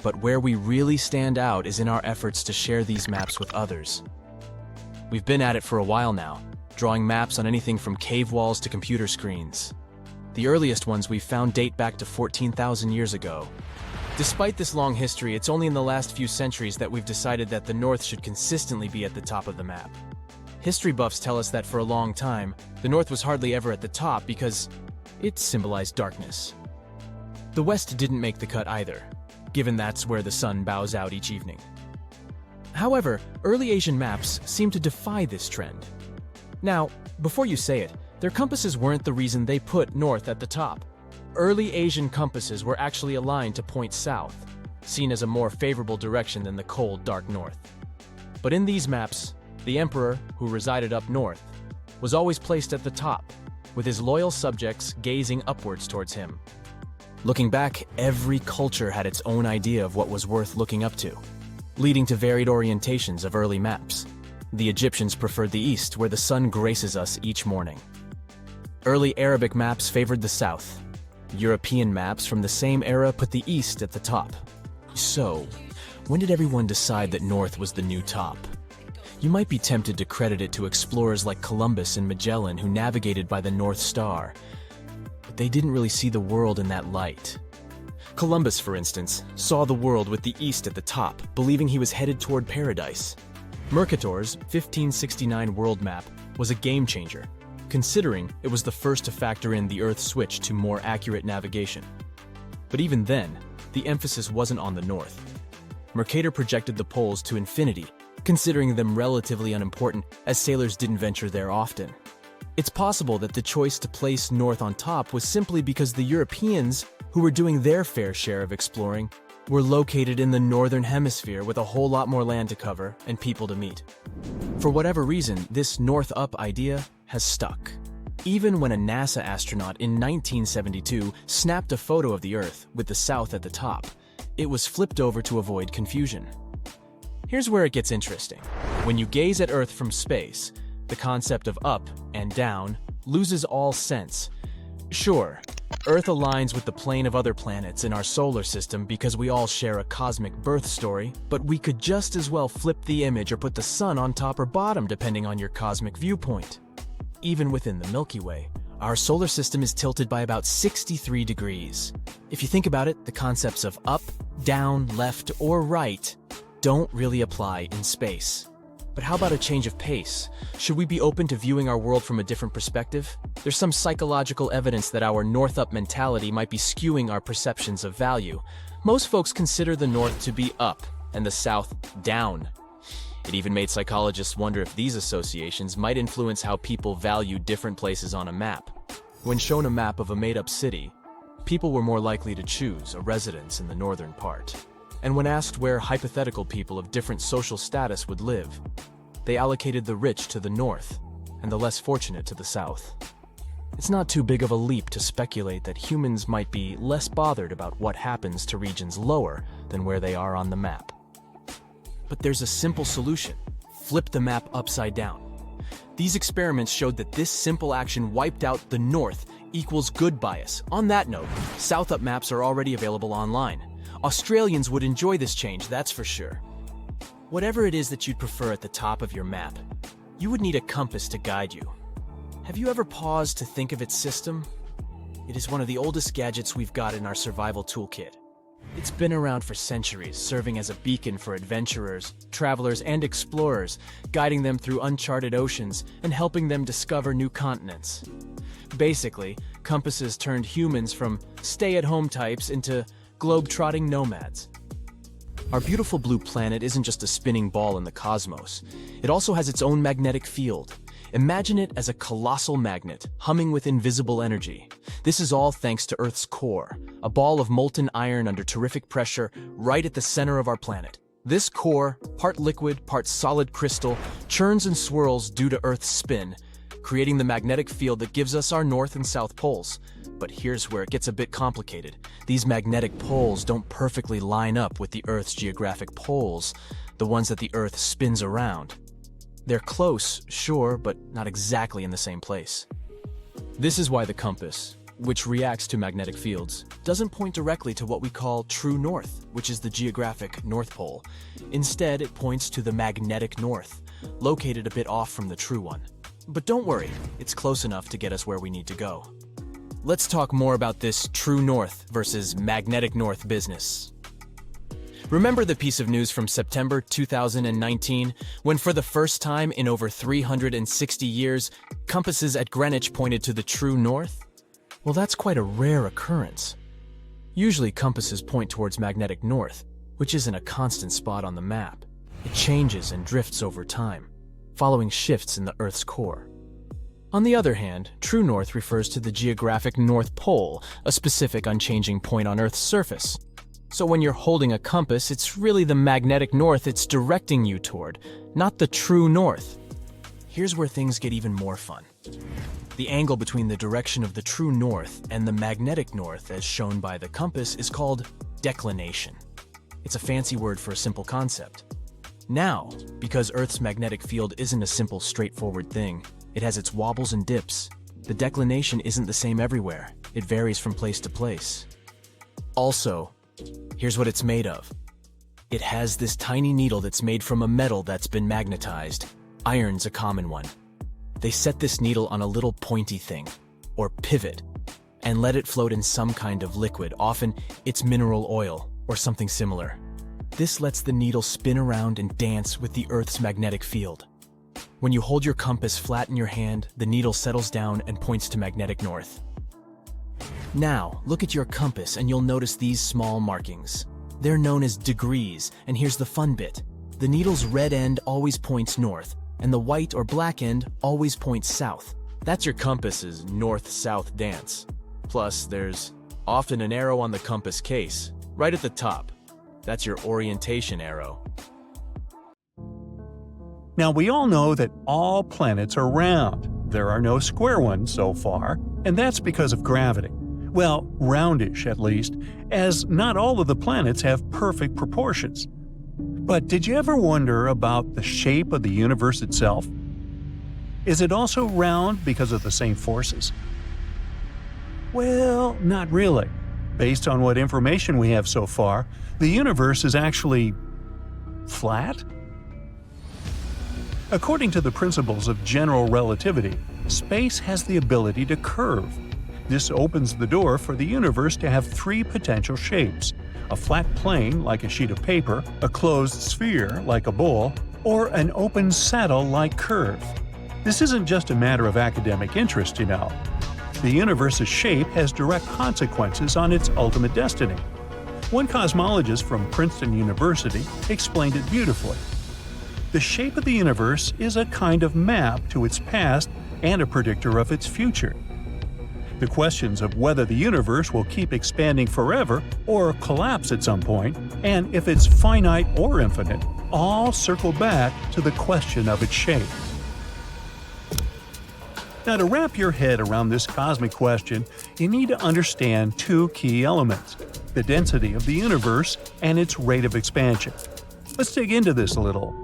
But where we really stand out is in our efforts to share these maps with others. We've been at it for a while now, drawing maps on anything from cave walls to computer screens. The earliest ones we've found date back to 14,000 years ago. Despite this long history, it's only in the last few centuries that we've decided that the North should consistently be at the top of the map. History buffs tell us that for a long time, the North was hardly ever at the top because it symbolized darkness. The West didn't make the cut either, given that's where the sun bows out each evening. However, early Asian maps seem to defy this trend. Now, before you say it, their compasses weren't the reason they put north at the top. Early Asian compasses were actually aligned to point south, seen as a more favorable direction than the cold, dark north. But in these maps, the emperor, who resided up north, was always placed at the top, with his loyal subjects gazing upwards towards him. Looking back, every culture had its own idea of what was worth looking up to, leading to varied orientations of early maps. The Egyptians preferred the east, where the sun graces us each morning. Early Arabic maps favored the south. European maps from the same era put the east at the top. So, when did everyone decide that north was the new top? You might be tempted to credit it to explorers like Columbus and Magellan who navigated by the North Star. But they didn't really see the world in that light. Columbus, for instance, saw the world with the east at the top, believing he was headed toward paradise. Mercator's 1569 world map was a game changer, considering it was the first to factor in the Earth's switch to more accurate navigation. But even then, the emphasis wasn't on the north. Mercator projected the poles to infinity, considering them relatively unimportant as sailors didn't venture there often. It's possible that the choice to place north on top was simply because the Europeans, who were doing their fair share of exploring, were located in the northern hemisphere with a whole lot more land to cover and people to meet. For whatever reason, this north-up idea has stuck. Even when a NASA astronaut in 1972 snapped a photo of the Earth with the south at the top, it was flipped over to avoid confusion. Here's where it gets interesting. When you gaze at Earth from space, the concept of up and down loses all sense. Sure, Earth aligns with the plane of other planets in our solar system because we all share a cosmic birth story, but we could just as well flip the image or put the sun on top or bottom depending on your cosmic viewpoint. Even within the Milky Way, our solar system is tilted by about 63 degrees. If you think about it, the concepts of up, down, left, or right don't really apply in space. But how about a change of pace? Should we be open to viewing our world from a different perspective? There's some psychological evidence that our north-up mentality might be skewing our perceptions of value. Most folks consider the north to be up and the south down. It even made psychologists wonder if these associations might influence how people value different places on a map. When shown a map of a made-up city, people were more likely to choose a residence in the northern part. And when asked where hypothetical people of different social status would live, they allocated the rich to the north and the less fortunate to the south. It's not too big of a leap to speculate that humans might be less bothered about what happens to regions lower than where they are on the map. But there's a simple solution: flip the map upside down. These experiments showed that this simple action wiped out the north equals good bias. On that note, south-up maps are already available online. Australians would enjoy this change, that's for sure. Whatever it is that you'd prefer at the top of your map, you would need a compass to guide you. Have you ever paused to think of its system? It is one of the oldest gadgets we've got in our survival toolkit. It's been around for centuries, serving as a beacon for adventurers, travelers, and explorers, guiding them through uncharted oceans and helping them discover new continents. Basically, compasses turned humans from stay-at-home types into globe-trotting nomads. Our beautiful blue planet isn't just a spinning ball in the cosmos. It also has its own magnetic field. Imagine it as a colossal magnet, humming with invisible energy. This is all thanks to Earth's core, a ball of molten iron under terrific pressure right at the center of our planet. This core, part liquid, part solid crystal, churns and swirls due to Earth's spin, creating the magnetic field that gives us our north and south poles. But here's where it gets a bit complicated. These magnetic poles don't perfectly line up with the Earth's geographic poles, the ones that the Earth spins around. They're close, sure, but not exactly in the same place. This is why the compass, which reacts to magnetic fields, doesn't point directly to what we call true north, which is the geographic North Pole. Instead, it points to the magnetic north, located a bit off from the true one. But don't worry, it's close enough to get us where we need to go. Let's talk more about this true north versus magnetic north business. Remember the piece of news from September 2019, when for the first time in over 360 years, compasses at Greenwich pointed to the true north? Well, that's quite a rare occurrence. Usually compasses point towards magnetic north, which isn't a constant spot on the map. It changes and drifts over time, following shifts in the Earth's core. On the other hand, true north refers to the geographic North Pole, a specific unchanging point on Earth's surface. So when you're holding a compass, it's really the magnetic north it's directing you toward, not the true north. Here's where things get even more fun. The angle between the direction of the true north and the magnetic north, as shown by the compass, is called declination. It's a fancy word for a simple concept. Now, because Earth's magnetic field isn't a simple, straightforward thing, it has its wobbles and dips. The declination isn't the same everywhere. It varies from place to place. Also, here's what it's made of. It has this tiny needle that's made from a metal that's been magnetized. Iron's a common one. They set this needle on a little pointy thing, or pivot, and let it float in some kind of liquid. Often, it's mineral oil, or something similar. This lets the needle spin around and dance with the Earth's magnetic field. When you hold your compass flat in your hand, the needle settles down and points to magnetic north. Now, look at your compass and you'll notice these small markings. They're known as degrees, and here's the fun bit. The needle's red end always points north, and the white or black end always points south. That's your compass's north-south dance. Plus, there's often an arrow on the compass case, right at the top. That's your orientation arrow. Now, we all know that all planets are round. There are no square ones so far, and that's because of gravity. Well, roundish at least, as not all of the planets have perfect proportions. But did you ever wonder about the shape of the universe itself? Is it also round because of the same forces? Well, not really. Based on what information we have so far, the universe is actually flat? According to the principles of general relativity, space has the ability to curve. This opens the door for the universe to have three potential shapes: a flat plane like a sheet of paper, a closed sphere like a bowl, or an open saddle-like curve. This isn't just a matter of academic interest, you know. The universe's shape has direct consequences on its ultimate destiny. One cosmologist from Princeton University explained it beautifully. The shape of the universe is a kind of map to its past and a predictor of its future. The questions of whether the universe will keep expanding forever or collapse at some point, and if it's finite or infinite, all circle back to the question of its shape. Now, to wrap your head around this cosmic question, you need to understand two key elements: the density of the universe and its rate of expansion. Let's dig into this a little.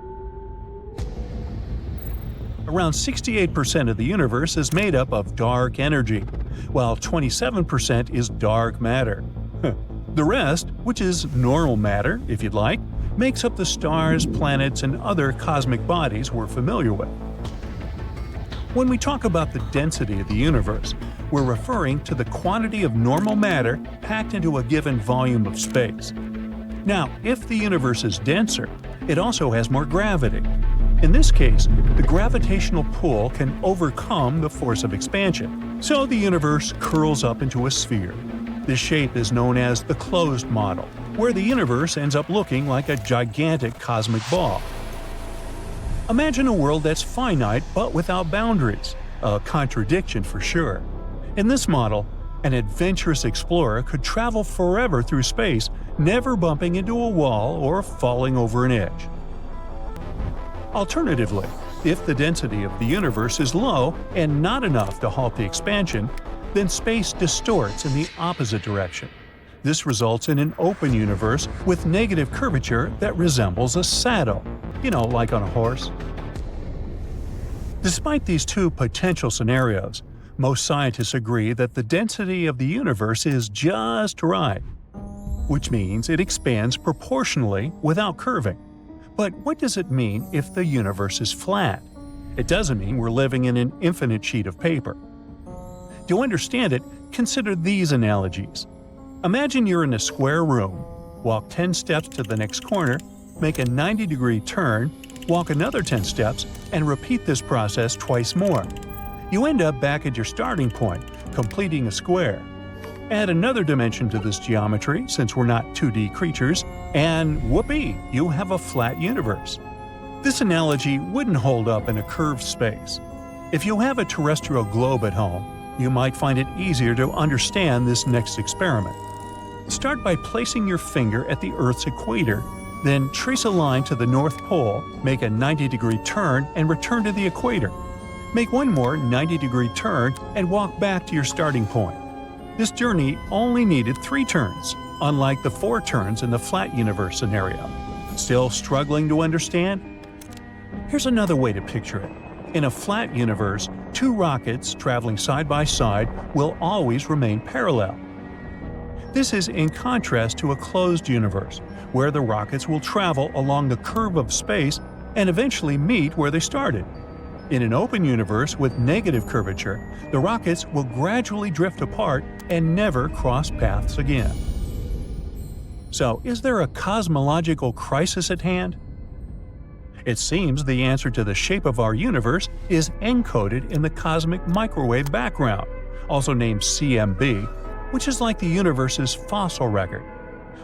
Around 68% of the universe is made up of dark energy, while 27% is dark matter. The rest, which is normal matter, if you'd like, makes up the stars, planets, and other cosmic bodies we're familiar with. When we talk about the density of the universe, we're referring to the quantity of normal matter packed into a given volume of space. Now, if the universe is denser, it also has more gravity. In this case, the gravitational pull can overcome the force of expansion, so the universe curls up into a sphere. This shape is known as the closed model, where the universe ends up looking like a gigantic cosmic ball. Imagine a world that's finite but without boundaries, a contradiction for sure. In this model, an adventurous explorer could travel forever through space, never bumping into a wall or falling over an edge. Alternatively, if the density of the universe is low and not enough to halt the expansion, then space distorts in the opposite direction. This results in an open universe with negative curvature that resembles a saddle, like on a horse. Despite these two potential scenarios, most scientists agree that the density of the universe is just right, which means it expands proportionally without curving. But what does it mean if the universe is flat? It doesn't mean we're living in an infinite sheet of paper. To understand it, consider these analogies. Imagine you're in a square room, walk 10 steps to the next corner, make a 90-degree turn, walk another 10 steps, and repeat this process twice more. You end up back at your starting point, completing a square. Add another dimension to this geometry, since we're not 2D creatures, and whoopee, you have a flat universe. This analogy wouldn't hold up in a curved space. If you have a terrestrial globe at home, you might find it easier to understand this next experiment. Start by placing your finger at the Earth's equator, then trace a line to the North Pole, make a 90-degree turn, and return to the equator. Make one more 90-degree turn and walk back to your starting point. This journey only needed 3 turns, unlike the 4 turns in the flat universe scenario. Still struggling to understand? Here's another way to picture it. In a flat universe, 2 rockets traveling side by side will always remain parallel. This is in contrast to a closed universe, where the rockets will travel along the curve of space and eventually meet where they started. In an open universe with negative curvature, the rockets will gradually drift apart and never cross paths again. So, is there a cosmological crisis at hand? It seems the answer to the shape of our universe is encoded in the cosmic microwave background, also named CMB, which is like the universe's fossil record.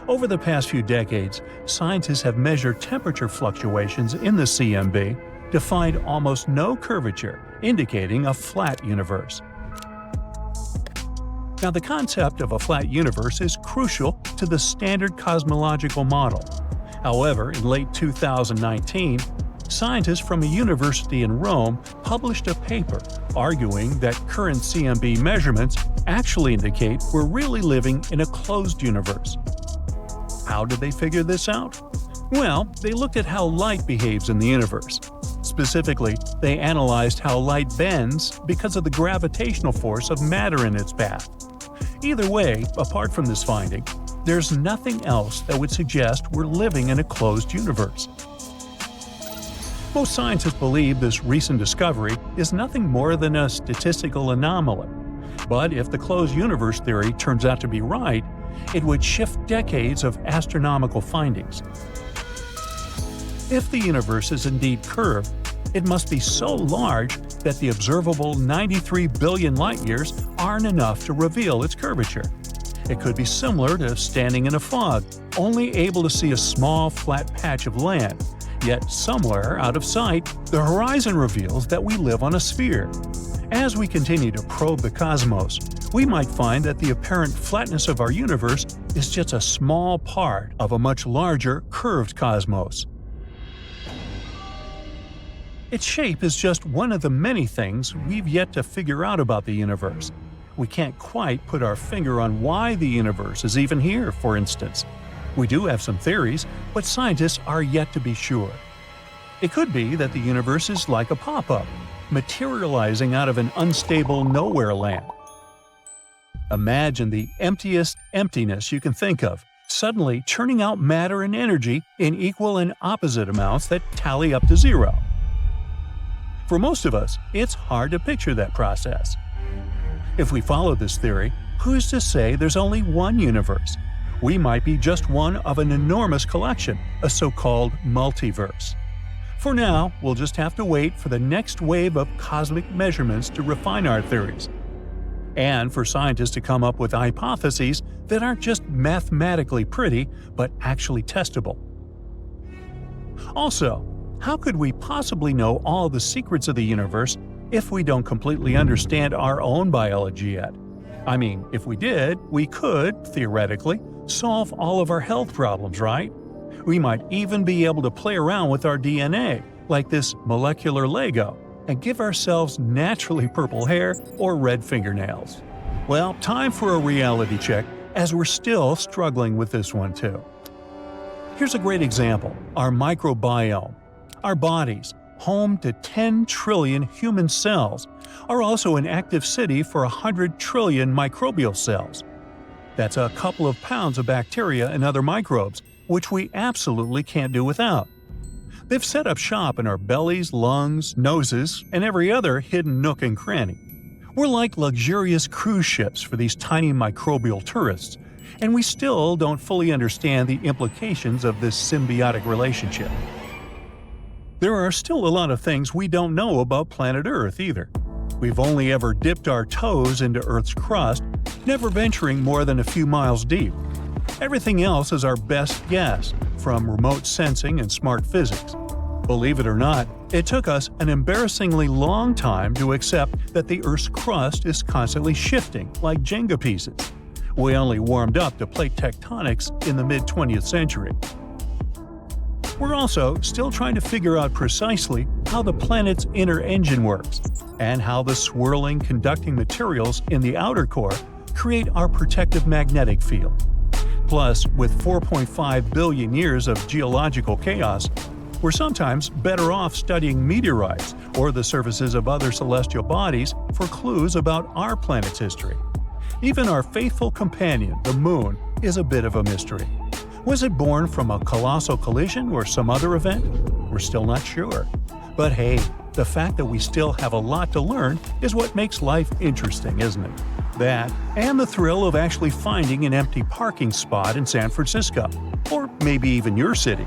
Over the past few decades, scientists have measured temperature fluctuations in the CMB to find almost no curvature, indicating a flat universe. Now, the concept of a flat universe is crucial to the standard cosmological model. However, in late 2019, scientists from a university in Rome published a paper arguing that current CMB measurements actually indicate we're really living in a closed universe. How did they figure this out? Well, they looked at how light behaves in the universe. Specifically, they analyzed how light bends because of the gravitational force of matter in its path. Either way, apart from this finding, there's nothing else that would suggest we're living in a closed universe. Most scientists believe this recent discovery is nothing more than a statistical anomaly. But if the closed universe theory turns out to be right, it would shift decades of astronomical findings. If the universe is indeed curved, it must be so large that the observable 93 billion light-years aren't enough to reveal its curvature. It could be similar to standing in a fog, only able to see a small, flat patch of land. Yet somewhere out of sight, the horizon reveals that we live on a sphere. As we continue to probe the cosmos, we might find that the apparent flatness of our universe is just a small part of a much larger, curved cosmos. Its shape is just one of the many things we've yet to figure out about the universe. We can't quite put our finger on why the universe is even here, for instance. We do have some theories, but scientists are yet to be sure. It could be that the universe is like a pop-up, materializing out of an unstable nowhere land. Imagine the emptiest emptiness you can think of, suddenly churning out matter and energy in equal and opposite amounts that tally up to zero. For most of us, it's hard to picture that process. If we follow this theory, who's to say there's only one universe? We might be just one of an enormous collection, a so-called multiverse. For now, we'll just have to wait for the next wave of cosmic measurements to refine our theories, and for scientists to come up with hypotheses that aren't just mathematically pretty, but actually testable. Also, how could we possibly know all the secrets of the universe if we don't completely understand our own biology yet? I mean, if we did, we could, theoretically, solve all of our health problems, right? We might even be able to play around with our DNA, like this molecular Lego, and give ourselves naturally purple hair or red fingernails. Well, time for a reality check, as we're still struggling with this one too. Here's a great example: our microbiome. Our bodies, home to 10 trillion human cells, are also an active city for 100 trillion microbial cells. That's a couple of pounds of bacteria and other microbes, which we absolutely can't do without. They've set up shop in our bellies, lungs, noses, and every other hidden nook and cranny. We're like luxurious cruise ships for these tiny microbial tourists, and we still don't fully understand the implications of this symbiotic relationship. There are still a lot of things we don't know about planet Earth either. We've only ever dipped our toes into Earth's crust, never venturing more than a few miles deep. Everything else is our best guess, from remote sensing and smart physics. Believe it or not, it took us an embarrassingly long time to accept that the Earth's crust is constantly shifting, like Jenga pieces. We only warmed up to plate tectonics in the mid-20th century. We're also still trying to figure out precisely how the planet's inner engine works, and how the swirling conducting materials in the outer core create our protective magnetic field. Plus, with 4.5 billion years of geological chaos, we're sometimes better off studying meteorites or the surfaces of other celestial bodies for clues about our planet's history. Even our faithful companion, the Moon, is a bit of a mystery. Was it born from a colossal collision or some other event? We're still not sure. But hey, the fact that we still have a lot to learn is what makes life interesting, isn't it? That, and the thrill of actually finding an empty parking spot in San Francisco, or maybe even your city.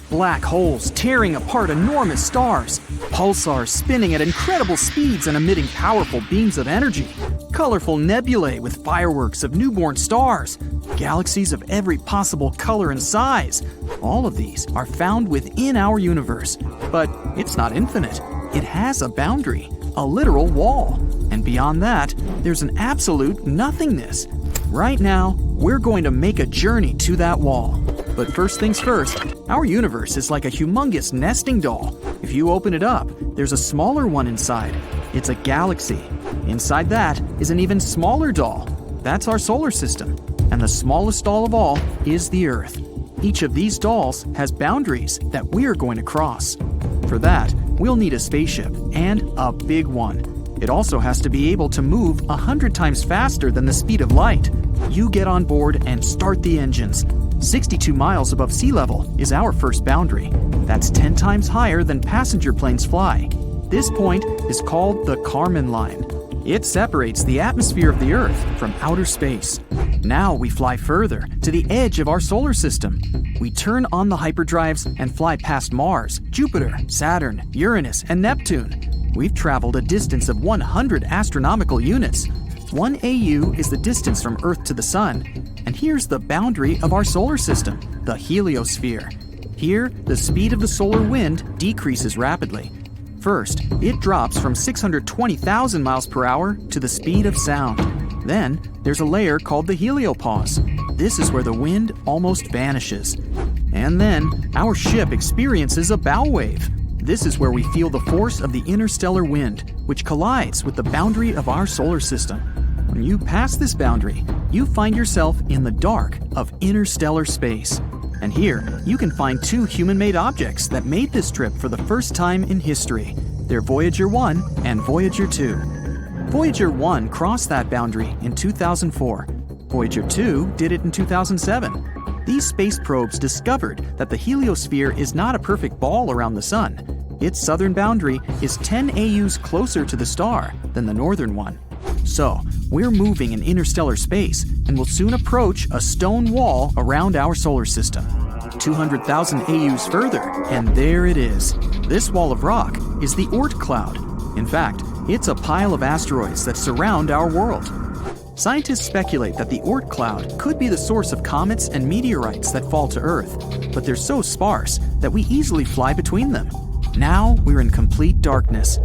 Black holes tearing apart enormous stars, pulsars spinning at incredible speeds and emitting powerful beams of energy, colorful nebulae with fireworks of newborn stars, galaxies of every possible color and size. All of these are found within our universe, but it's not infinite. It has a boundary, a literal wall, and beyond that, there's an absolute nothingness. Right now, we're going to make a journey to that wall. But first things first, our universe is like a humongous nesting doll. If you open it up, there's a smaller one inside. It's a galaxy. Inside that is an even smaller doll. That's our solar system. And the smallest doll of all is the Earth. Each of these dolls has boundaries that we're going to cross. For that, we'll need a spaceship, and a big one. It also has to be able to move 100 times faster than the speed of light. You get on board and start the engines. 62 miles above sea level is our first boundary. That's 10 times higher than passenger planes fly. This point is called the Kármán line. It separates the atmosphere of the Earth from outer space. Now we fly further, to the edge of our solar system. We turn on the hyperdrives and fly past Mars, Jupiter, Saturn, Uranus, and Neptune. We've traveled a distance of 100 astronomical units. 1 AU is the distance from Earth to the Sun. And here's the boundary of our solar system, the heliosphere. Here, the speed of the solar wind decreases rapidly. First, it drops from 620,000 miles per hour to the speed of sound. Then, there's a layer called the heliopause. This is where the wind almost vanishes. And then, our ship experiences a bow wave. This is where we feel the force of the interstellar wind, which collides with the boundary of our solar system. When you pass this boundary, you find yourself in the dark of interstellar space. And here, you can find two human-made objects that made this trip for the first time in history. They're Voyager 1 and Voyager 2. Voyager 1 crossed that boundary in 2004. Voyager 2 did it in 2007. These space probes discovered that the heliosphere is not a perfect ball around the sun. its southern boundary is 10 AUs closer to the star than the northern one. So, we're moving in interstellar space and will soon approach a stone wall around our solar system. 200,000 AUs further, and there it is. This wall of rock is the Oort cloud. In fact, it's a pile of asteroids that surround our world. Scientists speculate that the Oort cloud could be the source of comets and meteorites that fall to Earth, but they're so sparse that we easily fly between them. Now we're in complete darkness.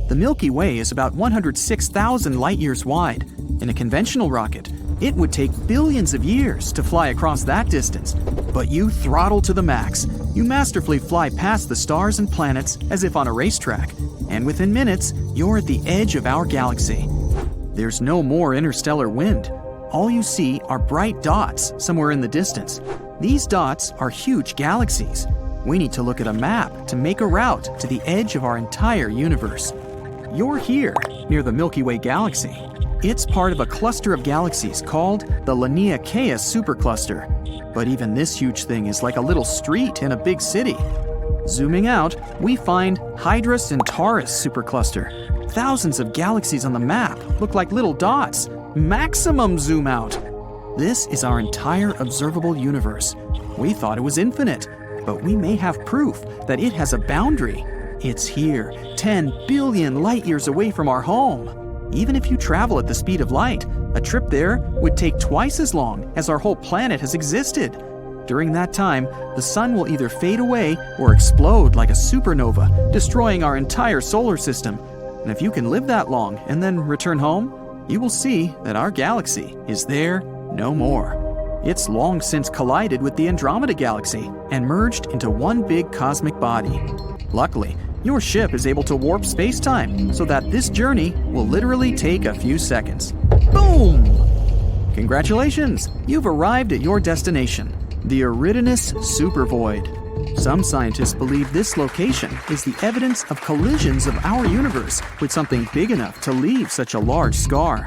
The Milky Way is about 106,000 light-years wide. In a conventional rocket, it would take billions of years to fly across that distance. But you throttle to the max. You masterfully fly past the stars and planets as if on a racetrack. And within minutes, you're at the edge of our galaxy. There's no more interstellar wind. All you see are bright dots somewhere in the distance. These dots are huge galaxies. We need to look at a map to make a route to the edge of our entire universe. You're here, near the Milky Way galaxy. It's part of a cluster of galaxies called the Laniakea supercluster. But even this huge thing is like a little street in a big city. Zooming out, we find Hydra Centaurus supercluster. Thousands of galaxies on the map look like little dots. Maximum zoom out. This is our entire observable universe. We thought it was infinite, but we may have proof that it has a boundary. It's here, 10 billion light-years away from our home. Even if you travel at the speed of light, a trip there would take twice as long as our whole planet has existed. During that time, the sun will either fade away or explode like a supernova, destroying our entire solar system. And if you can live that long and then return home, you will see that our galaxy is there no more. It's long since collided with the Andromeda Galaxy and merged into one big cosmic body. Luckily, your ship is able to warp space-time so that this journey will literally take a few seconds. Boom! Congratulations! You've arrived at your destination, the Eridanus supervoid. Some scientists believe this location is the evidence of collisions of our universe with something big enough to leave such a large scar.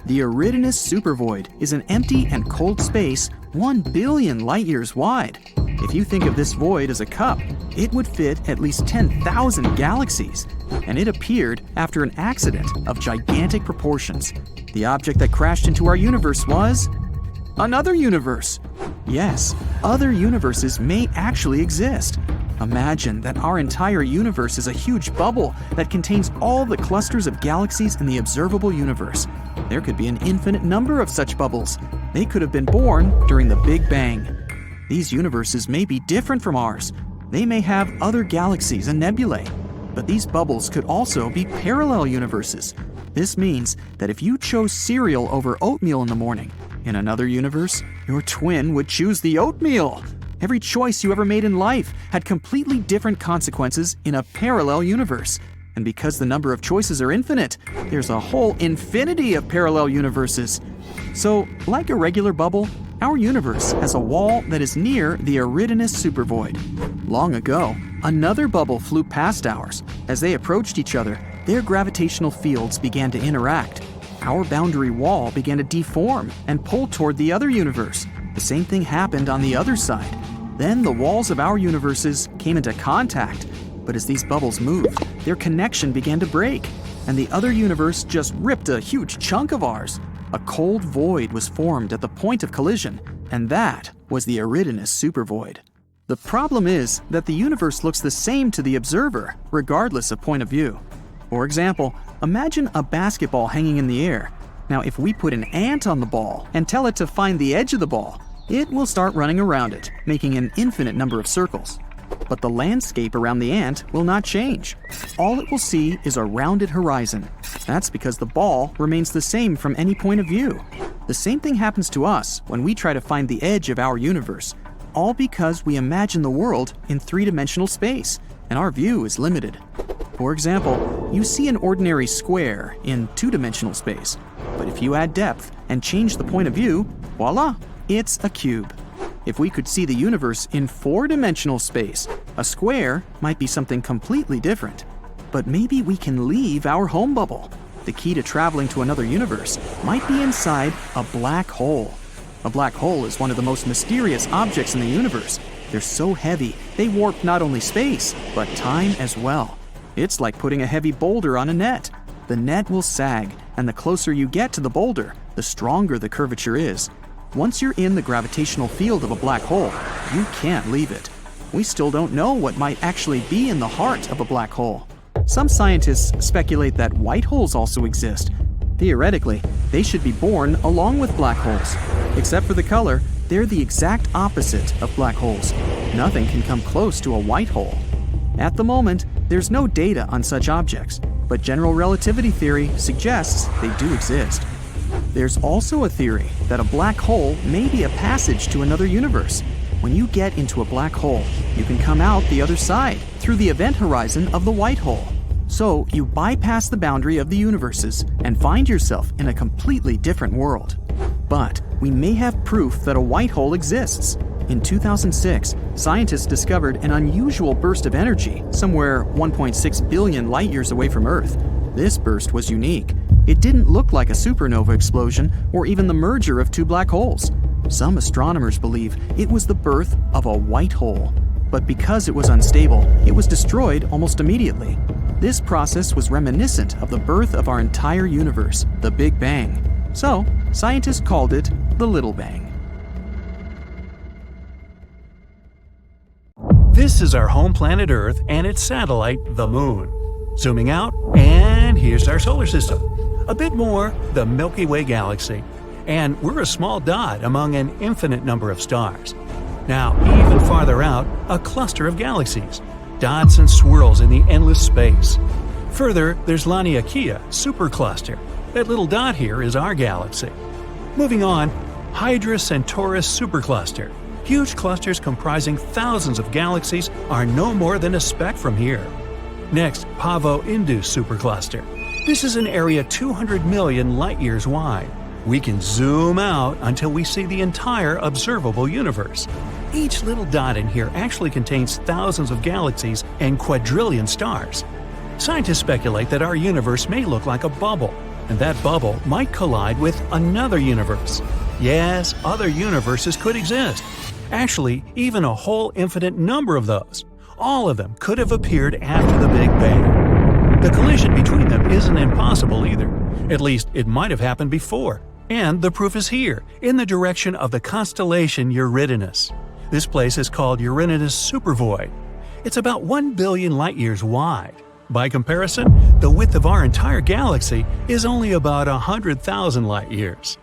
The Eridanus supervoid is an empty and cold space 1 billion light-years wide. If you think of this void as a cup, it would fit at least 10,000 galaxies, and it appeared after an accident of gigantic proportions. The object that crashed into our universe was another universe. Yes, other universes may actually exist. Imagine that our entire universe is a huge bubble that contains all the clusters of galaxies in the observable universe. There could be an infinite number of such bubbles. They could have been born during the Big Bang. These universes may be different from ours. They may have other galaxies and nebulae. But these bubbles could also be parallel universes. This means that if you chose cereal over oatmeal in the morning, in another universe, your twin would choose the oatmeal. Every choice you ever made in life had completely different consequences in a parallel universe. And because the number of choices are infinite, there's a whole infinity of parallel universes. So, like a regular bubble, our universe has a wall that is near the Eridanus supervoid. Long ago, another bubble flew past ours. As they approached each other, their gravitational fields began to interact. Our boundary wall began to deform and pull toward the other universe. The same thing happened on the other side. Then the walls of our universes came into contact. But as these bubbles moved, their connection began to break, and the other universe just ripped a huge chunk of ours. A cold void was formed at the point of collision, and that was the Eridanus supervoid. The problem is that the universe looks the same to the observer, regardless of point of view. For example, imagine a basketball hanging in the air. Now, if we put an ant on the ball and tell it to find the edge of the ball, it will start running around it, making an infinite number of circles. But the landscape around the ant will not change. All it will see is a rounded horizon. That's because the ball remains the same from any point of view. The same thing happens to us when we try to find the edge of our universe, all because we imagine the world in three-dimensional space, and our view is limited. For example, you see an ordinary square in two-dimensional space, but if you add depth and change the point of view, voila, it's a cube. If we could see the universe in four-dimensional space, a square might be something completely different. But maybe we can leave our home bubble. The key to traveling to another universe might be inside a black hole. A black hole is one of the most mysterious objects in the universe. They're so heavy, they warp not only space, but time as well. It's like putting a heavy boulder on a net. The net will sag, and the closer you get to the boulder, the stronger the curvature is. Once you're in the gravitational field of a black hole, you can't leave it. We still don't know what might actually be in the heart of a black hole. Some scientists speculate that white holes also exist. Theoretically, they should be born along with black holes. Except for the color, they're the exact opposite of black holes. Nothing can come close to a white hole. At the moment, there's no data on such objects, but general relativity theory suggests they do exist. There's also a theory that a black hole may be a passage to another universe. When you get into a black hole, you can come out the other side through the event horizon of the white hole. So you bypass the boundary of the universes and find yourself in a completely different world. But we may have proof that a white hole exists. In 2006, scientists discovered an unusual burst of energy somewhere 1.6 billion light years away from Earth. This burst was unique. It didn't look like a supernova explosion or even the merger of two black holes. Some astronomers believe it was the birth of a white hole. But because it was unstable, it was destroyed almost immediately. This process was reminiscent of the birth of our entire universe, the Big Bang. So, scientists called it the Little Bang. This is our home planet Earth and its satellite, the Moon. Zooming out, and here's our solar system. A bit more, the Milky Way galaxy. And we're a small dot among an infinite number of stars. Now, even farther out, a cluster of galaxies. Dots and swirls in the endless space. Further, there's Laniakea supercluster. That little dot here is our galaxy. Moving on, Hydra Centaurus supercluster. Huge clusters comprising thousands of galaxies are no more than a speck from here. Next, Pavo Indus supercluster. This is an area 200 million light-years wide. We can zoom out until we see the entire observable universe. Each little dot in here actually contains thousands of galaxies and quadrillion stars. Scientists speculate that our universe may look like a bubble, and that bubble might collide with another universe. Yes, other universes could exist. Actually, even a whole infinite number of those. All of them could have appeared after the Big Bang. The collision between them isn't impossible either. At least, it might have happened before. And the proof is here, in the direction of the constellation Eurydice. This place is called Eurydice Supervoid. It's about 1 billion light-years wide. By comparison, the width of our entire galaxy is only about 100,000 light-years.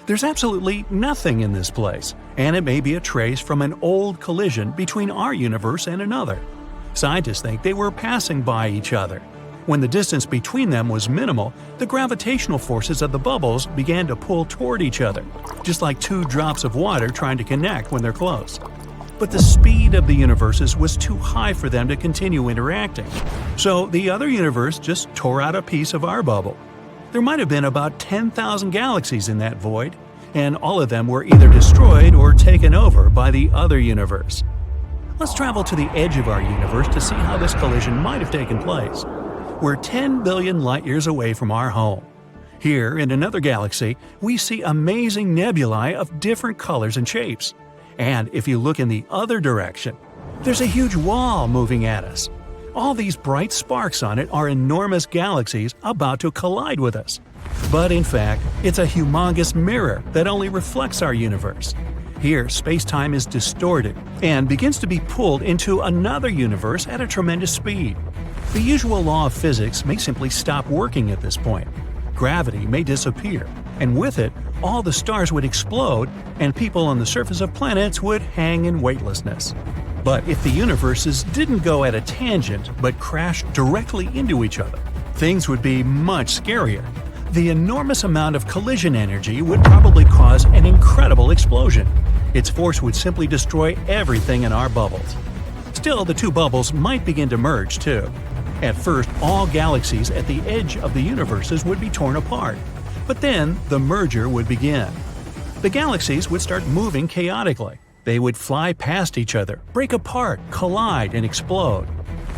There's absolutely nothing in this place, and it may be a trace from an old collision between our universe and another. Scientists think they were passing by each other. When the distance between them was minimal, the gravitational forces of the bubbles began to pull toward each other, just like two drops of water trying to connect when they're close. But the speed of the universes was too high for them to continue interacting. So the other universe just tore out a piece of our bubble. There might have been about 10,000 galaxies in that void, and all of them were either destroyed or taken over by the other universe. Let's travel to the edge of our universe to see how this collision might have taken place. We're 10 billion light-years away from our home. Here, in another galaxy, we see amazing nebulae of different colors and shapes. And if you look in the other direction, there's a huge wall moving at us. All these bright sparks on it are enormous galaxies about to collide with us. But in fact, it's a humongous mirror that only reflects our universe. Here, space-time is distorted and begins to be pulled into another universe at a tremendous speed. The usual law of physics may simply stop working at this point. Gravity may disappear, and with it, all the stars would explode and people on the surface of planets would hang in weightlessness. But if the universes didn't go at a tangent but crashed directly into each other, things would be much scarier. The enormous amount of collision energy would probably cause an incredible explosion. Its force would simply destroy everything in our bubbles. Still, the two bubbles might begin to merge too. At first, all galaxies at the edge of the universes would be torn apart, but then the merger would begin. The galaxies would start moving chaotically. They would fly past each other, break apart, collide, and explode.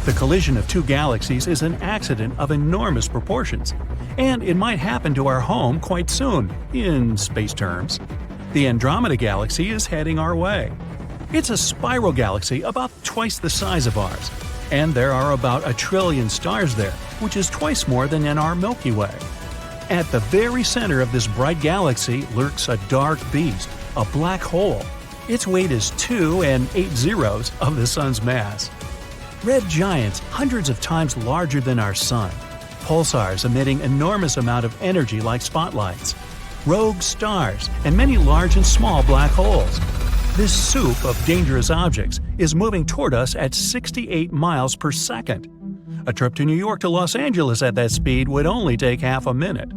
The collision of two galaxies is an accident of enormous proportions, and it might happen to our home quite soon, in space terms. The Andromeda Galaxy is heading our way. It's a spiral galaxy about twice the size of ours, and there are about 1 trillion stars there, which is twice more than in our Milky Way. At the very center of this bright galaxy lurks a dark beast, a black hole. Its weight is 2 and 8 zeros of the Sun's mass. Red giants hundreds of times larger than our Sun. Pulsars emitting enormous amount of energy like spotlights. Rogue stars, and many large and small black holes. This soup of dangerous objects is moving toward us at 68 miles per second. A trip to New York to Los Angeles at that speed would only take half a minute.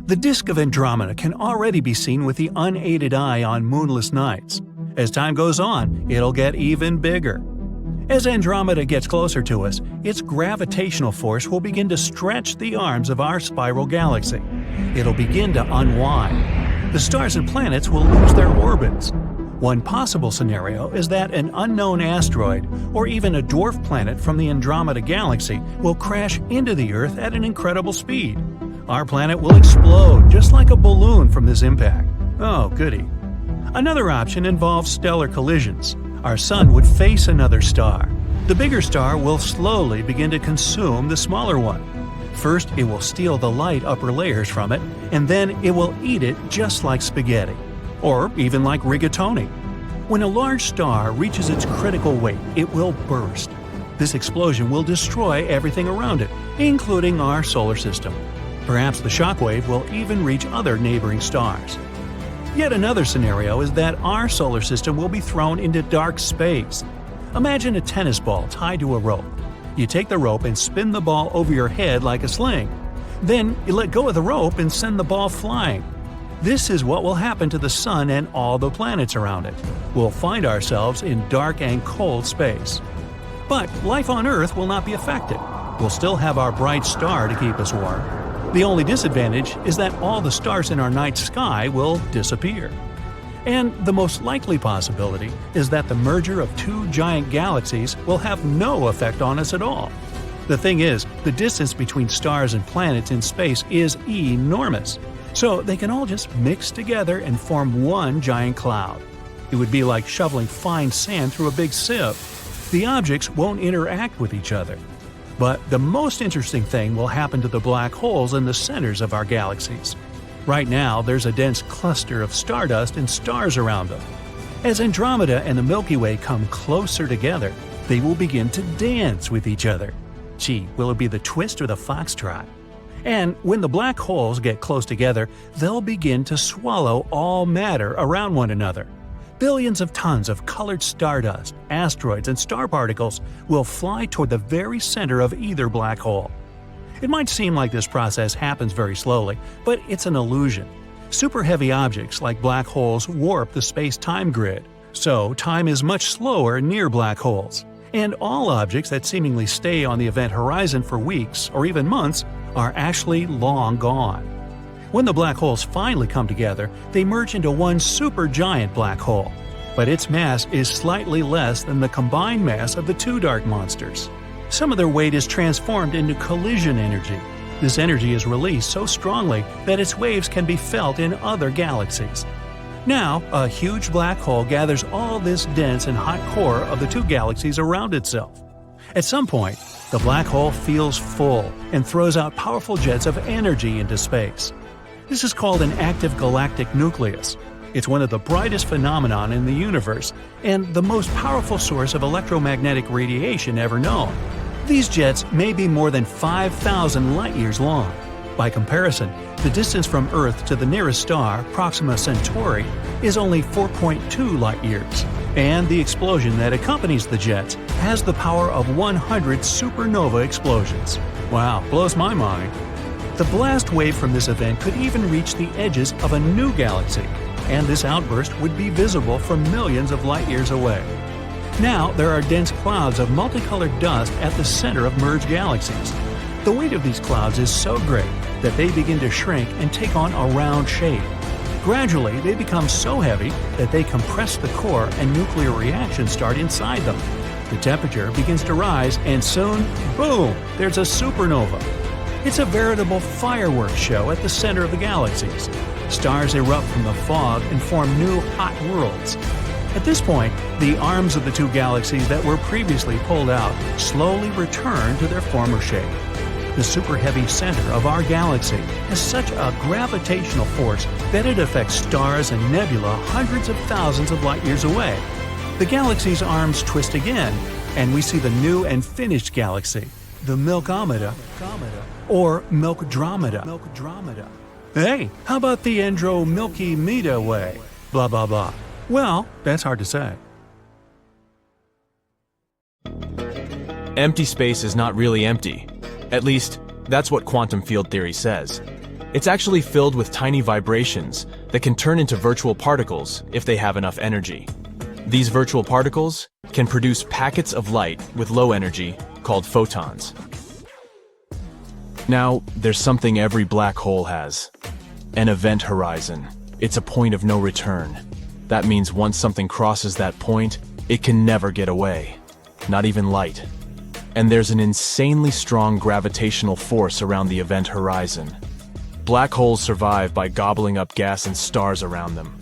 The disk of Andromeda can already be seen with the unaided eye on moonless nights. As time goes on, it'll get even bigger. As Andromeda gets closer to us, its gravitational force will begin to stretch the arms of our spiral galaxy. It'll begin to unwind. The stars and planets will lose their orbits. One possible scenario is that an unknown asteroid, or even a dwarf planet from the Andromeda galaxy, will crash into the Earth at an incredible speed. Our planet will explode just like a balloon from this impact. Oh, goody. Another option involves stellar collisions. Our Sun would face another star. The bigger star will slowly begin to consume the smaller one. First, it will steal the light upper layers from it, and then it will eat it just like spaghetti. Or even like rigatoni. When a large star reaches its critical weight, it will burst. This explosion will destroy everything around it, including our solar system. Perhaps the shockwave will even reach other neighboring stars. Yet another scenario is that our solar system will be thrown into dark space. Imagine a tennis ball tied to a rope. You take the rope and spin the ball over your head like a sling. Then you let go of the rope and send the ball flying. This is what will happen to the Sun and all the planets around it. We'll find ourselves in dark and cold space. But life on Earth will not be affected. We'll still have our bright star to keep us warm. The only disadvantage is that all the stars in our night sky will disappear. And the most likely possibility is that the merger of two giant galaxies will have no effect on us at all. The thing is, the distance between stars and planets in space is enormous. So they can all just mix together and form one giant cloud. It would be like shoveling fine sand through a big sieve. The objects won't interact with each other. But the most interesting thing will happen to the black holes in the centers of our galaxies. Right now, there's a dense cluster of stardust and stars around them. As Andromeda and the Milky Way come closer together, they will begin to dance with each other. Gee, will it be the twist or the foxtrot? And when the black holes get close together, they'll begin to swallow all matter around one another. Billions of tons of colored stardust, asteroids, and star particles will fly toward the very center of either black hole. It might seem like this process happens very slowly, but it's an illusion. Super heavy objects like black holes warp the space-time grid, so time is much slower near black holes. And all objects that seemingly stay on the event horizon for weeks or even months are actually long gone. When the black holes finally come together, they merge into one supergiant black hole, but its mass is slightly less than the combined mass of the two dark monsters. Some of their weight is transformed into collision energy. This energy is released so strongly that its waves can be felt in other galaxies. Now, a huge black hole gathers all this dense and hot core of the two galaxies around itself. At some point, the black hole feels full and throws out powerful jets of energy into space. This is called an active galactic nucleus. It's one of the brightest phenomena in the universe and the most powerful source of electromagnetic radiation ever known. These jets may be more than 5,000 light-years long. By comparison, the distance from Earth to the nearest star, Proxima Centauri, is only 4.2 light-years, and the explosion that accompanies the jets has the power of 100 supernova explosions. Wow, blows my mind. The blast wave from this event could even reach the edges of a new galaxy, and this outburst would be visible from millions of light-years away. Now, there are dense clouds of multicolored dust at the center of merged galaxies. The weight of these clouds is so great that they begin to shrink and take on a round shape. Gradually, they become so heavy that they compress the core and nuclear reactions start inside them. The temperature begins to rise and soon, boom, there's a supernova. It's a veritable fireworks show at the center of the galaxies. Stars erupt from the fog and form new hot worlds. At this point, the arms of the two galaxies that were previously pulled out slowly return to their former shape. The super heavy center of our galaxy has such a gravitational force that it affects stars and nebula hundreds of thousands of light years away. The galaxy's arms twist again, and we see the new and finished galaxy, the Milkomeda, or Milkdromeda. Hey, how about the Milky Way? Blah blah blah. Well, that's hard to say. Empty space is not really empty. At least, that's what quantum field theory says. It's actually filled with tiny vibrations that can turn into virtual particles if they have enough energy. These virtual particles can produce packets of light with low energy called photons. Now, there's something every black hole has: an event horizon. It's a point of no return. That means once something crosses that point, it can never get away. Not even light. And there's an insanely strong gravitational force around the event horizon. Black holes survive by gobbling up gas and stars around them.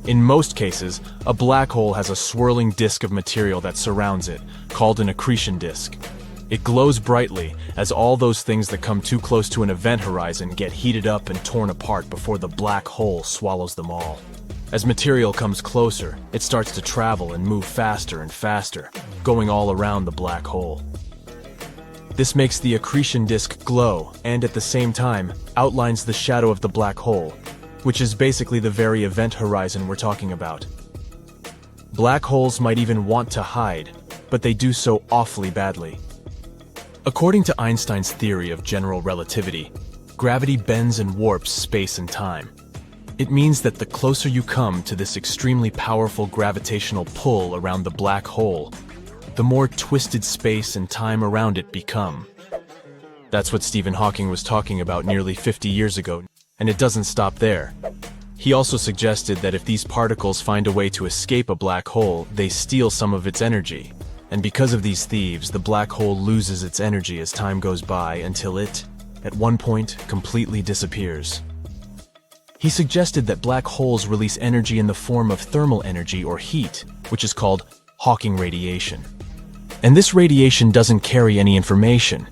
In most cases, a black hole has a swirling disk of material that surrounds it, called an accretion disk. It glows brightly as all those things that come too close to an event horizon get heated up and torn apart before the black hole swallows them all. As material comes closer, it starts to travel and move faster and faster, going all around the black hole. This makes the accretion disk glow and, at the same time, outlines the shadow of the black hole, which is basically the very event horizon we're talking about. Black holes might even want to hide, but they do so awfully badly. According to Einstein's theory of general relativity, gravity bends and warps space and time. It means that the closer you come to this extremely powerful gravitational pull around the black hole, the more twisted space and time around it become. That's what Stephen Hawking was talking about nearly 50 years ago, and it doesn't stop there. He also suggested that if these particles find a way to escape a black hole, they steal some of its energy. And because of these thieves, the black hole loses its energy as time goes by until it, at one point, completely disappears. He suggested that black holes release energy in the form of thermal energy or heat, which is called Hawking radiation. And this radiation doesn't carry any information.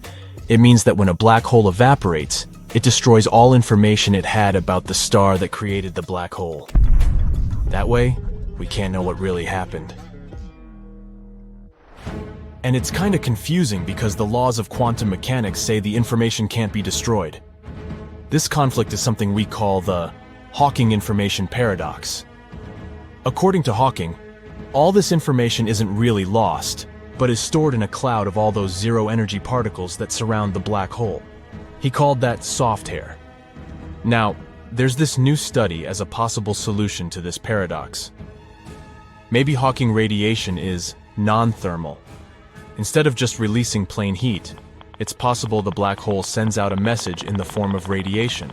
It means that when a black hole evaporates, it destroys all information it had about the star that created the black hole. That way, we can't know what really happened. And it's kinda confusing because the laws of quantum mechanics say the information can't be destroyed. This conflict is something we call the Hawking information paradox. According to Hawking, all this information isn't really lost, but is stored in a cloud of all those zero-energy particles that surround the black hole. He called that soft hair. Now, there's this new study as a possible solution to this paradox. Maybe Hawking radiation is non-thermal. Instead of just releasing plain heat, it's possible the black hole sends out a message in the form of radiation.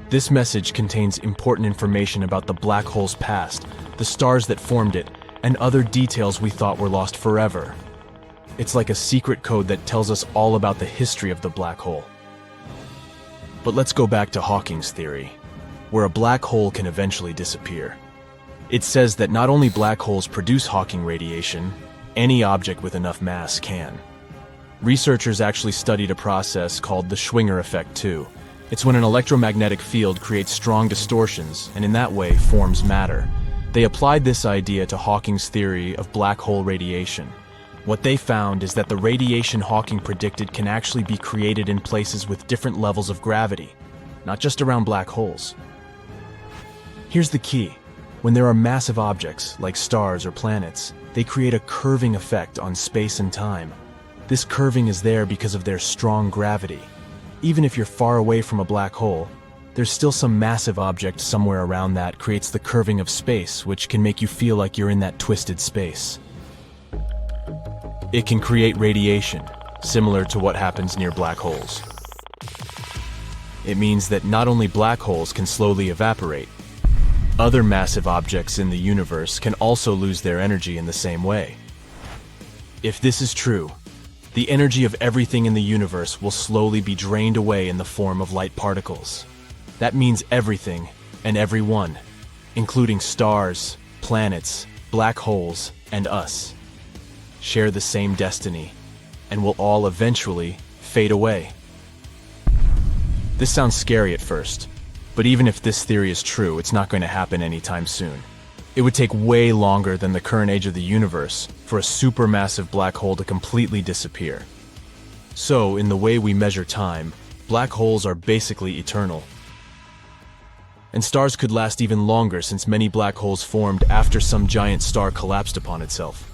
This message contains important information about the black hole's past, the stars that formed it, and other details we thought were lost forever. It's like a secret code that tells us all about the history of the black hole. But let's go back to Hawking's theory, where a black hole can eventually disappear. It says that not only black holes produce Hawking radiation, any object with enough mass can. Researchers actually studied a process called the Schwinger effect too. It's when an electromagnetic field creates strong distortions and in that way forms matter. They applied this idea to Hawking's theory of black hole radiation. What they found is that the radiation Hawking predicted can actually be created in places with different levels of gravity, not just around black holes. Here's the key. When there are massive objects, like stars or planets, they create a curving effect on space and time. This curving is there because of their strong gravity. Even if you're far away from a black hole, there's still some massive object somewhere around that creates the curving of space, which can make you feel like you're in that twisted space. It can create radiation, similar to what happens near black holes. It means that not only black holes can slowly evaporate, other massive objects in the universe can also lose their energy in the same way. If this is true, the energy of everything in the universe will slowly be drained away in the form of light particles. That means everything and everyone including stars, planets, black holes, and us, share the same destiny and will all eventually fade away. This sounds scary at first, but even if this theory is true, it's not going to happen anytime soon. It would take way longer than the current age of the universe for a supermassive black hole to completely disappear. So, in the way we measure time, black holes are basically eternal. And stars could last even longer since many black holes formed after some giant star collapsed upon itself.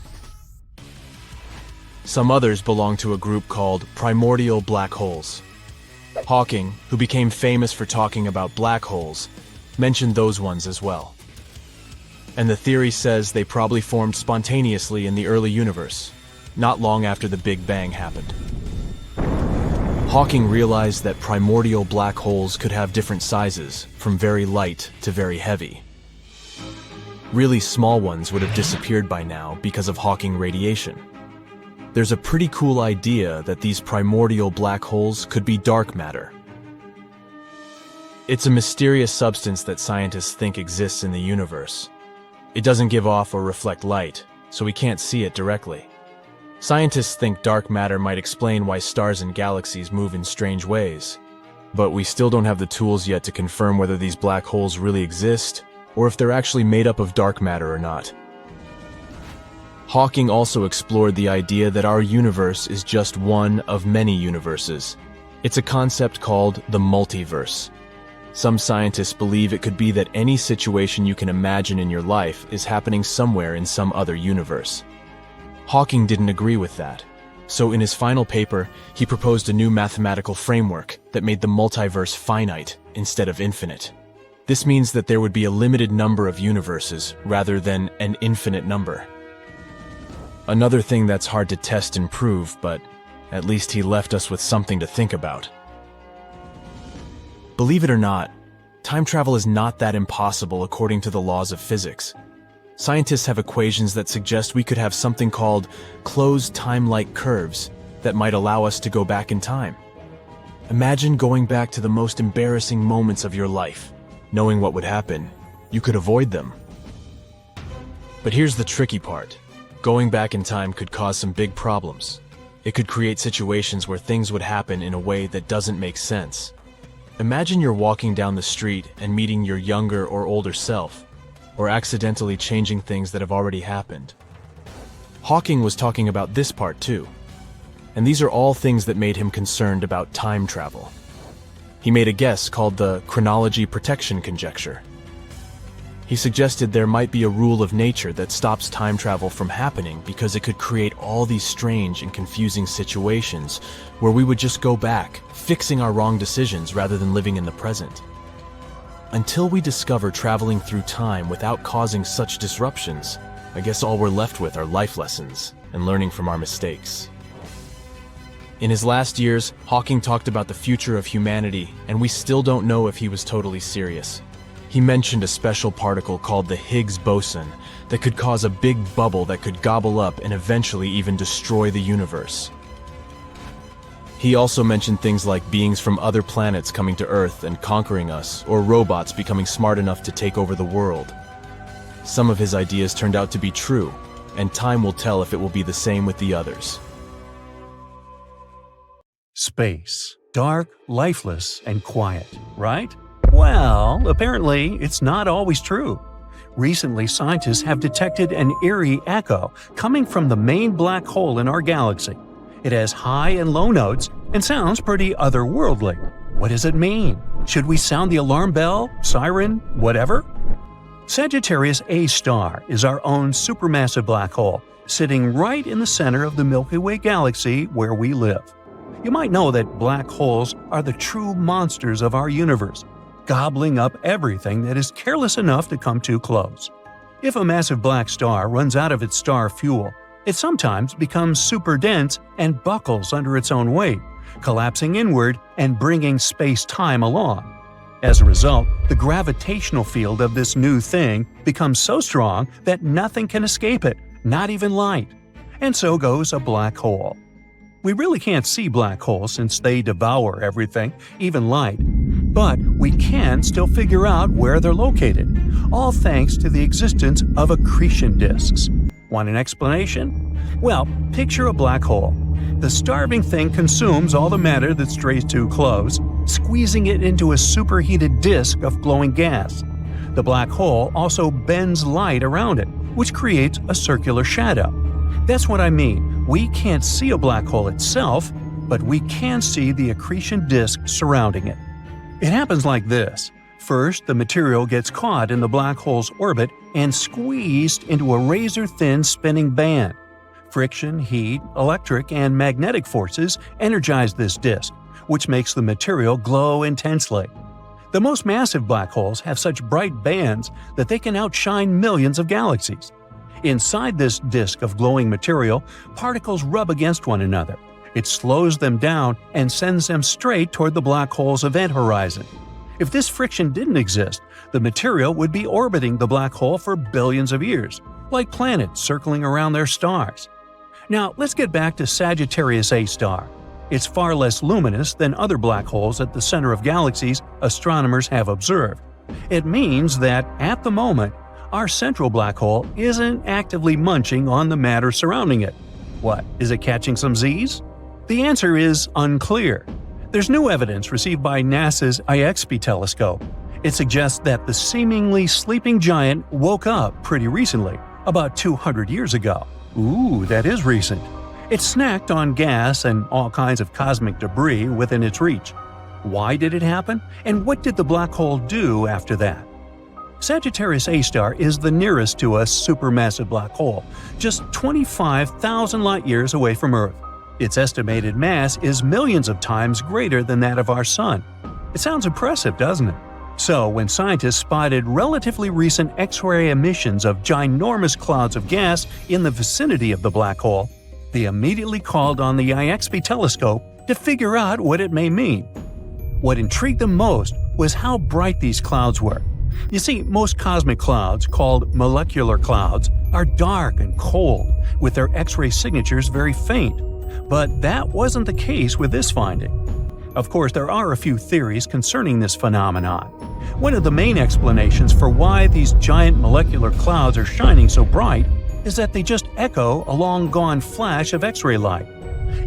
Some others belong to a group called primordial black holes. Hawking, who became famous for talking about black holes, mentioned those ones as well. And the theory says they probably formed spontaneously in the early universe, not long after the Big Bang happened. Hawking realized that primordial black holes could have different sizes, from very light to very heavy. Really small ones would have disappeared by now because of Hawking radiation. There's a pretty cool idea that these primordial black holes could be dark matter. It's a mysterious substance that scientists think exists in the universe. It doesn't give off or reflect light, so we can't see it directly. Scientists think dark matter might explain why stars and galaxies move in strange ways, but we still don't have the tools yet to confirm whether these black holes really exist or if they're actually made up of dark matter or not. Hawking also explored the idea that our universe is just one of many universes. It's a concept called the multiverse. Some scientists believe it could be that any situation you can imagine in your life is happening somewhere in some other universe. Hawking didn't agree with that, so in his final paper, he proposed a new mathematical framework that made the multiverse finite instead of infinite. This means that there would be a limited number of universes rather than an infinite number. Another thing that's hard to test and prove, but at least he left us with something to think about. Believe it or not, time travel is not that impossible according to the laws of physics. Scientists have equations that suggest we could have something called closed time-like curves that might allow us to go back in time. Imagine going back to the most embarrassing moments of your life. Knowing what would happen, you could avoid them. But here's the tricky part. Going back in time could cause some big problems. It could create situations where things would happen in a way that doesn't make sense. Imagine you're walking down the street and meeting your younger or older self, or accidentally changing things that have already happened. Hawking was talking about this part too, and these are all things that made him concerned about time travel. He made a guess called the chronology protection conjecture. He suggested there might be a rule of nature that stops time travel from happening because it could create all these strange and confusing situations where we would just go back, fixing our wrong decisions rather than living in the present. Until we discover traveling through time without causing such disruptions, I guess all we're left with are life lessons and learning from our mistakes. In his last years, Hawking talked about the future of humanity, and we still don't know if he was totally serious. He mentioned a special particle called the Higgs boson that could cause a big bubble that could gobble up and eventually even destroy the universe. He also mentioned things like beings from other planets coming to Earth and conquering us, or robots becoming smart enough to take over the world. Some of his ideas turned out to be true, and time will tell if it will be the same with the others. Space. Dark, lifeless, and quiet, right? Well, apparently it's not always true. Recently, scientists have detected an eerie echo coming from the main black hole in our galaxy. It has high and low notes and sounds pretty otherworldly. What does it mean? Should we sound the alarm bell, siren, whatever? Sagittarius A star is our own supermassive black hole, sitting right in the center of the Milky Way galaxy where we live. You might know that black holes are the true monsters of our universe, gobbling up everything that is careless enough to come too close. If a massive black star runs out of its star fuel, it sometimes becomes super dense and buckles under its own weight, collapsing inward and bringing space-time along. As a result, the gravitational field of this new thing becomes so strong that nothing can escape it, not even light. And so goes a black hole. We really can't see black holes since they devour everything, even light. But we can still figure out where they're located. all thanks to the existence of accretion disks. Want an explanation? Well, picture a black hole. The starving thing consumes all the matter that strays too close, squeezing it into a superheated disk of glowing gas. The black hole also bends light around it, which creates a circular shadow. That's what I mean. We can't see a black hole itself, but we can see the accretion disk surrounding it. It happens like this. First, the material gets caught in the black hole's orbit and squeezed into a razor-thin spinning band. Friction, heat, electric, and magnetic forces energize this disk, which makes the material glow intensely. The most massive black holes have such bright bands that they can outshine millions of galaxies. Inside this disk of glowing material, particles rub against one another. It slows them down and sends them straight toward the black hole's event horizon. If this friction didn't exist, the material would be orbiting the black hole for billions of years, like planets circling around their stars. Now, let's get back to Sagittarius A star. It's far less luminous than other black holes at the center of galaxies astronomers have observed. It means that, at the moment, our central black hole isn't actively munching on the matter surrounding it. What, is it catching some Z's? The answer is unclear. There's new evidence received by NASA's IXP telescope. It suggests that the seemingly sleeping giant woke up pretty recently, about 200 years ago. Ooh, that is recent. It snacked on gas and all kinds of cosmic debris within its reach. Why did it happen? And what did the black hole do after that? Sagittarius A star is the nearest to us supermassive black hole, just 25,000 light-years away from Earth. Its estimated mass is millions of times greater than that of our Sun. It sounds impressive, doesn't it? So, when scientists spotted relatively recent X-ray emissions of ginormous clouds of gas in the vicinity of the black hole, they immediately called on the IXP telescope to figure out what it may mean. What intrigued them most was how bright these clouds were. You see, most cosmic clouds, called molecular clouds, are dark and cold, with their X-ray signatures very faint. But that wasn't the case with this finding. Of course, there are a few theories concerning this phenomenon. One of the main explanations for why these giant molecular clouds are shining so bright is that they just echo a long-gone flash of X-ray light.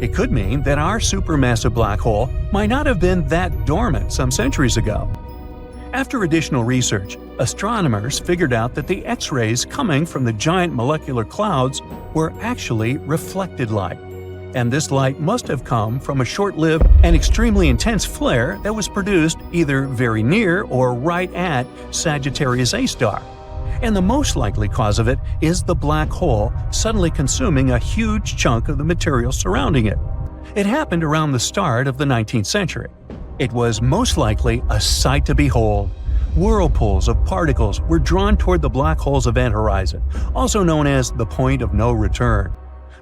It could mean that our supermassive black hole might not have been that dormant some centuries ago. After additional research, astronomers figured out that the X-rays coming from the giant molecular clouds were actually reflected light. And this light must have come from a short-lived and extremely intense flare that was produced either very near or right at Sagittarius A star. And the most likely cause of it is the black hole suddenly consuming a huge chunk of the material surrounding it. It happened around the start of the 19th century. It was most likely a sight to behold. Whirlpools of particles were drawn toward the black hole's event horizon, also known as the point of no return.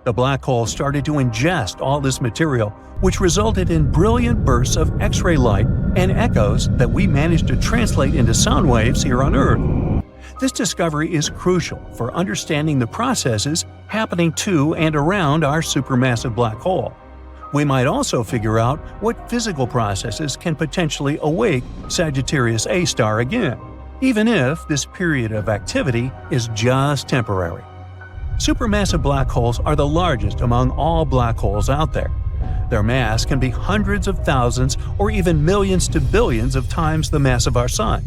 The black hole started to ingest all this material, which resulted in brilliant bursts of X-ray light and echoes that we managed to translate into sound waves here on Earth. This discovery is crucial for understanding the processes happening to and around our supermassive black hole. We might also figure out what physical processes can potentially awake Sagittarius A star again, even if this period of activity is just temporary. Supermassive black holes are the largest among all black holes out there. Their mass can be hundreds of thousands or even millions to billions of times the mass of our Sun.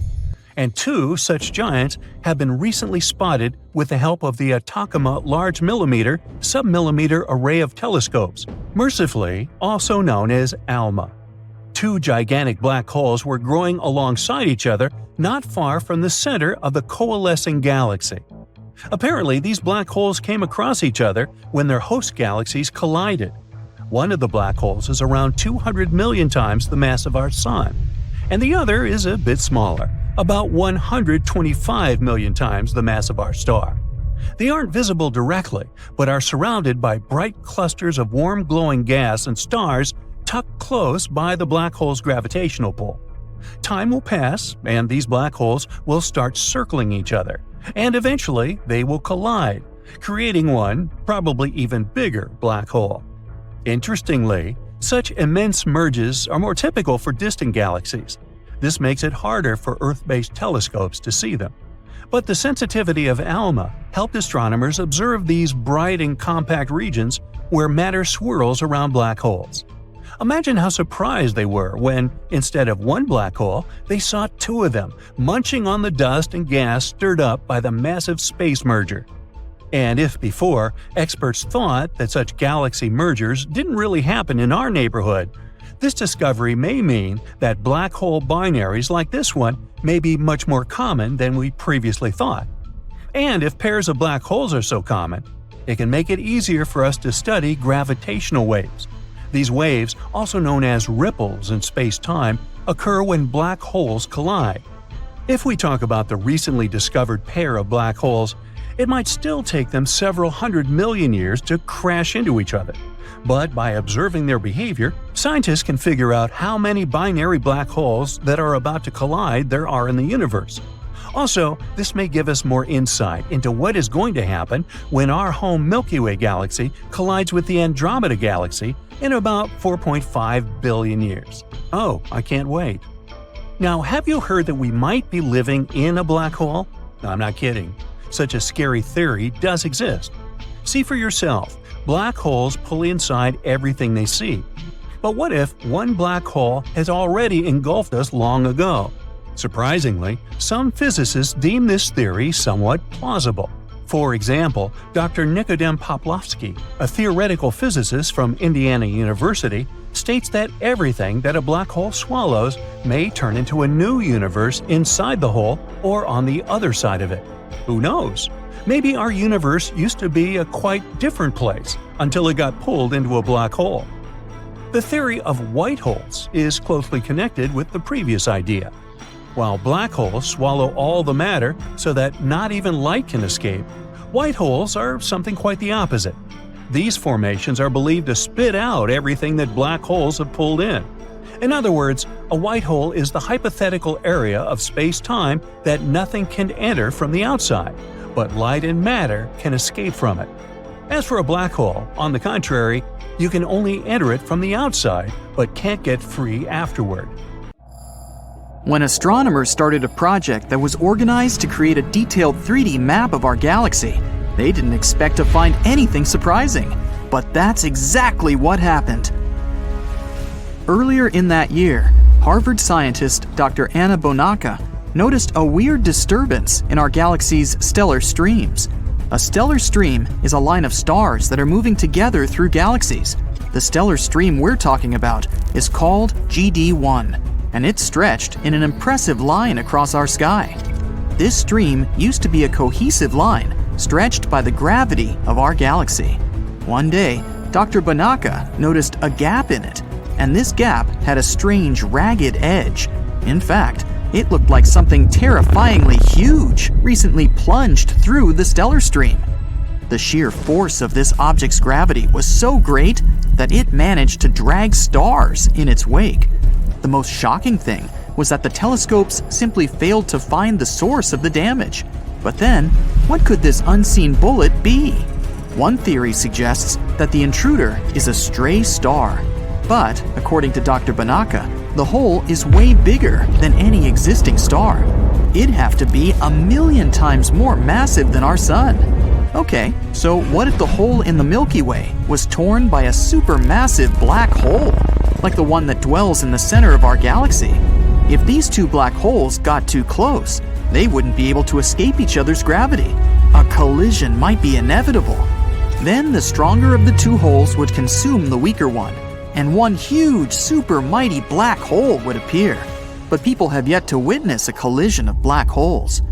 And two such giants have been recently spotted with the help of the Atacama Large Millimeter Submillimeter Array of Telescopes, mercifully also known as ALMA. Two gigantic black holes were growing alongside each other not far from the center of the coalescing galaxy. Apparently, these black holes came across each other when their host galaxies collided. One of the black holes is around 200 million times the mass of our Sun, and the other is a bit smaller, about 125 million times the mass of our star. They aren't visible directly, but are surrounded by bright clusters of warm glowing gas and stars tucked close by the black hole's gravitational pull. Time will pass, and these black holes will start circling each other, and eventually they will collide, creating one, probably even bigger, black hole. Interestingly, such immense merges are more typical for distant galaxies. This makes it harder for Earth-based telescopes to see them. But the sensitivity of ALMA helped astronomers observe these bright and compact regions where matter swirls around black holes. Imagine how surprised they were when, instead of one black hole, they saw two of them, munching on the dust and gas stirred up by the massive space merger. And if before, experts thought that such galaxy mergers didn't really happen in our neighborhood, this discovery may mean that black hole binaries like this one may be much more common than we previously thought. And if pairs of black holes are so common, it can make it easier for us to study gravitational waves. These waves, also known as ripples in space-time, occur when black holes collide. If we talk about the recently discovered pair of black holes, it might still take them several 100 million years to crash into each other. But by observing their behavior, scientists can figure out how many binary black holes that are about to collide there are in the universe. Also, this may give us more insight into what is going to happen when our home Milky Way galaxy collides with the Andromeda galaxy in about 4.5 billion years. Oh, I can't wait. Now, have you heard that we might be living in a black hole? No, I'm not kidding. Such a scary theory does exist. See for yourself, black holes pull inside everything they see. But what if one black hole has already engulfed us long ago? Surprisingly, some physicists deem this theory somewhat plausible. For example, Dr. Nikodem Poplovsky, a theoretical physicist from Indiana University, states that everything that a black hole swallows may turn into a new universe inside the hole or on the other side of it. Who knows? Maybe our universe used to be a quite different place until it got pulled into a black hole. The theory of white holes is closely connected with the previous idea. While black holes swallow all the matter so that not even light can escape, white holes are something quite the opposite. These formations are believed to spit out everything that black holes have pulled in. In other words, a white hole is the hypothetical area of space-time that nothing can enter from the outside, but light and matter can escape from it. As for a black hole, on the contrary, you can only enter it from the outside, but can't get free afterward. When astronomers started a project that was organized to create a detailed 3D map of our galaxy, they didn't expect to find anything surprising. But that's exactly what happened. Earlier in that year, Harvard scientist Dr. Anna Bonacca noticed a weird disturbance in our galaxy's stellar streams. A stellar stream is a line of stars that are moving together through galaxies. The stellar stream we're talking about is called GD1, and it's stretched in an impressive line across our sky. This stream used to be a cohesive line, stretched by the gravity of our galaxy. One day, Dr. Bonacca noticed a gap in it, and this gap had a strange, ragged edge. In fact, it looked like something terrifyingly huge recently plunged through the stellar stream. The sheer force of this object's gravity was so great that it managed to drag stars in its wake. The most shocking thing was that the telescopes simply failed to find the source of the damage. But then, what could this unseen bullet be? One theory suggests that the intruder is a stray star. But, according to Dr. Bonacca, the hole is way bigger than any existing star. It'd have to be 1,000,000 times more massive than our sun. Okay, so what if the hole in the Milky Way was torn by a supermassive black hole, like the one that dwells in the center of our galaxy? If these two black holes got too close, they wouldn't be able to escape each other's gravity. A collision might be inevitable. Then the stronger of the two holes would consume the weaker one, and one huge, super mighty black hole would appear. But people have yet to witness a collision of black holes.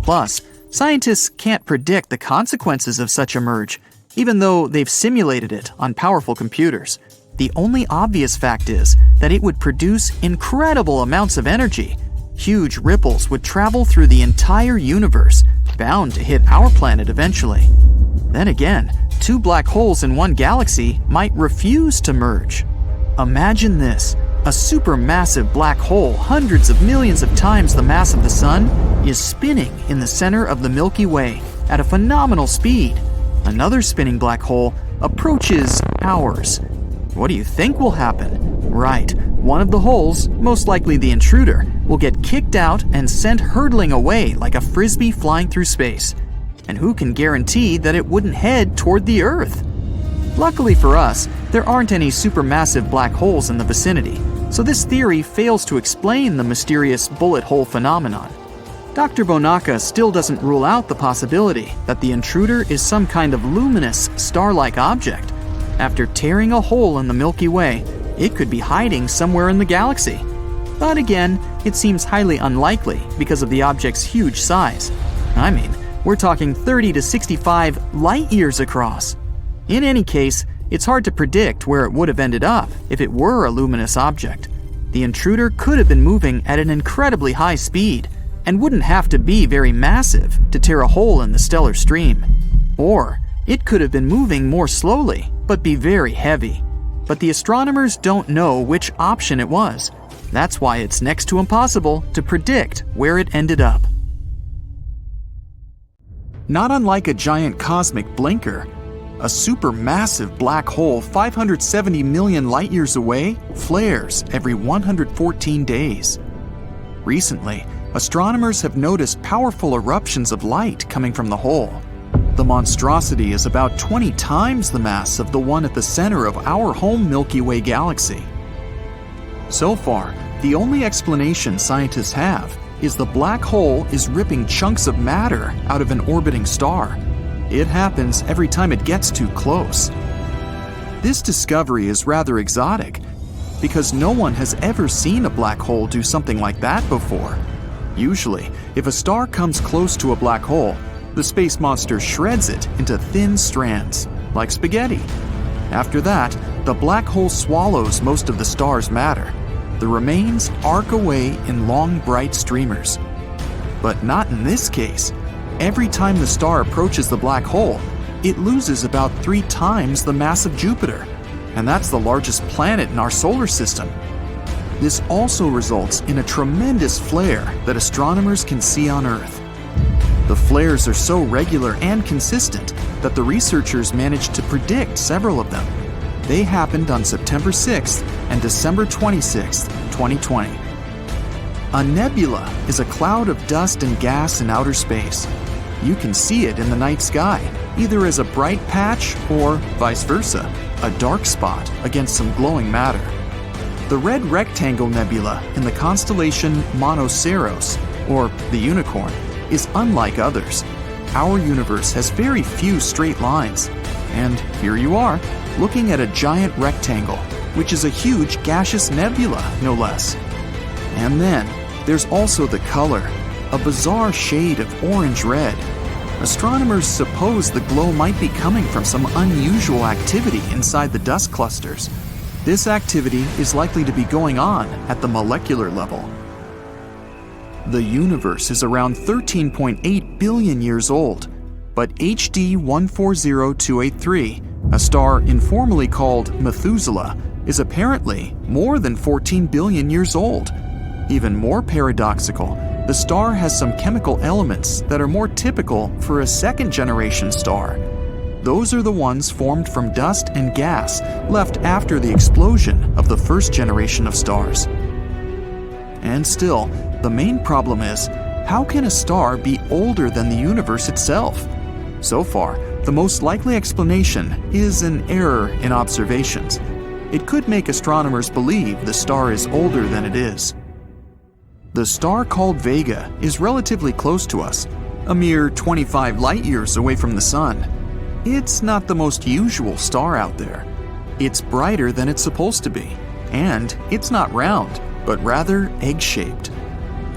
Plus, scientists can't predict the consequences of such a merge, even though they've simulated it on powerful computers. The only obvious fact is that it would produce incredible amounts of energy. Huge ripples would travel through the entire universe, bound to hit our planet eventually. Then again, two black holes in one galaxy might refuse to merge. Imagine this. A supermassive black hole hundreds of millions of times the mass of the Sun is spinning in the center of the Milky Way at a phenomenal speed. Another spinning black hole approaches ours. What do you think will happen? Right, one of the holes, most likely the intruder, will get kicked out and sent hurtling away like a frisbee flying through space. And who can guarantee that it wouldn't head toward the Earth? Luckily for us, there aren't any supermassive black holes in the vicinity, so this theory fails to explain the mysterious bullet hole phenomenon. Dr. Bonacca still doesn't rule out the possibility that the intruder is some kind of luminous, star-like object. After tearing a hole in the Milky Way, it could be hiding somewhere in the galaxy. But again, it seems highly unlikely because of the object's huge size. I mean, we're talking 30 to 65 light-years across. In any case, it's hard to predict where it would have ended up if it were a luminous object. The intruder could have been moving at an incredibly high speed and wouldn't have to be very massive to tear a hole in the stellar stream. Or it could have been moving more slowly, but be very heavy. But the astronomers don't know which option it was. That's why it's next to impossible to predict where it ended up. Not unlike a giant cosmic blinker, a supermassive black hole 570 million light-years away flares every 114 days. Recently, astronomers have noticed powerful eruptions of light coming from the hole. The monstrosity is about 20 times the mass of the one at the center of our home Milky Way galaxy. So far, the only explanation scientists have is the black hole is ripping chunks of matter out of an orbiting star. It happens every time it gets too close. This discovery is rather exotic because no one has ever seen a black hole do something like that before. Usually, if a star comes close to a black hole, the space monster shreds it into thin strands, like spaghetti. After that, the black hole swallows most of the star's matter. The remains arc away in long, bright streamers. But not in this case. Every time the star approaches the black hole, it loses about 3 times the mass of Jupiter, and that's the largest planet in our solar system. This also results in a tremendous flare that astronomers can see on Earth. The flares are so regular and consistent that the researchers managed to predict several of them. They happened on September 6th and December 26th, 2020. A nebula is a cloud of dust and gas in outer space. You can see it in the night sky, either as a bright patch or, vice versa, a dark spot against some glowing matter. The Red Rectangle Nebula in the constellation Monoceros, or the Unicorn, is unlike others. Our universe has very few straight lines, and here you are, looking at a giant rectangle, which is a huge gaseous nebula, no less. And then, there's also the color, a bizarre shade of orange-red. Astronomers suppose the glow might be coming from some unusual activity inside the dust clusters. This activity is likely to be going on at the molecular level. The universe is around 13.8 billion years old, but HD 140283, a star informally called Methuselah, is apparently more than 14 billion years old. Even more paradoxical, the star has some chemical elements that are more typical for a second-generation star. Those are the ones formed from dust and gas left after the explosion of the first generation of stars. And still, the main problem is, how can a star be older than the universe itself? So far, the most likely explanation is an error in observations. It could make astronomers believe the star is older than it is. The star called Vega is relatively close to us, a mere 25 light-years away from the Sun. It's not the most usual star out there. It's brighter than it's supposed to be, and it's not round, but rather egg-shaped.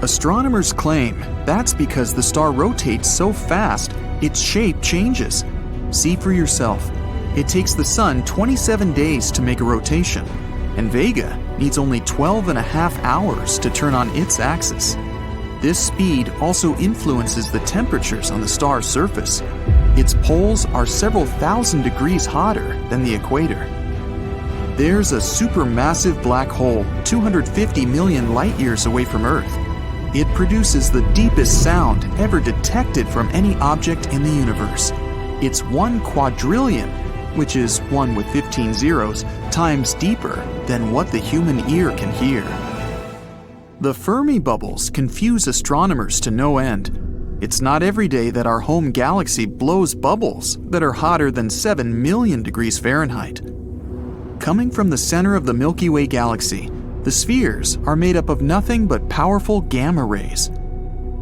Astronomers claim that's because the star rotates so fast, its shape changes. See for yourself. It takes the Sun 27 days to make a rotation, and Vega needs only 12.5 hours to turn on its axis. This speed also influences the temperatures on the star's surface. Its poles are several thousand degrees hotter than the equator. There's a supermassive black hole 250 million light-years away from Earth. It produces the deepest sound ever detected from any object in the universe. It's 1 quadrillion, which is 1 with 15 zeros, times deeper than what the human ear can hear. The Fermi bubbles confuse astronomers to no end. It's not every day that our home galaxy blows bubbles that are hotter than 7 million degrees Fahrenheit. Coming from the center of the Milky Way galaxy, the spheres are made up of nothing but powerful gamma rays.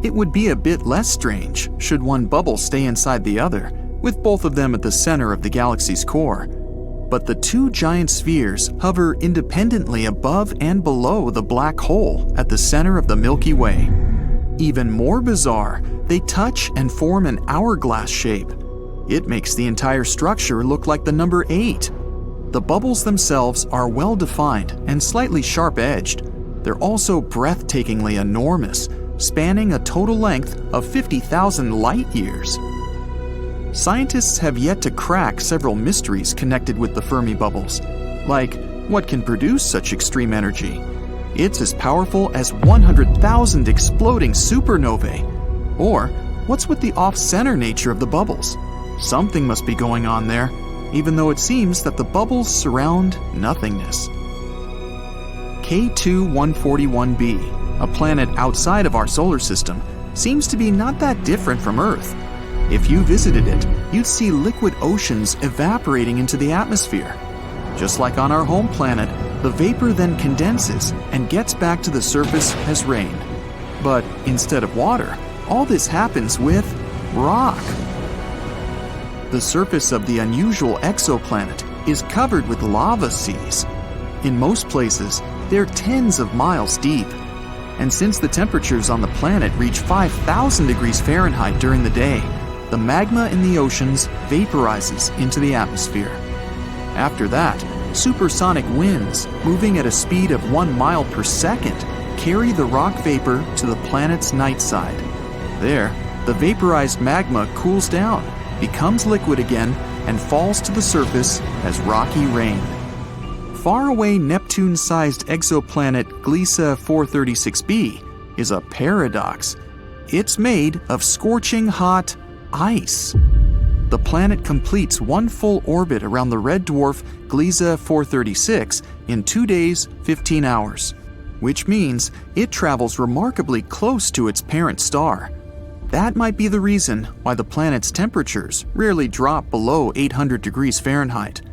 It would be a bit less strange should one bubble stay inside the other, with both of them at the center of the galaxy's core. But the two giant spheres hover independently above and below the black hole at the center of the Milky Way. Even more bizarre, they touch and form an hourglass shape. It makes the entire structure look like the number 8. The bubbles themselves are well defined and slightly sharp-edged. They're also breathtakingly enormous, spanning a total length of 50,000 light years. Scientists have yet to crack several mysteries connected with the Fermi bubbles, like what can produce such extreme energy? It's as powerful as 100,000 exploding supernovae. Or what's with the off-center nature of the bubbles? Something must be going on there, even though it seems that the bubbles surround nothingness. K2-141b, a planet outside of our solar system, seems to be not that different from Earth. If you visited it, you'd see liquid oceans evaporating into the atmosphere. Just like on our home planet, the vapor then condenses and gets back to the surface as rain. But instead of water, all this happens with rock. The surface of the unusual exoplanet is covered with lava seas. In most places, they're tens of miles deep. And since the temperatures on the planet reach 5,000 degrees Fahrenheit during the day, the magma in the oceans vaporizes into the atmosphere. After that, supersonic winds, moving at a speed of 1 mile per second, carry the rock vapor to the planet's night side. There, the vaporized magma cools down, becomes liquid again, and falls to the surface as rocky rain. Faraway Neptune-sized exoplanet Gliese 436b is a paradox. It's made of scorching hot ice. The planet completes one full orbit around the red dwarf Gliese 436 in 2 days, 15 hours, which means it travels remarkably close to its parent star. That might be the reason why the planet's temperatures rarely drop below 800 degrees Fahrenheit.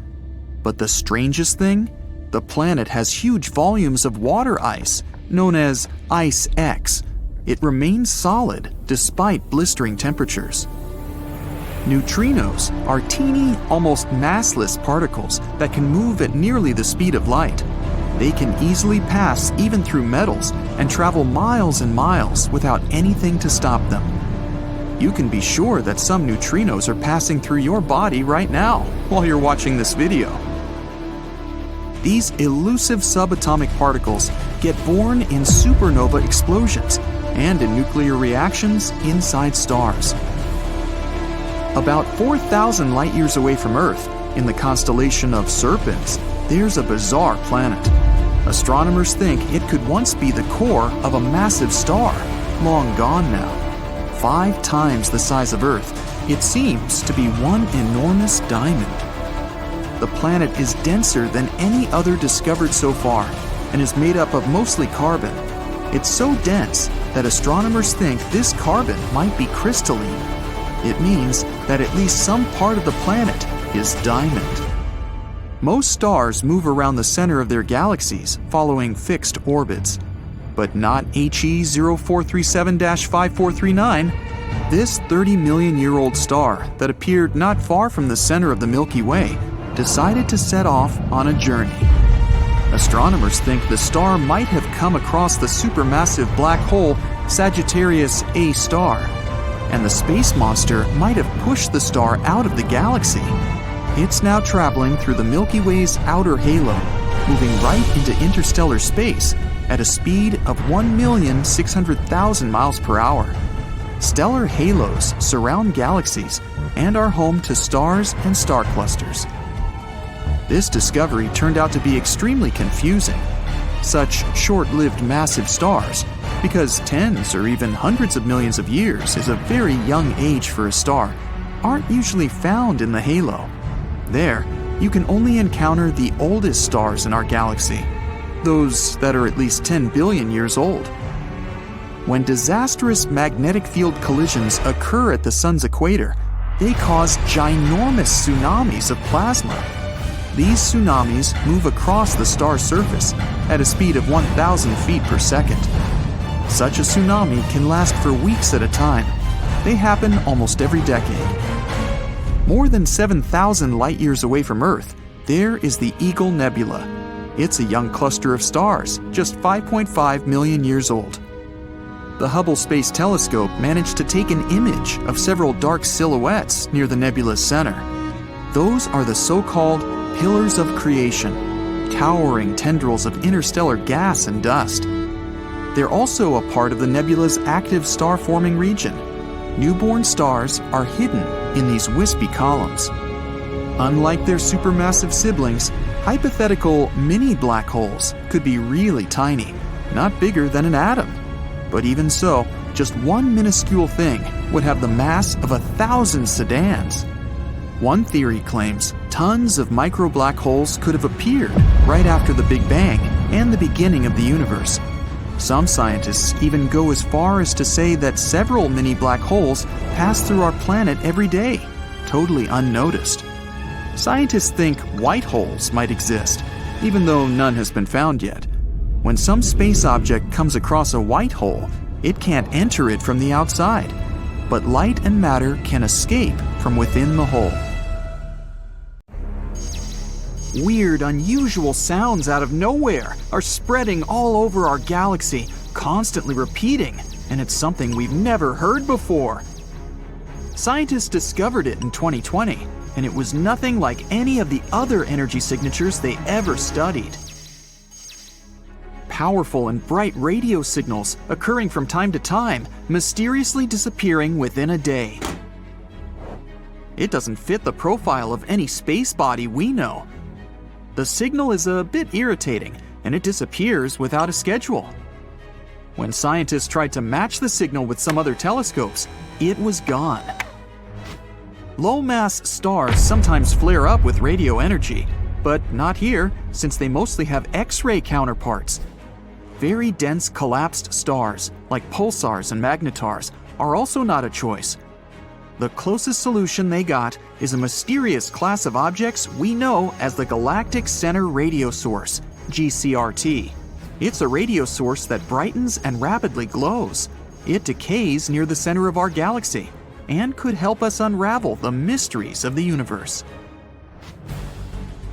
But the strangest thing? The planet has huge volumes of water ice, known as Ice X. It remains solid despite blistering temperatures. Neutrinos are teeny, almost massless particles that can move at nearly the speed of light. They can easily pass even through metals and travel miles and miles without anything to stop them. You can be sure that some neutrinos are passing through your body right now while you're watching this video. These elusive subatomic particles get born in supernova explosions and in nuclear reactions inside stars. About 4,000 light years away from Earth, in the constellation of Serpens, there's a bizarre planet. Astronomers think it could once be the core of a massive star, long gone now. 5 times the size of Earth, it seems to be one enormous diamond. The planet is denser than any other discovered so far and is made up of mostly carbon. It's so dense that astronomers think this carbon might be crystalline. It means that at least some part of the planet is diamond. Most stars move around the center of their galaxies following fixed orbits, but not HE 0437-5439. This 30-million-year-old star that appeared not far from the center of the Milky Way decided to set off on a journey. Astronomers think the star might have come across the supermassive black hole Sagittarius A star, and the space monster might have pushed the star out of the galaxy. It's now traveling through the Milky Way's outer halo, moving right into interstellar space at a speed of 1,600,000 miles per hour. Stellar halos surround galaxies and are home to stars and star clusters. This discovery turned out to be extremely confusing. Such short-lived massive stars, because tens or even hundreds of millions of years is a very young age for a star, aren't usually found in the halo. There, you can only encounter the oldest stars in our galaxy, those that are at least 10 billion years old. When disastrous magnetic field collisions occur at the sun's equator, they cause ginormous tsunamis of plasma. These tsunamis move across the star's surface at a speed of 1,000 feet per second. Such a tsunami can last for weeks at a time. They happen almost every decade. More than 7,000 light-years away from Earth, there is the Eagle Nebula. It's a young cluster of stars, just 5.5 million years old. The Hubble Space Telescope managed to take an image of several dark silhouettes near the nebula's center. Those are the so-called pillars of creation, towering tendrils of interstellar gas and dust. They're also a part of the nebula's active star-forming region. Newborn stars are hidden in these wispy columns. Unlike their supermassive siblings, hypothetical mini black holes could be really tiny, not bigger than an atom. But even so, just one minuscule thing would have the mass of 1,000 sedans. One theory claims tons of micro black holes could have appeared right after the Big Bang and the beginning of the universe. Some scientists even go as far as to say that several mini black holes pass through our planet every day, totally unnoticed. Scientists think white holes might exist, even though none has been found yet. When some space object comes across a white hole, it can't enter it from the outside, but light and matter can escape from within the hole. Weird, unusual sounds out of nowhere are spreading all over our galaxy, constantly repeating, and it's something we've never heard before. Scientists discovered it in 2020, and it was nothing like any of the other energy signatures they ever studied. Powerful and bright radio signals occurring from time to time, mysteriously disappearing within a day. It doesn't fit the profile of any space body we know. The signal is a bit irritating, and it disappears without a schedule. When scientists tried to match the signal with some other telescopes, it was gone. Low-mass stars sometimes flare up with radio energy, but not here, since they mostly have X-ray counterparts. Very dense collapsed stars, like pulsars and magnetars, are also not a choice. The closest solution they got is a mysterious class of objects we know as the Galactic Center Radio Source, GCRT. It's a radio source that brightens and rapidly glows. It decays near the center of our galaxy and could help us unravel the mysteries of the universe.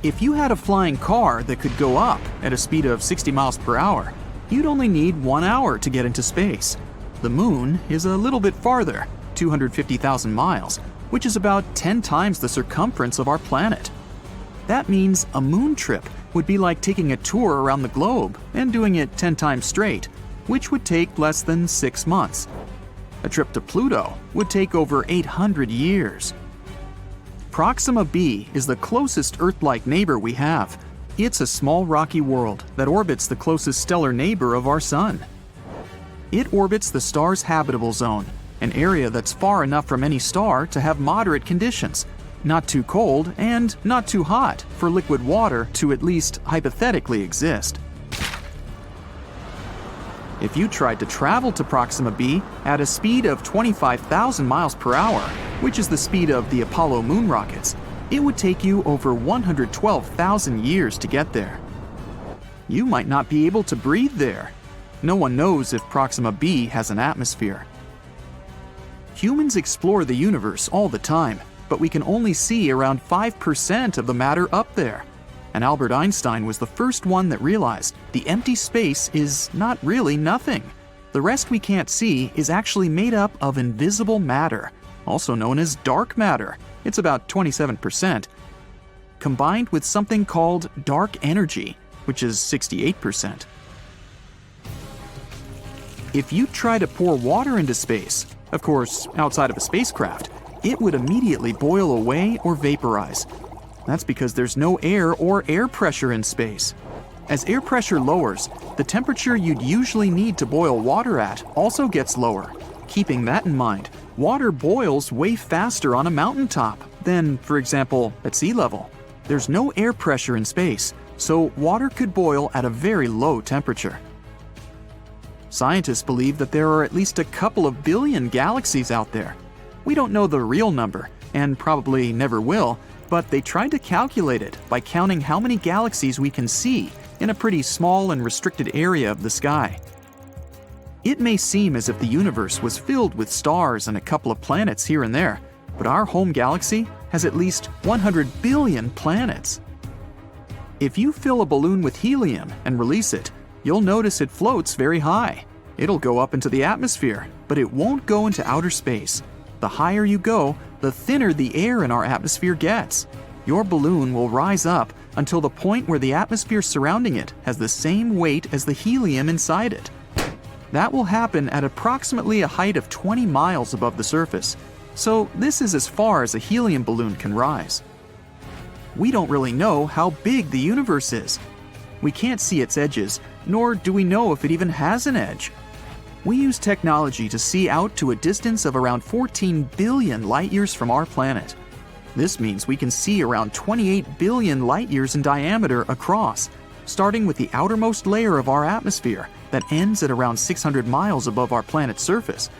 If you had a flying car that could go up at a speed of 60 miles per hour, you'd only need 1 hour to get into space. The moon is a little bit farther, 250,000 miles, which is about 10 times the circumference of our planet. That means a moon trip would be like taking a tour around the globe and doing it 10 times straight, which would take less than 6 months. A trip to Pluto would take over 800 years. Proxima b is the closest Earth-like neighbor we have. It's a small rocky world that orbits the closest stellar neighbor of our Sun. It orbits the star's habitable zone, an area that's far enough from any star to have moderate conditions, not too cold and not too hot for liquid water to at least hypothetically exist. If you tried to travel to Proxima b at a speed of 25,000 miles per hour, which is the speed of the Apollo moon rockets, it would take you over 112,000 years to get there. You might not be able to breathe there. No one knows if Proxima b has an atmosphere. Humans explore the universe all the time, but we can only see around 5% of the matter up there. And Albert Einstein was the first one that realized the empty space is not really nothing. The rest we can't see is actually made up of invisible matter, also known as dark matter. It's about 27%, combined with something called dark energy, which is 68%. If you try to pour water into space, of course, outside of a spacecraft, it would immediately boil away or vaporize. That's because there's no air or air pressure in space. As air pressure lowers, the temperature you'd usually need to boil water at also gets lower. Keeping that in mind, water boils way faster on a mountaintop than, for example, at sea level. There's no air pressure in space, so water could boil at a very low temperature. Scientists believe that there are at least a couple of billion galaxies out there. We don't know the real number, and probably never will, but they tried to calculate it by counting how many galaxies we can see in a pretty small and restricted area of the sky. It may seem as if the universe was filled with stars and a couple of planets here and there, but our home galaxy has at least 100 billion planets. If you fill a balloon with helium and release it, you'll notice it floats very high. It'll go up into the atmosphere, but it won't go into outer space. The higher you go, the thinner the air in our atmosphere gets. Your balloon will rise up until the point where the atmosphere surrounding it has the same weight as the helium inside it. That will happen at approximately a height of 20 miles above the surface, so this is as far as a helium balloon can rise. We don't really know how big the universe is. We can't see its edges, nor do we know if it even has an edge. We use technology to see out to a distance of around 14 billion light-years from our planet. This means we can see around 28 billion light-years in diameter across, starting with the outermost layer of our atmosphere that ends at around 600 miles above our planet's surface.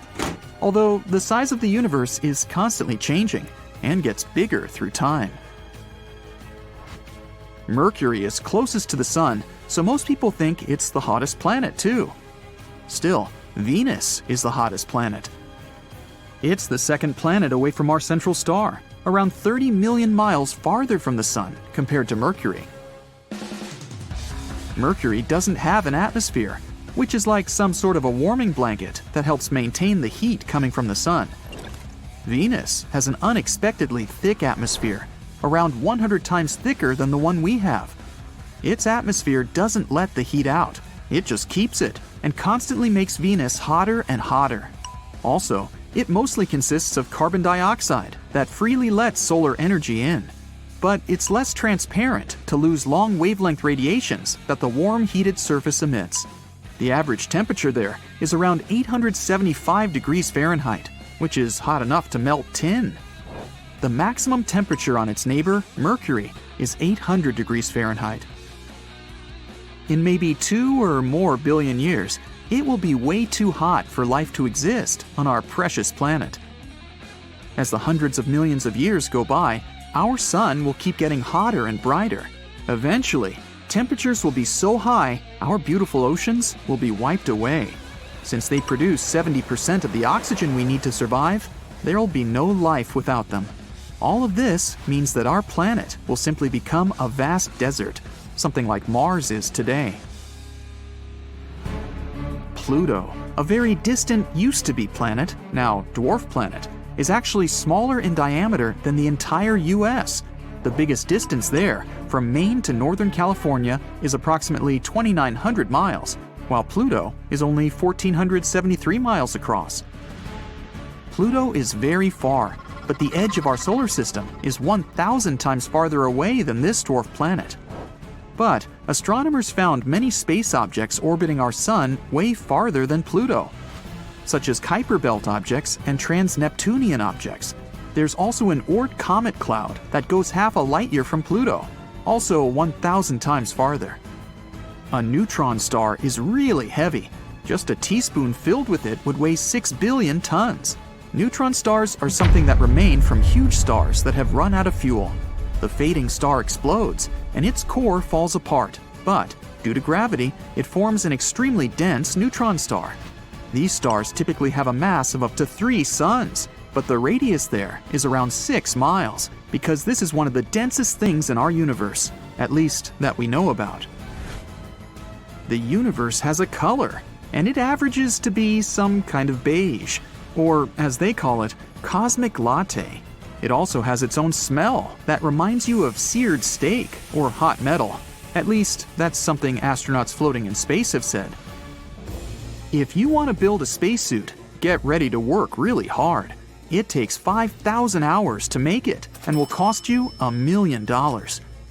Although the size of the universe is constantly changing and gets bigger through time. Mercury is closest to the Sun, so most people think it's the hottest planet too. Still, Venus is the hottest planet. It's the second planet away from our central star, around 30 million miles farther from the Sun compared to Mercury. Mercury doesn't have an atmosphere, which is like some sort of a warming blanket that helps maintain the heat coming from the Sun. Venus has an unexpectedly thick atmosphere, around 100 times thicker than the one we have. Its atmosphere doesn't let the heat out, it just keeps it and constantly makes Venus hotter and hotter. Also, it mostly consists of carbon dioxide that freely lets solar energy in. But it's less transparent to lose long wavelength radiations that the warm heated surface emits. The average temperature there is around 875 degrees Fahrenheit, which is hot enough to melt tin. The maximum temperature on its neighbor, Mercury, is 800 degrees Fahrenheit. In maybe 2 or more billion years, it will be way too hot for life to exist on our precious planet. As the hundreds of millions of years go by, our sun will keep getting hotter and brighter. Eventually, temperatures will be so high, our beautiful oceans will be wiped away. Since they produce 70% of the oxygen we need to survive, there'll be no life without them. All of this means that our planet will simply become a vast desert, something like Mars is today. Pluto, a very distant used-to-be planet, now dwarf planet, is actually smaller in diameter than the entire US. The biggest distance there, from Maine to Northern California, is approximately 2,900 miles, while Pluto is only 1,473 miles across. Pluto is very far, but the edge of our solar system is 1,000 times farther away than this dwarf planet. But astronomers found many space objects orbiting our sun way farther than Pluto, such as Kuiper Belt objects and trans-Neptunian objects. There's also an Oort comet cloud that goes half a light year from Pluto, also 1,000 times farther. A neutron star is really heavy. Just a teaspoon filled with it would weigh 6 billion tons. Neutron stars are something that remain from huge stars that have run out of fuel. The fading star explodes, and its core falls apart, but due to gravity, it forms an extremely dense neutron star. These stars typically have a mass of up to 3 suns, but the radius there is around 6 miles, because this is one of the densest things in our universe, at least that we know about. The universe has a color, and it averages to be some kind of beige, or as they call it, cosmic latte. It also has its own smell that reminds you of seared steak or hot metal. At least, that's something astronauts floating in space have said. If you want to build a spacesuit, get ready to work really hard. It takes 5,000 hours to make it and will cost you $1 million.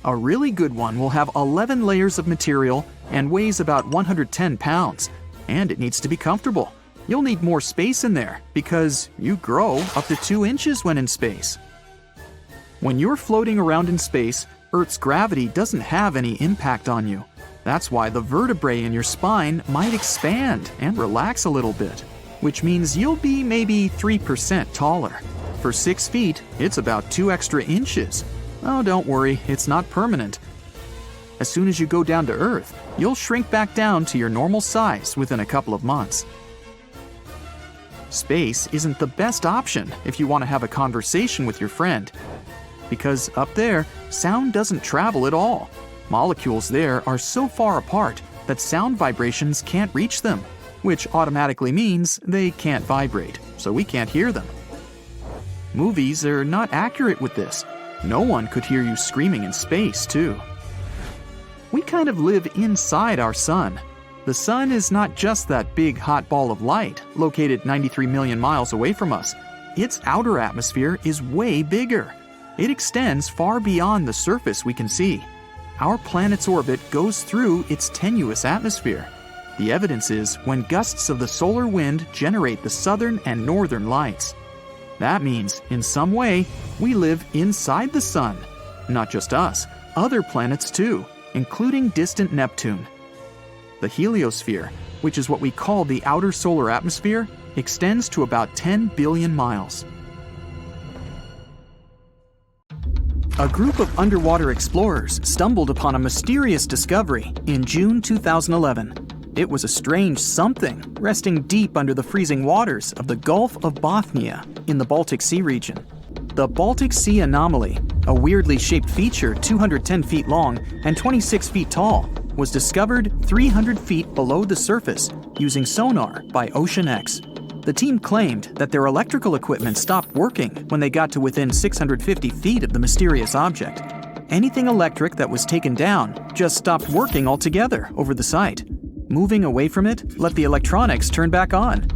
A really good one will have 11 layers of material and weighs about 110 pounds, and it needs to be comfortable. You'll need more space in there because you grow up to 2 inches when in space. When you're floating around in space, Earth's gravity doesn't have any impact on you. That's why the vertebrae in your spine might expand and relax a little bit, which means you'll be maybe 3% taller. For 6 feet, it's about 2 extra inches. Oh, don't worry, it's not permanent. As soon as you go down to Earth, you'll shrink back down to your normal size within a couple of months. Space isn't the best option if you want to have a conversation with your friend, because up there, sound doesn't travel at all. Molecules there are so far apart that sound vibrations can't reach them, which automatically means they can't vibrate, so we can't hear them. Movies are not accurate with this. No one could hear you screaming in space, too. We kind of live inside our sun. The sun is not just that big hot ball of light located 93 million miles away from us. Its outer atmosphere is way bigger. It extends far beyond the surface we can see. Our planet's orbit goes through its tenuous atmosphere. The evidence is when gusts of the solar wind generate the southern and northern lights. That means, in some way, we live inside the sun. Not just us, other planets too, including distant Neptune. The heliosphere, which is what we call the outer solar atmosphere, extends to about 10 billion miles. A group of underwater explorers stumbled upon a mysterious discovery in June 2011. It was a strange something resting deep under the freezing waters of the Gulf of Bothnia in the Baltic Sea region. The Baltic Sea anomaly, a weirdly shaped feature 210 feet long and 26 feet tall, was discovered 300 feet below the surface using sonar by OceanX. The team claimed that their electrical equipment stopped working when they got to within 650 feet of the mysterious object. Anything electric that was taken down just stopped working altogether over the site. Moving away from it let the electronics turn back on.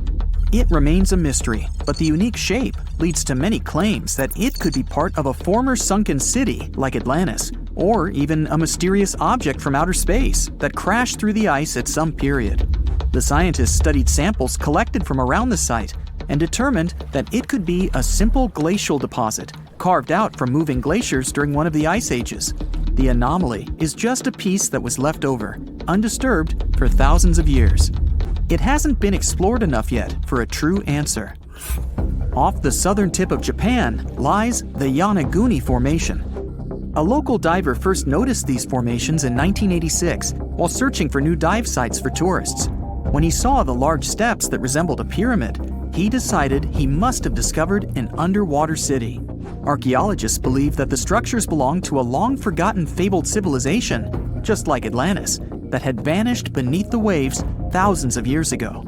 It remains a mystery, but the unique shape leads to many claims that it could be part of a former sunken city like Atlantis, or even a mysterious object from outer space that crashed through the ice at some period. The scientists studied samples collected from around the site and determined that it could be a simple glacial deposit carved out from moving glaciers during one of the ice ages. The anomaly is just a piece that was left over, undisturbed for thousands of years. It hasn't been explored enough yet for a true answer. Off the southern tip of Japan lies the Yonaguni Formation. A local diver first noticed these formations in 1986 while searching for new dive sites for tourists. When he saw the large steps that resembled a pyramid, he decided he must have discovered an underwater city. Archaeologists believe that the structures belong to a long-forgotten fabled civilization, just like Atlantis, that had vanished beneath the waves thousands of years ago.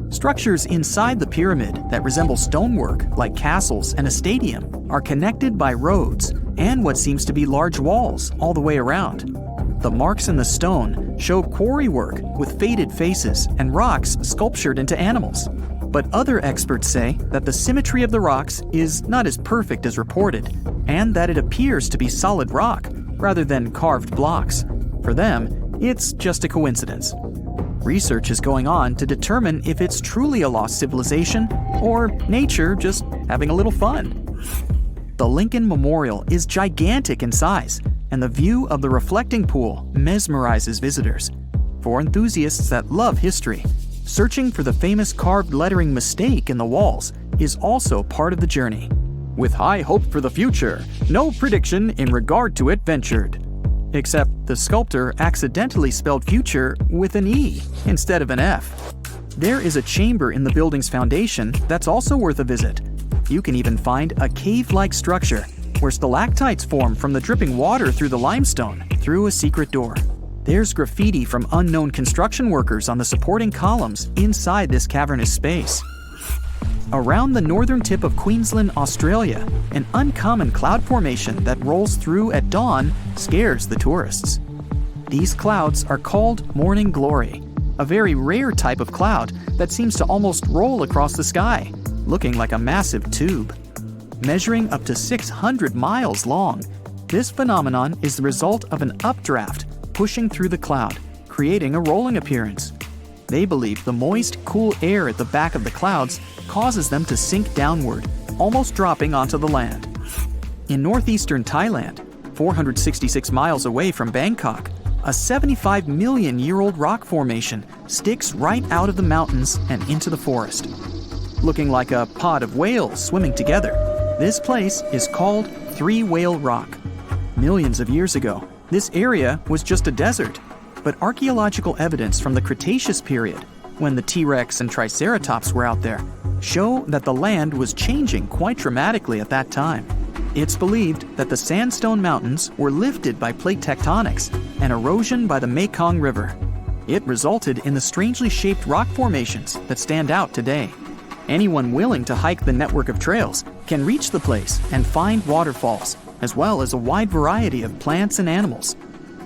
Structures inside the pyramid that resemble stonework, like castles and a stadium, are connected by roads and what seems to be large walls all the way around. The marks in the stone show quarry work with faded faces and rocks sculptured into animals. But other experts say that the symmetry of the rocks is not as perfect as reported, and that it appears to be solid rock rather than carved blocks. For them, it's just a coincidence. Research is going on to determine if it's truly a lost civilization or nature just having a little fun. The Lincoln Memorial is gigantic in size, and the view of the reflecting pool mesmerizes visitors. For enthusiasts that love history, searching for the famous carved lettering mistake in the walls is also part of the journey. With high hope for the future, no prediction in regard to it ventured. Except the sculptor accidentally spelled future with an E instead of an F. There is a chamber in the building's foundation that's also worth a visit. You can even find a cave-like structure where stalactites form from the dripping water through the limestone through a secret door. There's graffiti from unknown construction workers on the supporting columns inside this cavernous space. Around the northern tip of Queensland, Australia, an uncommon cloud formation that rolls through at dawn scares the tourists. These clouds are called morning glory, a very rare type of cloud that seems to almost roll across the sky, looking like a massive tube. Measuring up to 600 miles long, this phenomenon is the result of an updraft pushing through the cloud, creating a rolling appearance. They believe the moist, cool air at the back of the clouds causes them to sink downward, almost dropping onto the land. In northeastern Thailand, 466 miles away from Bangkok, a 75 million year old rock formation sticks right out of the mountains and into the forest. Looking like a pod of whales swimming together, this place is called Three Whale Rock. Millions of years ago, this area was just a desert, but archaeological evidence from the Cretaceous period, when the T-Rex and Triceratops were out there, show that the land was changing quite dramatically at that time. It's believed that the sandstone mountains were lifted by plate tectonics and erosion by the Mekong River. It resulted in the strangely shaped rock formations that stand out today. Anyone willing to hike the network of trails can reach the place and find waterfalls, as well as a wide variety of plants and animals.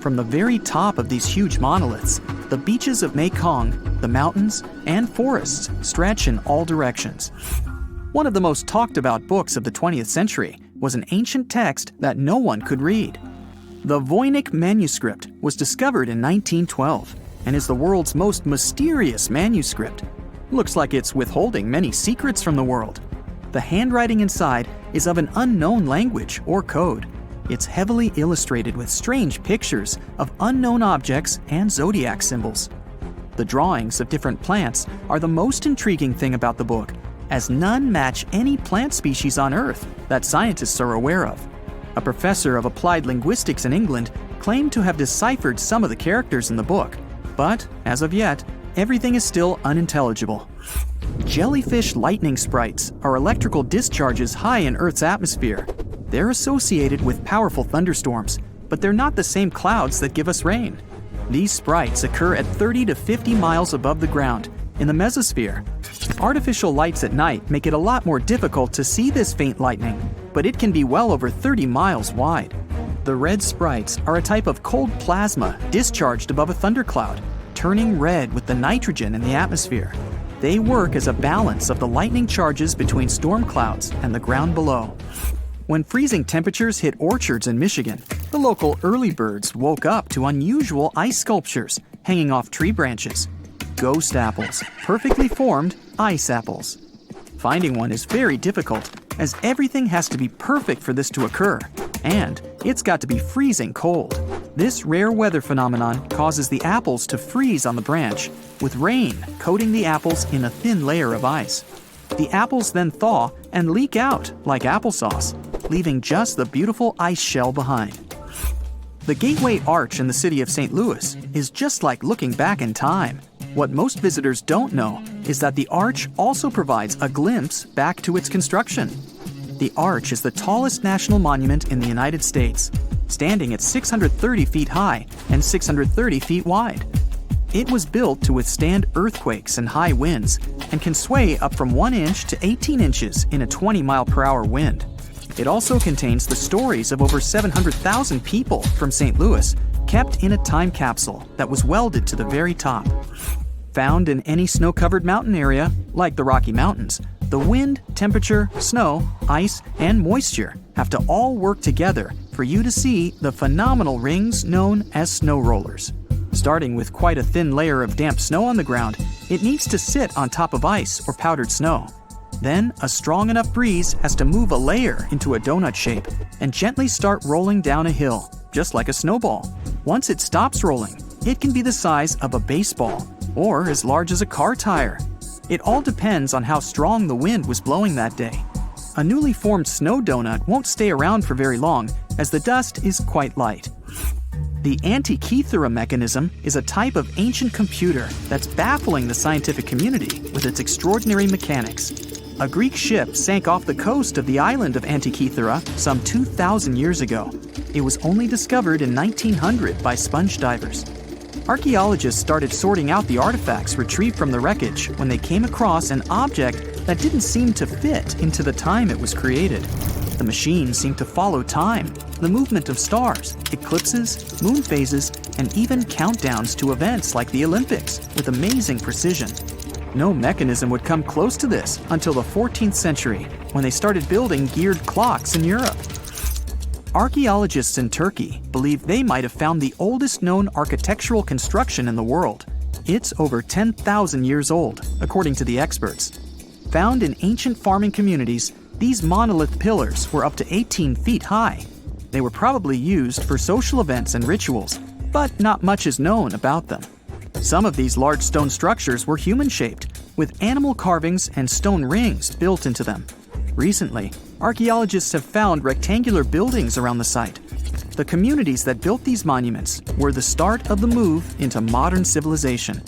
From the very top of these huge monoliths, the beaches of Mekong, the mountains, and forests stretch in all directions. One of the most talked about books of the 20th century was an ancient text that no one could read. The Voynich manuscript was discovered in 1912 and is the world's most mysterious manuscript. Looks like it's withholding many secrets from the world. The handwriting inside is of an unknown language or code. It's heavily illustrated with strange pictures of unknown objects and zodiac symbols. The drawings of different plants are the most intriguing thing about the book, as none match any plant species on Earth that scientists are aware of. A professor of applied linguistics in England claimed to have deciphered some of the characters in the book, but as of yet, everything is still unintelligible. Jellyfish lightning sprites are electrical discharges high in Earth's atmosphere. They're associated with powerful thunderstorms, but they're not the same clouds that give us rain. These sprites occur at 30 to 50 miles above the ground, in the mesosphere. Artificial lights at night make it a lot more difficult to see this faint lightning, but it can be well over 30 miles wide. The red sprites are a type of cold plasma discharged above a thundercloud, turning red with the nitrogen in the atmosphere. They work as a balance of the lightning charges between storm clouds and the ground below. When freezing temperatures hit orchards in Michigan, the local early birds woke up to unusual ice sculptures hanging off tree branches. Ghost apples, perfectly formed ice apples. Finding one is very difficult, as everything has to be perfect for this to occur, and it's got to be freezing cold. This rare weather phenomenon causes the apples to freeze on the branch, with rain coating the apples in a thin layer of ice. The apples then thaw and leak out like applesauce, leaving just the beautiful ice shell behind. The Gateway Arch in the city of St. Louis is just like looking back in time. What most visitors don't know is that the arch also provides a glimpse back to its construction. The arch is the tallest national monument in the United States, standing at 630 feet high and 630 feet wide. It was built to withstand earthquakes and high winds and can sway up from 1 inch to 18 inches in a 20-mile-per-hour wind. It also contains the stories of over 700,000 people from St. Louis kept in a time capsule that was welded to the very top. Found in any snow-covered mountain area, like the Rocky Mountains, the wind, temperature, snow, ice, and moisture have to all work together for you to see the phenomenal rings known as snow rollers. Starting with quite a thin layer of damp snow on the ground, it needs to sit on top of ice or powdered snow. Then, a strong enough breeze has to move a layer into a donut shape and gently start rolling down a hill, just like a snowball. Once it stops rolling, it can be the size of a baseball or as large as a car tire. It all depends on how strong the wind was blowing that day. A newly formed snow donut won't stay around for very long, as the dust is quite light. The Antikythera mechanism is a type of ancient computer that's baffling the scientific community with its extraordinary mechanics. A Greek ship sank off the coast of the island of Antikythera some 2,000 years ago. It was only discovered in 1900 by sponge divers. Archaeologists started sorting out the artifacts retrieved from the wreckage when they came across an object that didn't seem to fit into the time it was created. The machine seemed to follow time, the movement of stars, eclipses, moon phases, and even countdowns to events like the Olympics with amazing precision. No mechanism would come close to this until the 14th century, when they started building geared clocks in Europe. Archaeologists in Turkey believe they might have found the oldest known architectural construction in the world. It's over 10,000 years old, according to the experts. Found in ancient farming communities, these monolith pillars were up to 18 feet high. They were probably used for social events and rituals, but not much is known about them. Some of these large stone structures were human-shaped, with animal carvings and stone rings built into them. Recently, archaeologists have found rectangular buildings around the site. The communities that built these monuments were the start of the move into modern civilization,